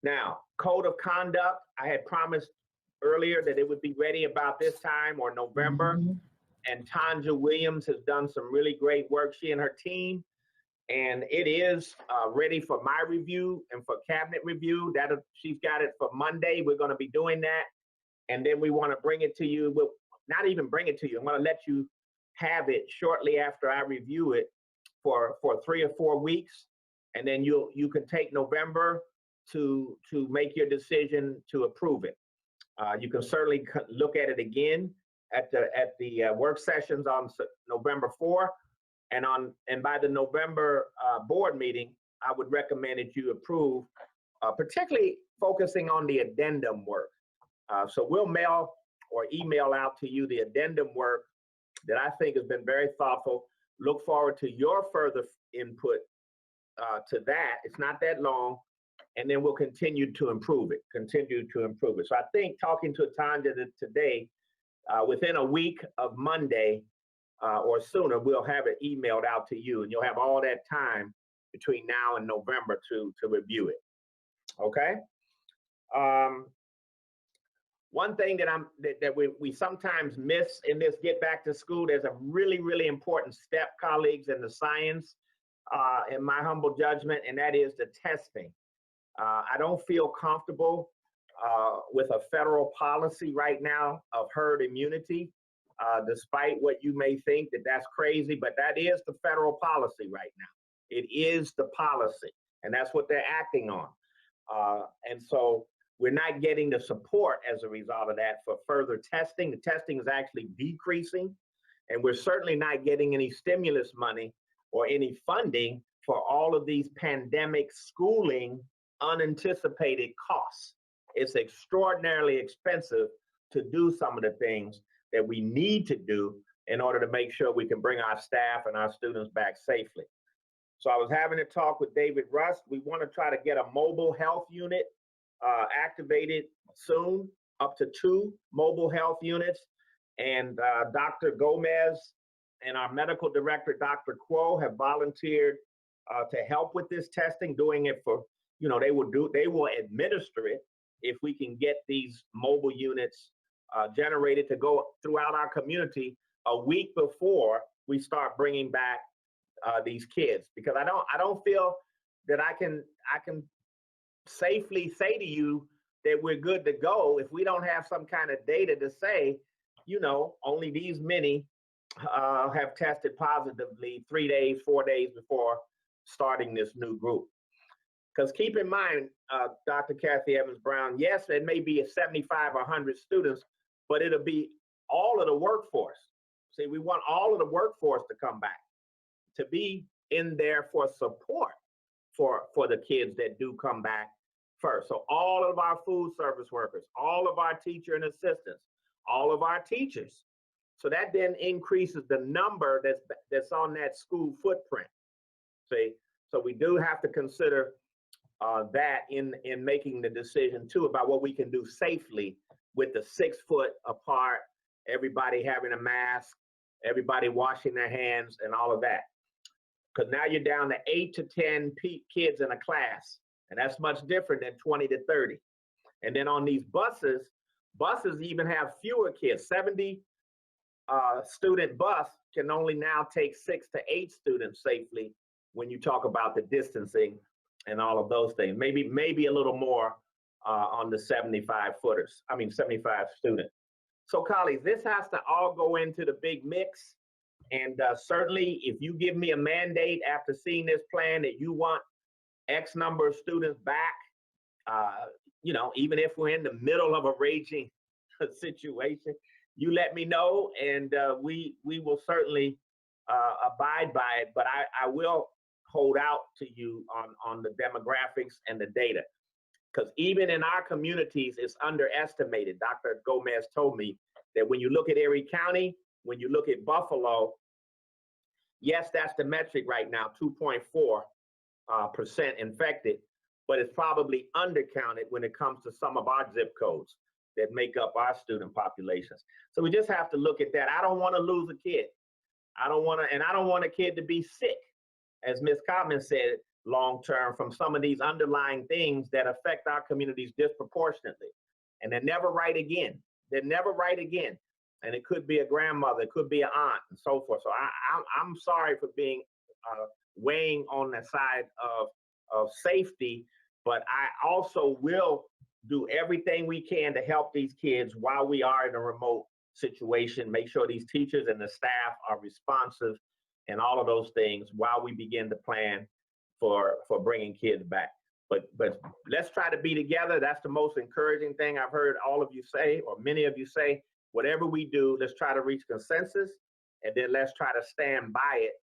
Now, code of conduct, I had promised earlier that it would be ready about this time or November. And Tanja Williams has done some really great work, she and her team. And it is ready for my review and for cabinet review. She's got it for Monday. We're going to be doing that. And then we want to bring it to you. We'll not even bring it to you. I'm going to let you have it shortly after I review it for 3 or 4 weeks. And then you can take November to make your decision to approve it. You can certainly look at it again at the work sessions on November 4. And by the November board meeting, I would recommend that you approve, particularly focusing on the addendum work. So we'll mail or email out to you the addendum work that I think has been very thoughtful. Look forward to your further input to that. It's not that long. And then we'll continue to improve it, So I think talking to Tanja today, within a week of Monday, or sooner, we'll have it emailed out to you and you'll have all that time between now and November to review it. Okay? One thing that we sometimes miss in this Get Back to School, there's a really, really important step, colleagues, in the science in my humble judgment, and that is the testing. I don't feel comfortable with a federal policy right now of herd immunity, despite what you may think that that's crazy, but that is the federal policy right now. It is the policy, and that's what they're acting on. And so we're not getting the support as a result of that for further testing. The testing is actually decreasing, and we're certainly not getting any stimulus money or any funding for all of these pandemic schooling unanticipated costs. It's extraordinarily expensive to do some of the things that we need to do in order to make sure we can bring our staff and our students back safely. So I was having a talk with David Rust. We want to try to get a mobile health unit activated soon, up to 2 mobile health units. And Dr. Gomez and our medical director, Dr. Quo, have volunteered to help with this testing, doing it for, you know, they will administer it if we can get these mobile units generated to go throughout our community a week before we start bringing back these kids. Because I don't feel that I can safely say to you that we're good to go if we don't have some kind of data to say, you know, only these many have tested positively 3 days, 4 days before starting this new group. Because keep in mind, Dr. Kathy Evans-Brown, yes, it may be 75 or 100 students, but it'll be all of the workforce. See, we want all of the workforce to come back, to be in there for support for the kids that do come back first. So all of our food service workers, all of our teacher and assistants, all of our teachers. So that then increases the number that's on that school footprint. See, so we do have to consider that in making the decision too about what we can do safely with the 6 foot apart, everybody having a mask, everybody washing their hands and all of that. Because now you're down to 8 to 10 kids in a class, and that's much different than 20 to 30. And then on these buses even have fewer kids. 70 student bus can only now take 6 to 8 students safely when you talk about the distancing and all of those things. Maybe a little more on the 75 students. So colleagues, this has to all go into the big mix. And certainly if you give me a mandate after seeing this plan that you want X number of students back, you know, even if we're in the middle of a raging situation, you let me know, and we will certainly abide by it. But I will hold out to you on the demographics and the data, because even in our communities, it's underestimated. Dr. Gomez told me that when you look at Erie County, when you look at Buffalo, yes, that's the metric right now, 2.4% infected, but it's probably undercounted when it comes to some of our zip codes that make up our student populations. So we just have to look at that. I don't want to lose a kid. I don't want a kid to be sick, as Ms. Cotman said, long-term from some of these underlying things that affect our communities disproportionately. And they're never right again. They're never right again. And it could be a grandmother, it could be an aunt, and so forth. So I'm sorry for being weighing on the side of safety, but I also will do everything we can to help these kids while we are in a remote situation, make sure these teachers and the staff are responsive and all of those things while we begin to plan for bringing kids back. But let's try to be together. That's the most encouraging thing I've heard all of you say, or many of you say. Whatever we do, let's try to reach consensus, and then let's try to stand by it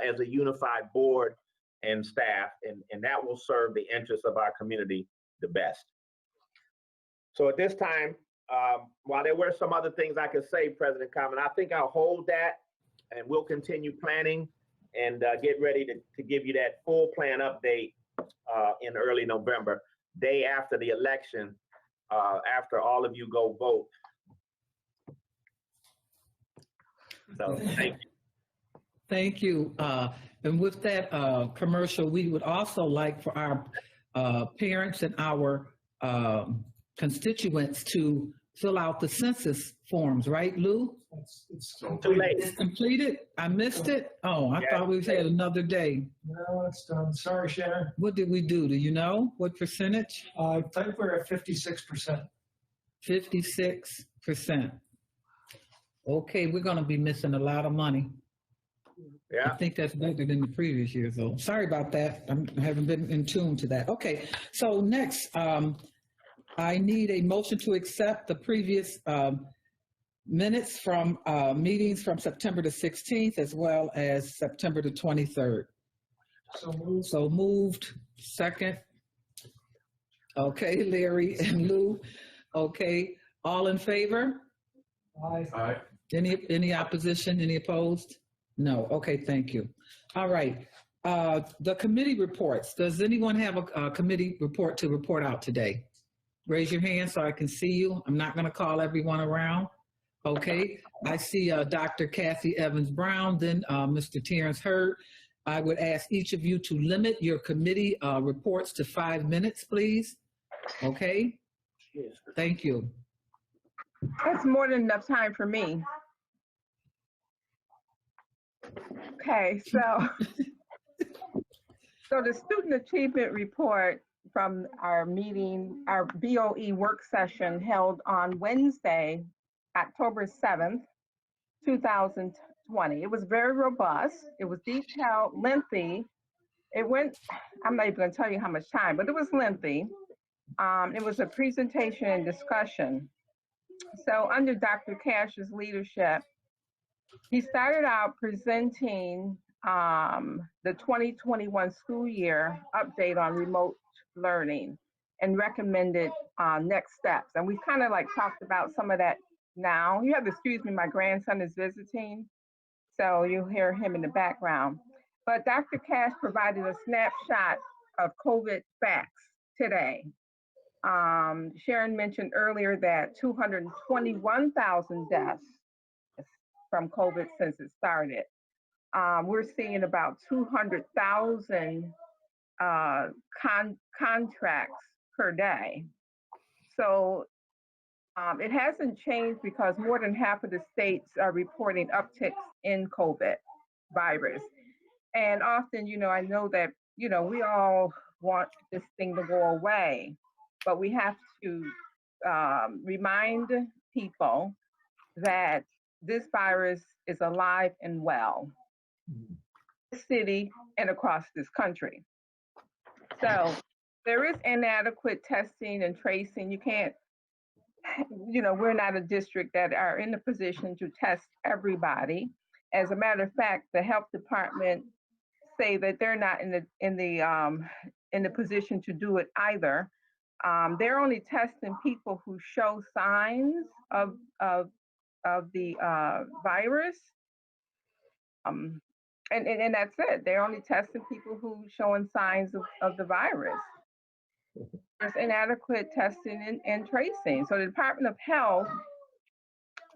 as a unified board and staff, and that will serve the interests of our community the best. So at this time, while there were some other things I could say, President Common, I think I'll hold that, and we'll continue planning and get ready to give you that full plan update in early November, day after the election, after all of you go vote. So thank you. Thank you. And with that commercial, we would also like for our parents and our constituents to fill out the census forms, right, Lou? It's Too late. It's completed? I missed it? Oh, I thought we had another day. No, it's done. Sorry, Sharon. What did we do? Do you know what percentage? I think we're at 56%. 56%. Okay, we're gonna be missing a lot of money. Yeah. I think that's better than the previous year, though. Sorry about that. I haven't been in tune to that. Okay, so next, I need a motion to accept the previous minutes from meetings from September the 16th as well as September the 23rd. So moved. So moved. Second. Okay, Larry and Lou. Okay, all in favor? Aye. Aye. Any opposition? Any opposed? No. Okay, thank you. All right. The committee reports. Does anyone have a committee report to report out today? Raise your hand so I can see you. I'm not going to call everyone around. Okay. I see Dr. Cassie Evans-Brown, then Mr. Terrence Hurd. I would ask each of you to limit your committee reports to 5 minutes, please. Okay. Thank you. That's more than enough time for me. Okay, so the student achievement report from our meeting, our BOE work session held on Wednesday, October 7th, 2020. It was very robust. It was detailed, lengthy. It went, I'm not even going to tell you how much time, but it was lengthy. It was a presentation and discussion. So under Dr. Cash's leadership, he started out presenting the 2021 school year update on remote learning and recommended next steps. And we've kind of like talked about some of that now. You have to excuse me, my grandson is visiting, so you'll hear him in the background. But Dr. Cash provided a snapshot of COVID facts today. Sharon mentioned earlier that 221,000 deaths from COVID since it started. We're seeing about 200,000 contracts per day. So it hasn't changed because more than half of the states are reporting upticks in COVID virus. And often, I know that, we all want this thing to go away, but we have to remind people that this virus is alive and well, in this city and across this country. So there is inadequate testing and tracing. You can't, we're not a district that are in the position to test everybody. As a matter of fact, the health department say that they're not in the position to do it either. They're only testing people who show signs of the virus, and that's it. They're only testing people who showing signs of the virus. There's inadequate testing and tracing. So the Department of Health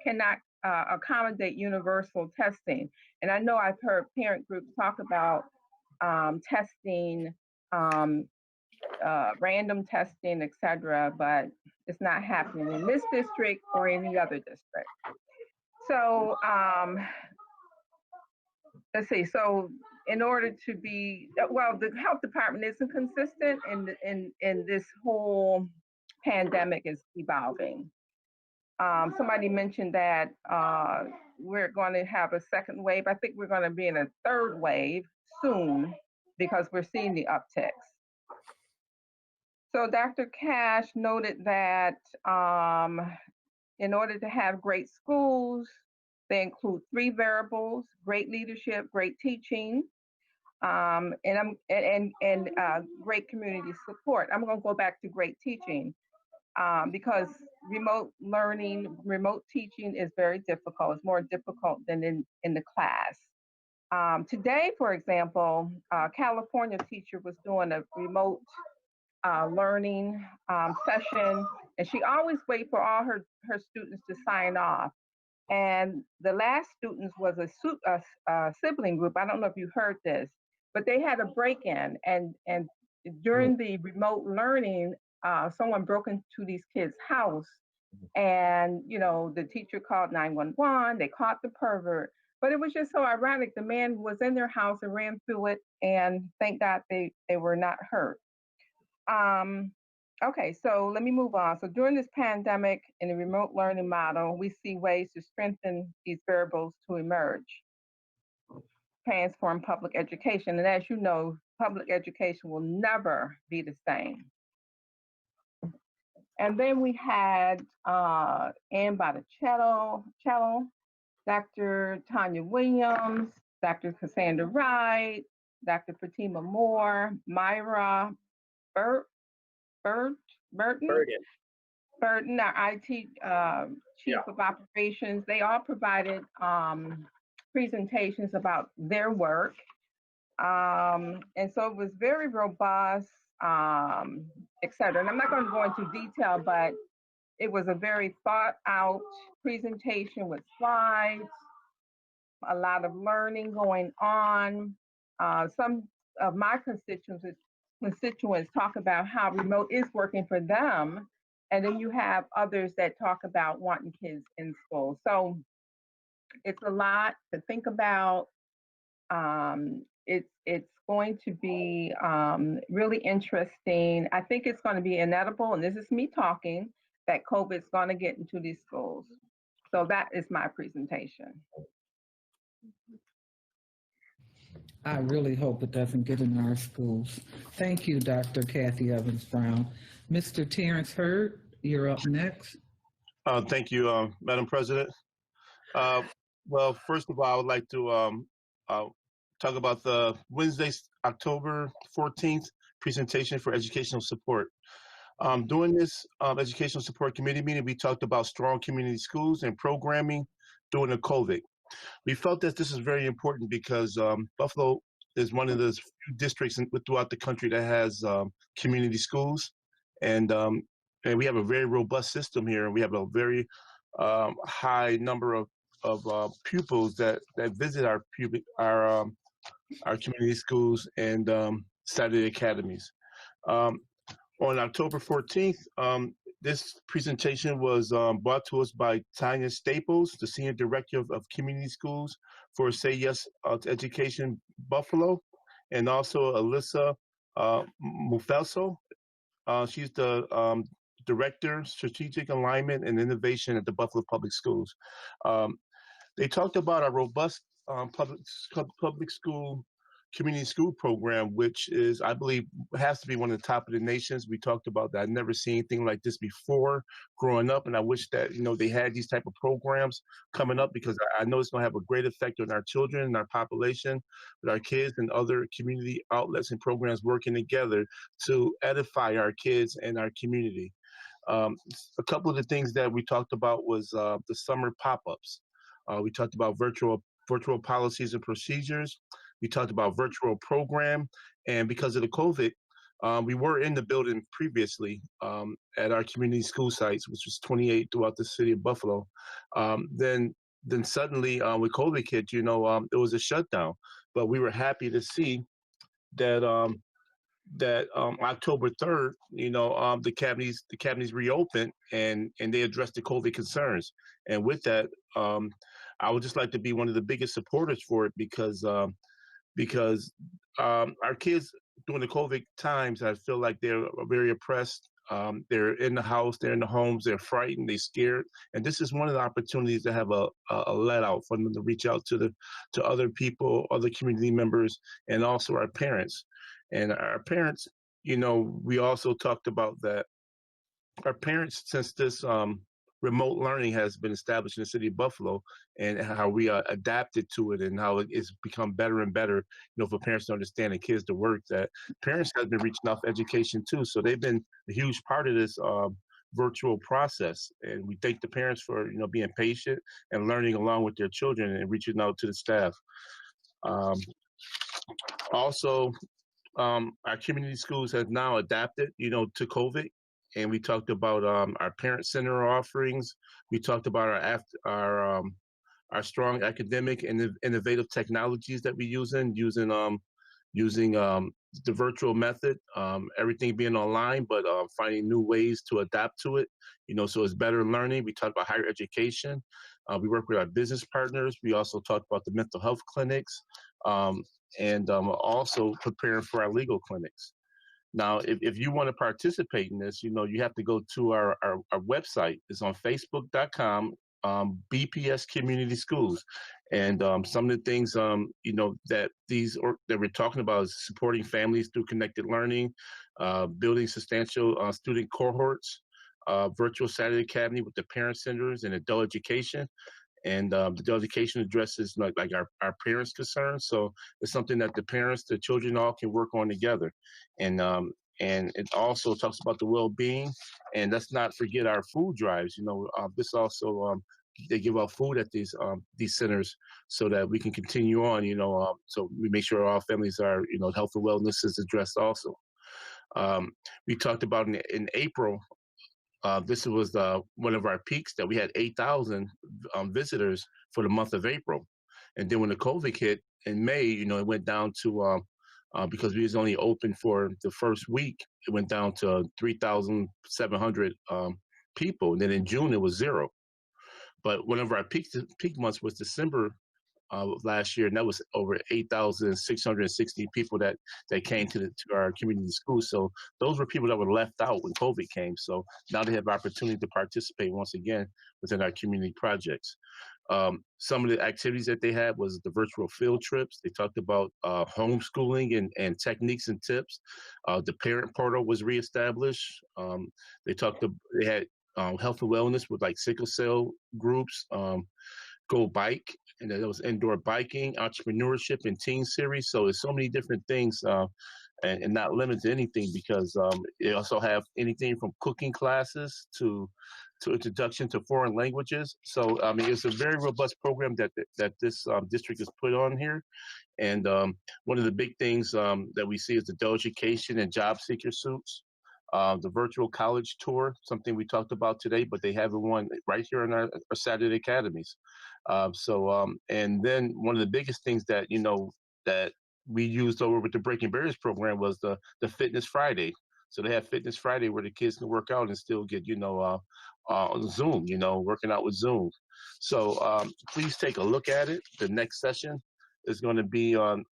cannot accommodate universal testing. And I know I've heard parent groups talk about testing, random testing, et cetera, but it's not happening in this district or any other district. So let's see. So in order to be, well, the health department isn't consistent, in this whole pandemic is evolving. Somebody mentioned that we're going to have a second wave. I think we're going to be in a third wave soon because we're seeing the upticks. So Dr. Cash noted that in order to have great schools, they include 3 variables: great leadership, great teaching, and great community support. I'm going to go back to great teaching because remote learning, remote teaching is very difficult. It's more difficult than in the class. Today, for example, a California teacher was doing a remote learning session, and she always waits for all her students to sign off. And the last students was a sibling group. I don't know if you heard this, but they had a break-in, and during the remote learning, someone broke into these kids' house And, you know, the teacher called 911, they caught the pervert. But it was just so ironic. The man was in their house and ran through it, and thank God they were not hurt. Okay, so let me move on. So during this pandemic in the remote learning model, we see ways to strengthen these variables to emerge, transform public education. And as you know, public education will never be the same. And then we had Ann Botticello, Dr. Tanya Williams, Dr. Cassandra Wright, Dr. Fatima Moore, Myra Burton, our IT Chief of Operations. They all provided presentations about their work. And so it was very robust, et cetera. And I'm not going to go into detail, but it was a very thought out presentation with slides, a lot of learning going on. Some of my constituents talk about how remote is working for them. And then you have others that talk about wanting kids in school. So it's a lot to think about. It's going to be really interesting. I think it's going to be inevitable, and this is me talking, that COVID is going to get into these schools. So that is my presentation. I really hope it doesn't get in our schools. Thank you, Dr. Kathy Evans-Brown. Mr. Terrence Hurd, you're up next. Thank you, Madam President. Well, first of all, I would like to talk about the Wednesday, October 14th presentation for educational support. During this educational support committee meeting, we talked about strong community schools and programming during the COVID. We felt that this is very important because Buffalo is one of those few districts throughout the country that has community schools, and we have a very robust system here, and we have a very high number of pupils that visit our community schools and Saturday academies. On October 14th, this presentation was brought to us by Tanya Staples, the Senior Director of Community Schools for Say Yes to Education Buffalo, and also Alyssa Mufelso. She's the Director, Strategic Alignment and Innovation at the Buffalo Public Schools. They talked about a robust public school community school program, which is, I believe, has to be one of the top of the nations. We talked about that. I've never seen anything like this before growing up, and I wish that, you know, they had these type of programs coming up, because I know it's going to have a great effect on our children and our population, with our kids and other community outlets and programs working together to edify our kids and our community. A couple of the things that we talked about was the summer pop-ups. We talked about virtual policies and procedures. We talked about virtual program, and because of the COVID, we were in the building previously at our community school sites, which was 28 throughout the city of Buffalo. Then suddenly with COVID hit, you know, it was a shutdown. But we were happy to see that October 3rd, you know, the academies reopened and they addressed the COVID concerns. And with that, I would just like to be one of the biggest supporters for it, because our kids during the COVID times, I feel like they're very oppressed. They're in the house, they're in the homes, they're frightened, they're scared. And this is one of the opportunities to have a let out for them to reach out to other people, other community members, and also our parents. And our parents, you know, we also talked about that our parents, since this remote learning has been established in the city of Buffalo, and how we adapted to it, and how it's become better and better, you know, for parents to understand and kids to work, that parents have been reaching out for education too. So they've been a huge part of this virtual process. And we thank the parents for, you know, being patient and learning along with their children and reaching out to the staff. Also, our community schools have now adapted, you know, to COVID. And we talked about our parent center offerings. We talked about our strong academic and innovative technologies that we using using the virtual method, everything being online, but finding new ways to adapt to it, so it's better learning. We talked about higher education. We work with our business partners. We also talked about the mental health clinics, and also preparing for our legal clinics. Now, if you want to participate in this, you have to go to our website. It's on facebook.com, BPS Community Schools. And some of the things, that that we're talking about is supporting families through connected learning, building substantial student cohorts, virtual Saturday Academy with the parent centers and adult education. And the adult education addresses like our parents' concerns. So it's something that the parents, the children all can work on together. And it also talks about the well-being. And let's not forget our food drives. This also, they give out food at these centers so that we can continue on, so we make sure all families are, health and wellness is addressed also. We talked about in April, this was one of our peaks that we had 8,000 visitors for the month of April. And then when the COVID hit in May, it went down to, because we was only open for the first week, it went down to 3,700 people. And then in June, it was 0. But one of our peak months was December of last year, and that was over 8,660 people that came to our community schools. So those were people that were left out when COVID came. So now they have opportunity to participate once again within our community projects. Some of the activities that they had was the virtual field trips. They talked about homeschooling and techniques and tips. The parent portal was reestablished. They had health and wellness with like sickle cell groups, Go Bike, and then there was indoor biking, entrepreneurship, and teen series. So there's so many different things, and not limited to anything, because they also have anything from cooking classes to introduction to foreign languages. So I mean, it's a very robust program that this district has put on here. And one of the big things that we see is adult education and job seeker suits. The virtual college tour, something we talked about today, but they have one right here in our Saturday academies. And then one of the biggest things that, that we used over with the Breaking Barriers program was the Fitness Friday. So they have Fitness Friday where the kids can work out and still get, on Zoom, working out with Zoom. So please take a look at it. The next session is going to be on,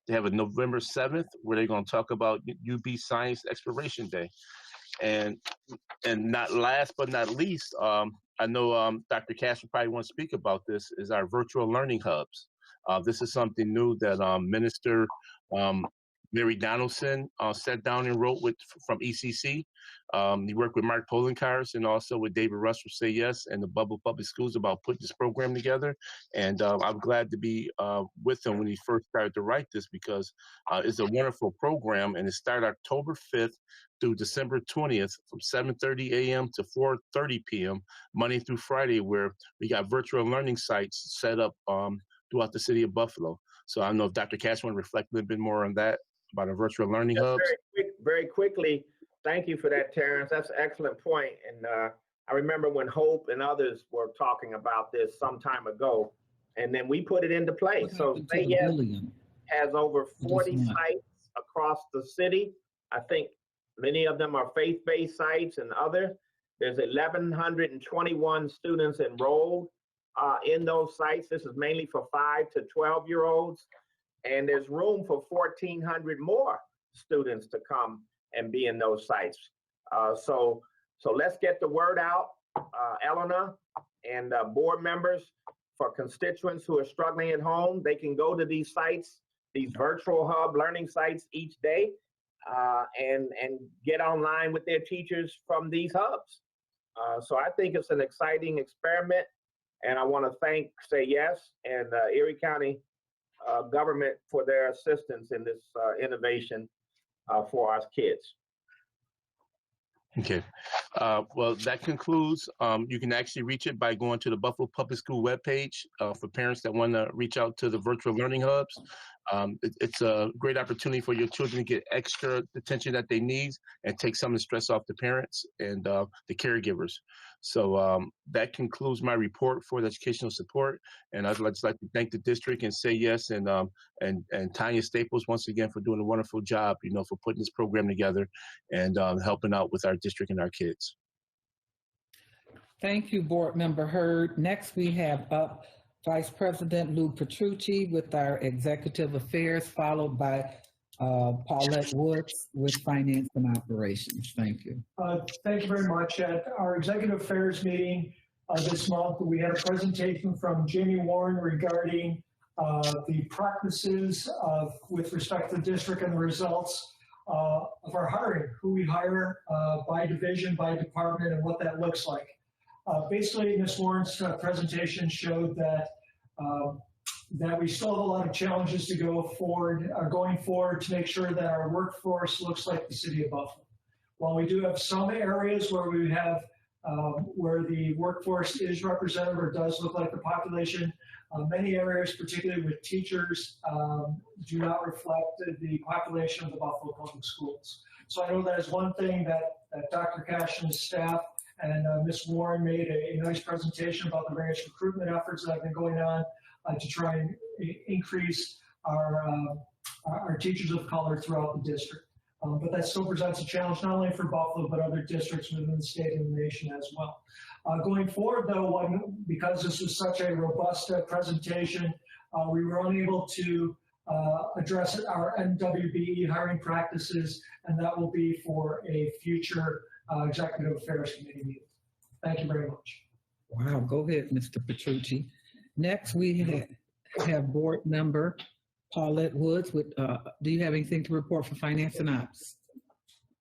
they have a November 7th where they're going to talk about UB Science Exploration Day. And not last but not least, I know Dr. Cassie probably wants to speak about this, is our virtual learning hubs. This is something new that Minister Mary Donaldson sat down and wrote from ECC. He worked with Mark Polenkars and also with David Russ from Say Yes and the Bubble Public Schools about putting this program together. And I'm glad to be with him when he first started to write this, because it's a wonderful program, and it started October 5th through December 20th from 7:30 a.m. to 4:30 p.m. Monday through Friday, where we got virtual learning sites set up throughout the city of Buffalo. So I don't know if Dr. Cash want to reflect a little bit more on that, about our virtual learning hubs. Very quickly, thank you for that, Terrence. That's an excellent point. And I remember when Hope and others were talking about this some time ago, and then we put it into place. So Say Yes has over 40 sites across the city. I think many of them are faith-based sites and other. There's 1,121 students enrolled in those sites. This is mainly for 5 to 12-year-olds. And there's room for 1,400 more students to come and be in those sites. So let's get the word out, Eleanor and board members, for constituents who are struggling at home. They can go to these sites, these virtual hub learning sites each day, and get online with their teachers from these hubs. So I think it's an exciting experiment, and I want to thank Say Yes and Erie County government for their assistance in this innovation for our kids. Okay. Well, that concludes. You can actually reach it by going to the Buffalo Public School webpage for parents that want to reach out to the virtual learning hubs. It's a great opportunity for your children to get extra attention that they need and take some of the stress off the parents and the caregivers. So that concludes my report for the educational support. And I'd just like to thank the district and say yes, and Tanya Staples once again for doing a wonderful job, for putting this program together and helping out with our district and our kids. Thank you, Board Member Hurd. Next, we have up Vice President Lou Petrucci with our Executive Affairs, followed by Paulette Woods with Finance and Operations. Thank you. Thank you very much. At our Executive Affairs meeting this month, we had a presentation from Jamie Warren regarding the practices with respect to the district and the results of our hiring, who we hire by division, by department, and what that looks like. Basically, Ms. Warren's presentation showed that we still have a lot of challenges to go forward, going forward to make sure that our workforce looks like the city of Buffalo. While we do have some areas where we have where the workforce is represented or does look like the population, many areas, particularly with teachers, do not reflect the population of the Buffalo Public Schools. So I know that is one thing that Dr. Cash and his staff and Ms. Warren made a nice presentation about the various recruitment efforts that have been going on to try and increase our teachers of color throughout the district. But that still presents a challenge not only for Buffalo, but other districts within the state and the nation as well. Going forward, though, because this was such a robust presentation, we were unable to address our NWBE hiring practices, and that will be for a future Executive Affairs Committee meeting. Thank you very much. Wow, go ahead, Mr. Petrucci. Next, we have Board Member Paulette Woods with, do you have anything to report for Finance and Ops?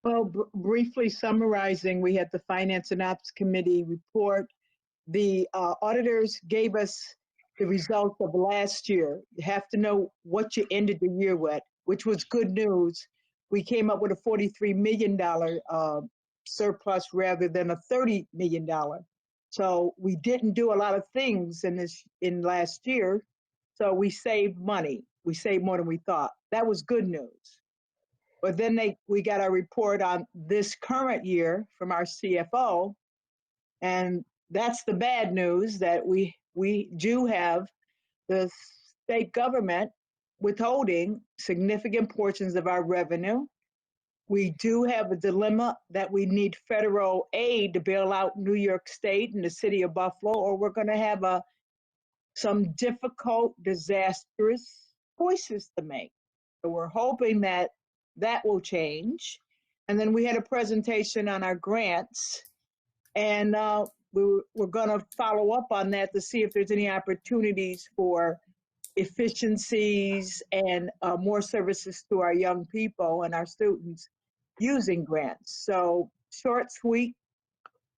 Well, briefly summarizing, we had the Finance and Ops Committee report. The auditors gave us the results of last year. You have to know what you ended the year with, which was good news. We came up with a $43 million surplus rather than a $30 million. So we didn't do a lot of things in last year. So we saved money. We saved more than we thought. That was good news. But then we got our report on this current year from our CFO. And that's the bad news, that we do have the state government withholding significant portions of our revenue. We do have a dilemma that we need federal aid to bail out New York State and the city of Buffalo, or we're going to have some difficult, disastrous choices to make. So we're hoping that will change. And then we had a presentation on our grants, and we're going to follow up on that to see if there's any opportunities for efficiencies and more services to our young people and our students using grants. So short, sweet,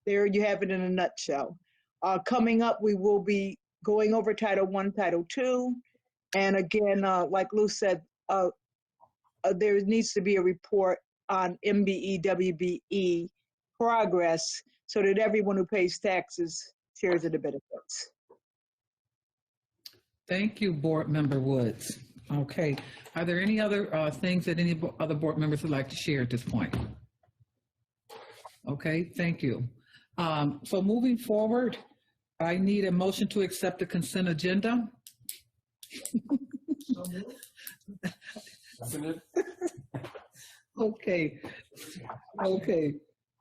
there you have it in a nutshell. Coming up, we will be going over Title I, Title II. And again, like Lou said, there needs to be a report on MBE, WBE progress so that everyone who pays taxes shares in the benefits. Thank you, Board Member Woods. Okay, are there any other things that any other board members would like to share at this point? Okay, thank you. So moving forward, I need a motion to accept the consent agenda. Okay,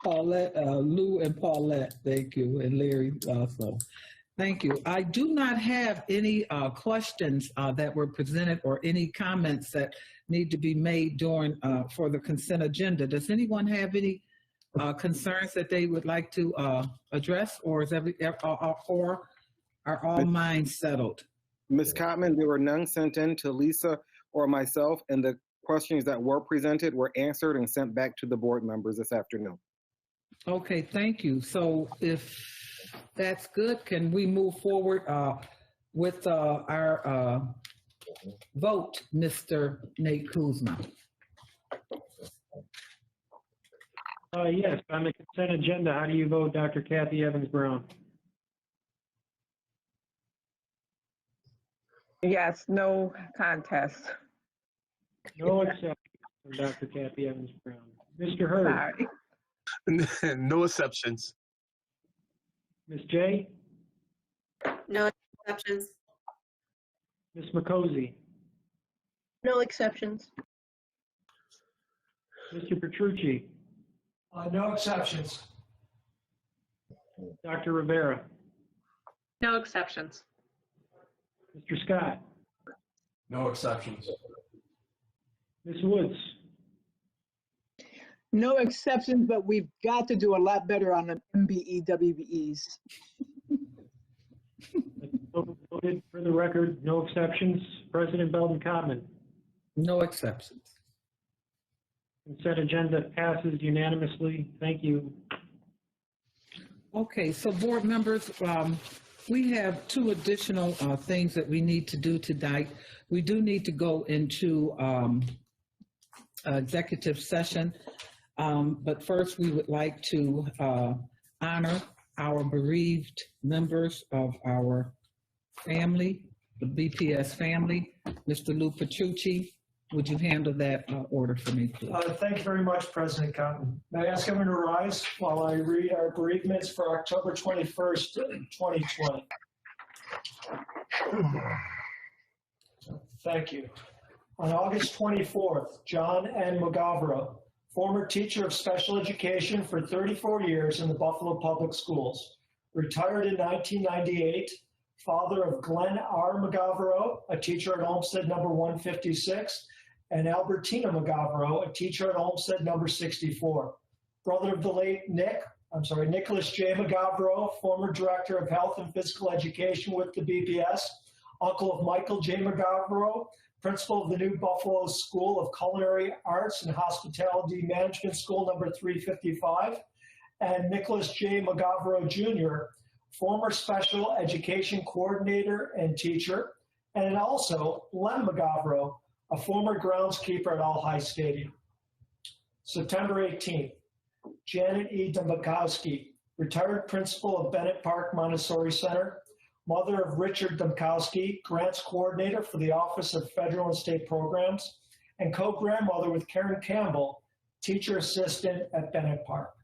Paulette, Lou and Paulette, thank you, and Larry also. Thank you. I do not have any questions that were presented or any comments that need to be made during for the consent agenda. Does anyone have any concerns that they would like to address, or is are all minds settled? Ms. Cotman, there were none sent in to Lisa or myself, and the questions that were presented were answered and sent back to the board members this afternoon. Okay, thank you. So if that's good, can we move forward with our vote, Mr. Nate Kuzma? Yes, on the consent agenda, how do you vote, Dr. Kathy Evans Brown? Yes, no contest. No exception from Dr. Kathy Evans Brown. Mr. Hurd? Sorry. No exceptions. Ms. J? No exceptions. Ms. McCosey? No exceptions. Mr. Petrucci? No exceptions. Dr. Rivera? No exceptions. Mr. Scott? No exceptions. Ms. Woods? No exceptions, but we've got to do a lot better on the MBE, WBEs. Voted for the record, no exceptions. President Belton Codman? No exceptions. Consent agenda passes unanimously. Thank you. Okay, so board members, we have two additional things that we need to do tonight. We do need to go into executive session, but first we would like to honor our bereaved members of our family, the BPS family. Mr. Lou Petrucci, would you handle that order for me, please? Thank you very much, President Cotton. May I ask everyone to rise while I read our bereavements for October 21st, 2020? Thank you. On August 24th, John N. Magavro, former teacher of special education for 34 years in the Buffalo Public Schools, retired in 1998, father of Glenn R. Magavro, a teacher at Olmsted number 156, and Albertina Magavro, a teacher at Olmsted number 64. Brother of the late Nicholas J. Magavro, former director of health and physical education with the BPS, uncle of Michael J. Magavro, principal of the New Buffalo School of Culinary Arts and Hospitality Management School number 355, and Nicholas J. Magavro Jr., former special education coordinator and teacher, and also Len Magavro, a former groundskeeper at All High Stadium. September 18th, Janet E. Domkowski, retired principal of Bennett Park Montessori Center, mother of Richard Domkowski, grants coordinator for the Office of Federal and State Programs, and co-grandmother with Karen Campbell, teacher assistant at Bennett Park.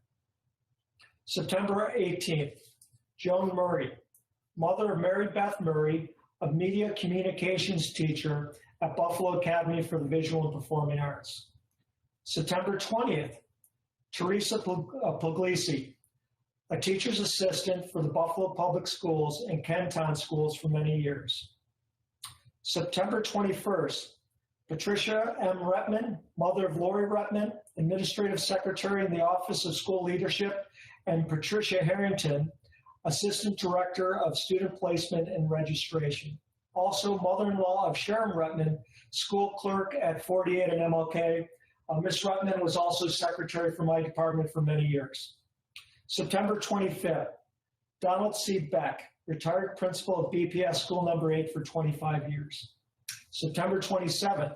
September 18th, Joan Murray, mother of Mary Beth Murray, a media communications teacher at Buffalo Academy for the Visual and Performing Arts. September 20th, Teresa Puglisi, a teacher's assistant for the Buffalo Public Schools and Kenton Schools for many years. September 21st, Patricia M. Retman, mother of Lori Retman, administrative secretary in the Office of School Leadership, and Patricia Harrington, assistant director of student placement and registration. Also, mother-in-law of Sharon Retman, school clerk at 48 and MLK. Ms. Retman was also secretary for my department for many years. September 25th, Donald C. Beck, retired principal of BPS School Number 8 for 25 years. September 27th,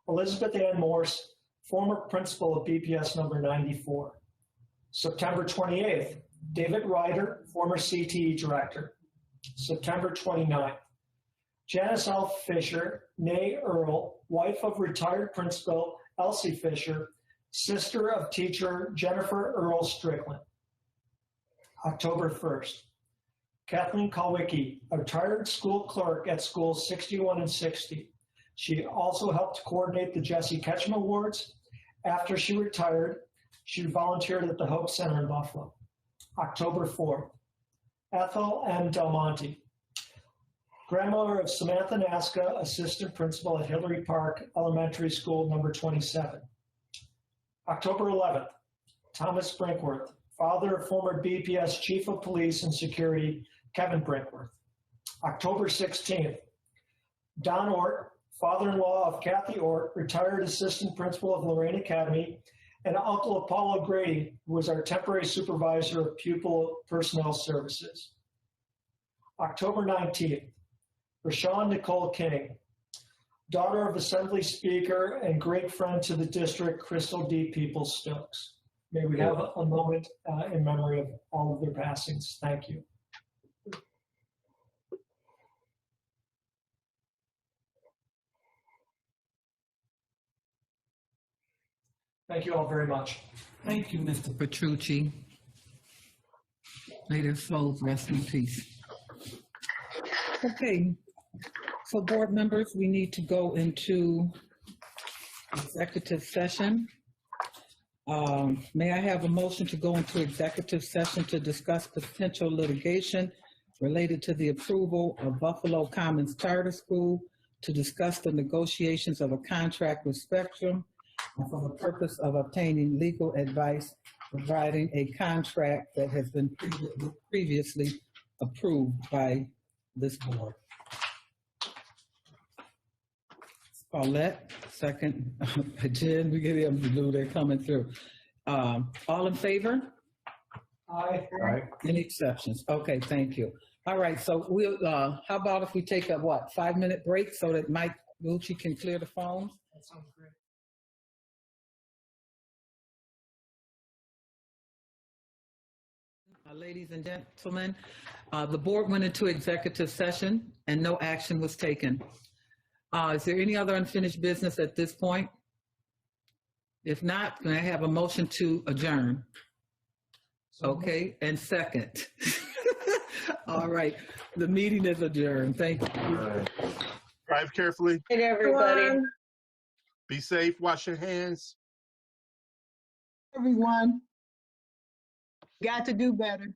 Elizabeth Ann Morse, former principal of BPS Number 94. September 28th, David Ryder, former CTE director. September 29th, Janice L. Fisher, née Earl, wife of retired principal Elsie Fisher, sister of teacher Jennifer Earl Strickland. October 1st, Kathleen Kalwicki, a retired school clerk at schools 61 and 60. She also helped coordinate the Jesse Ketchum Awards. After she retired, she volunteered at the Hope Center in Buffalo. October 4th, Ethel M. Del Monte, grandmother of Samantha Nasca, assistant principal at Hillary Park Elementary School number 27. October 11th, Thomas Brinkworth, father of former BPS Chief of Police and Security, Kevin Brinkworth. October 16th, Don Ort, father-in-law of Kathy Ort, retired assistant principal of Lorraine Academy, and uncle of Paula Grady, who was our temporary supervisor of pupil personnel services. October 19th, Rashawn Nicole King, daughter of Assembly Speaker and great friend to the district, Crystal D. Peoples-Stokes. May we have a moment in memory of all of their passings. Thank you. Thank you all very much. Thank you, Mr. Petrucci. May their souls rest in peace. Okay, so board members, we need to go into executive session. May I have a motion to go into executive session to discuss potential litigation related to the approval of Buffalo Commons Charter School, to discuss the negotiations of a contract with Spectrum, and for the purpose of obtaining legal advice regarding a contract that has been previously approved by this board. Paulette, second. Jen, we get them to do, they're coming through. All in favor? Aye. Any exceptions? Okay, thank you. All right, so we'll, how about if we take a, 5-minute break so that Mike Lucci can clear the phone? That sounds great. Ladies and gentlemen, the board went into executive session and no action was taken. Is there any other unfinished business at this point? If not, can I have a motion to adjourn? Okay, and second. All right, the meeting is adjourned. Thank you. Drive carefully. Good, everybody. Be safe. Wash your hands. Everyone, got to do better.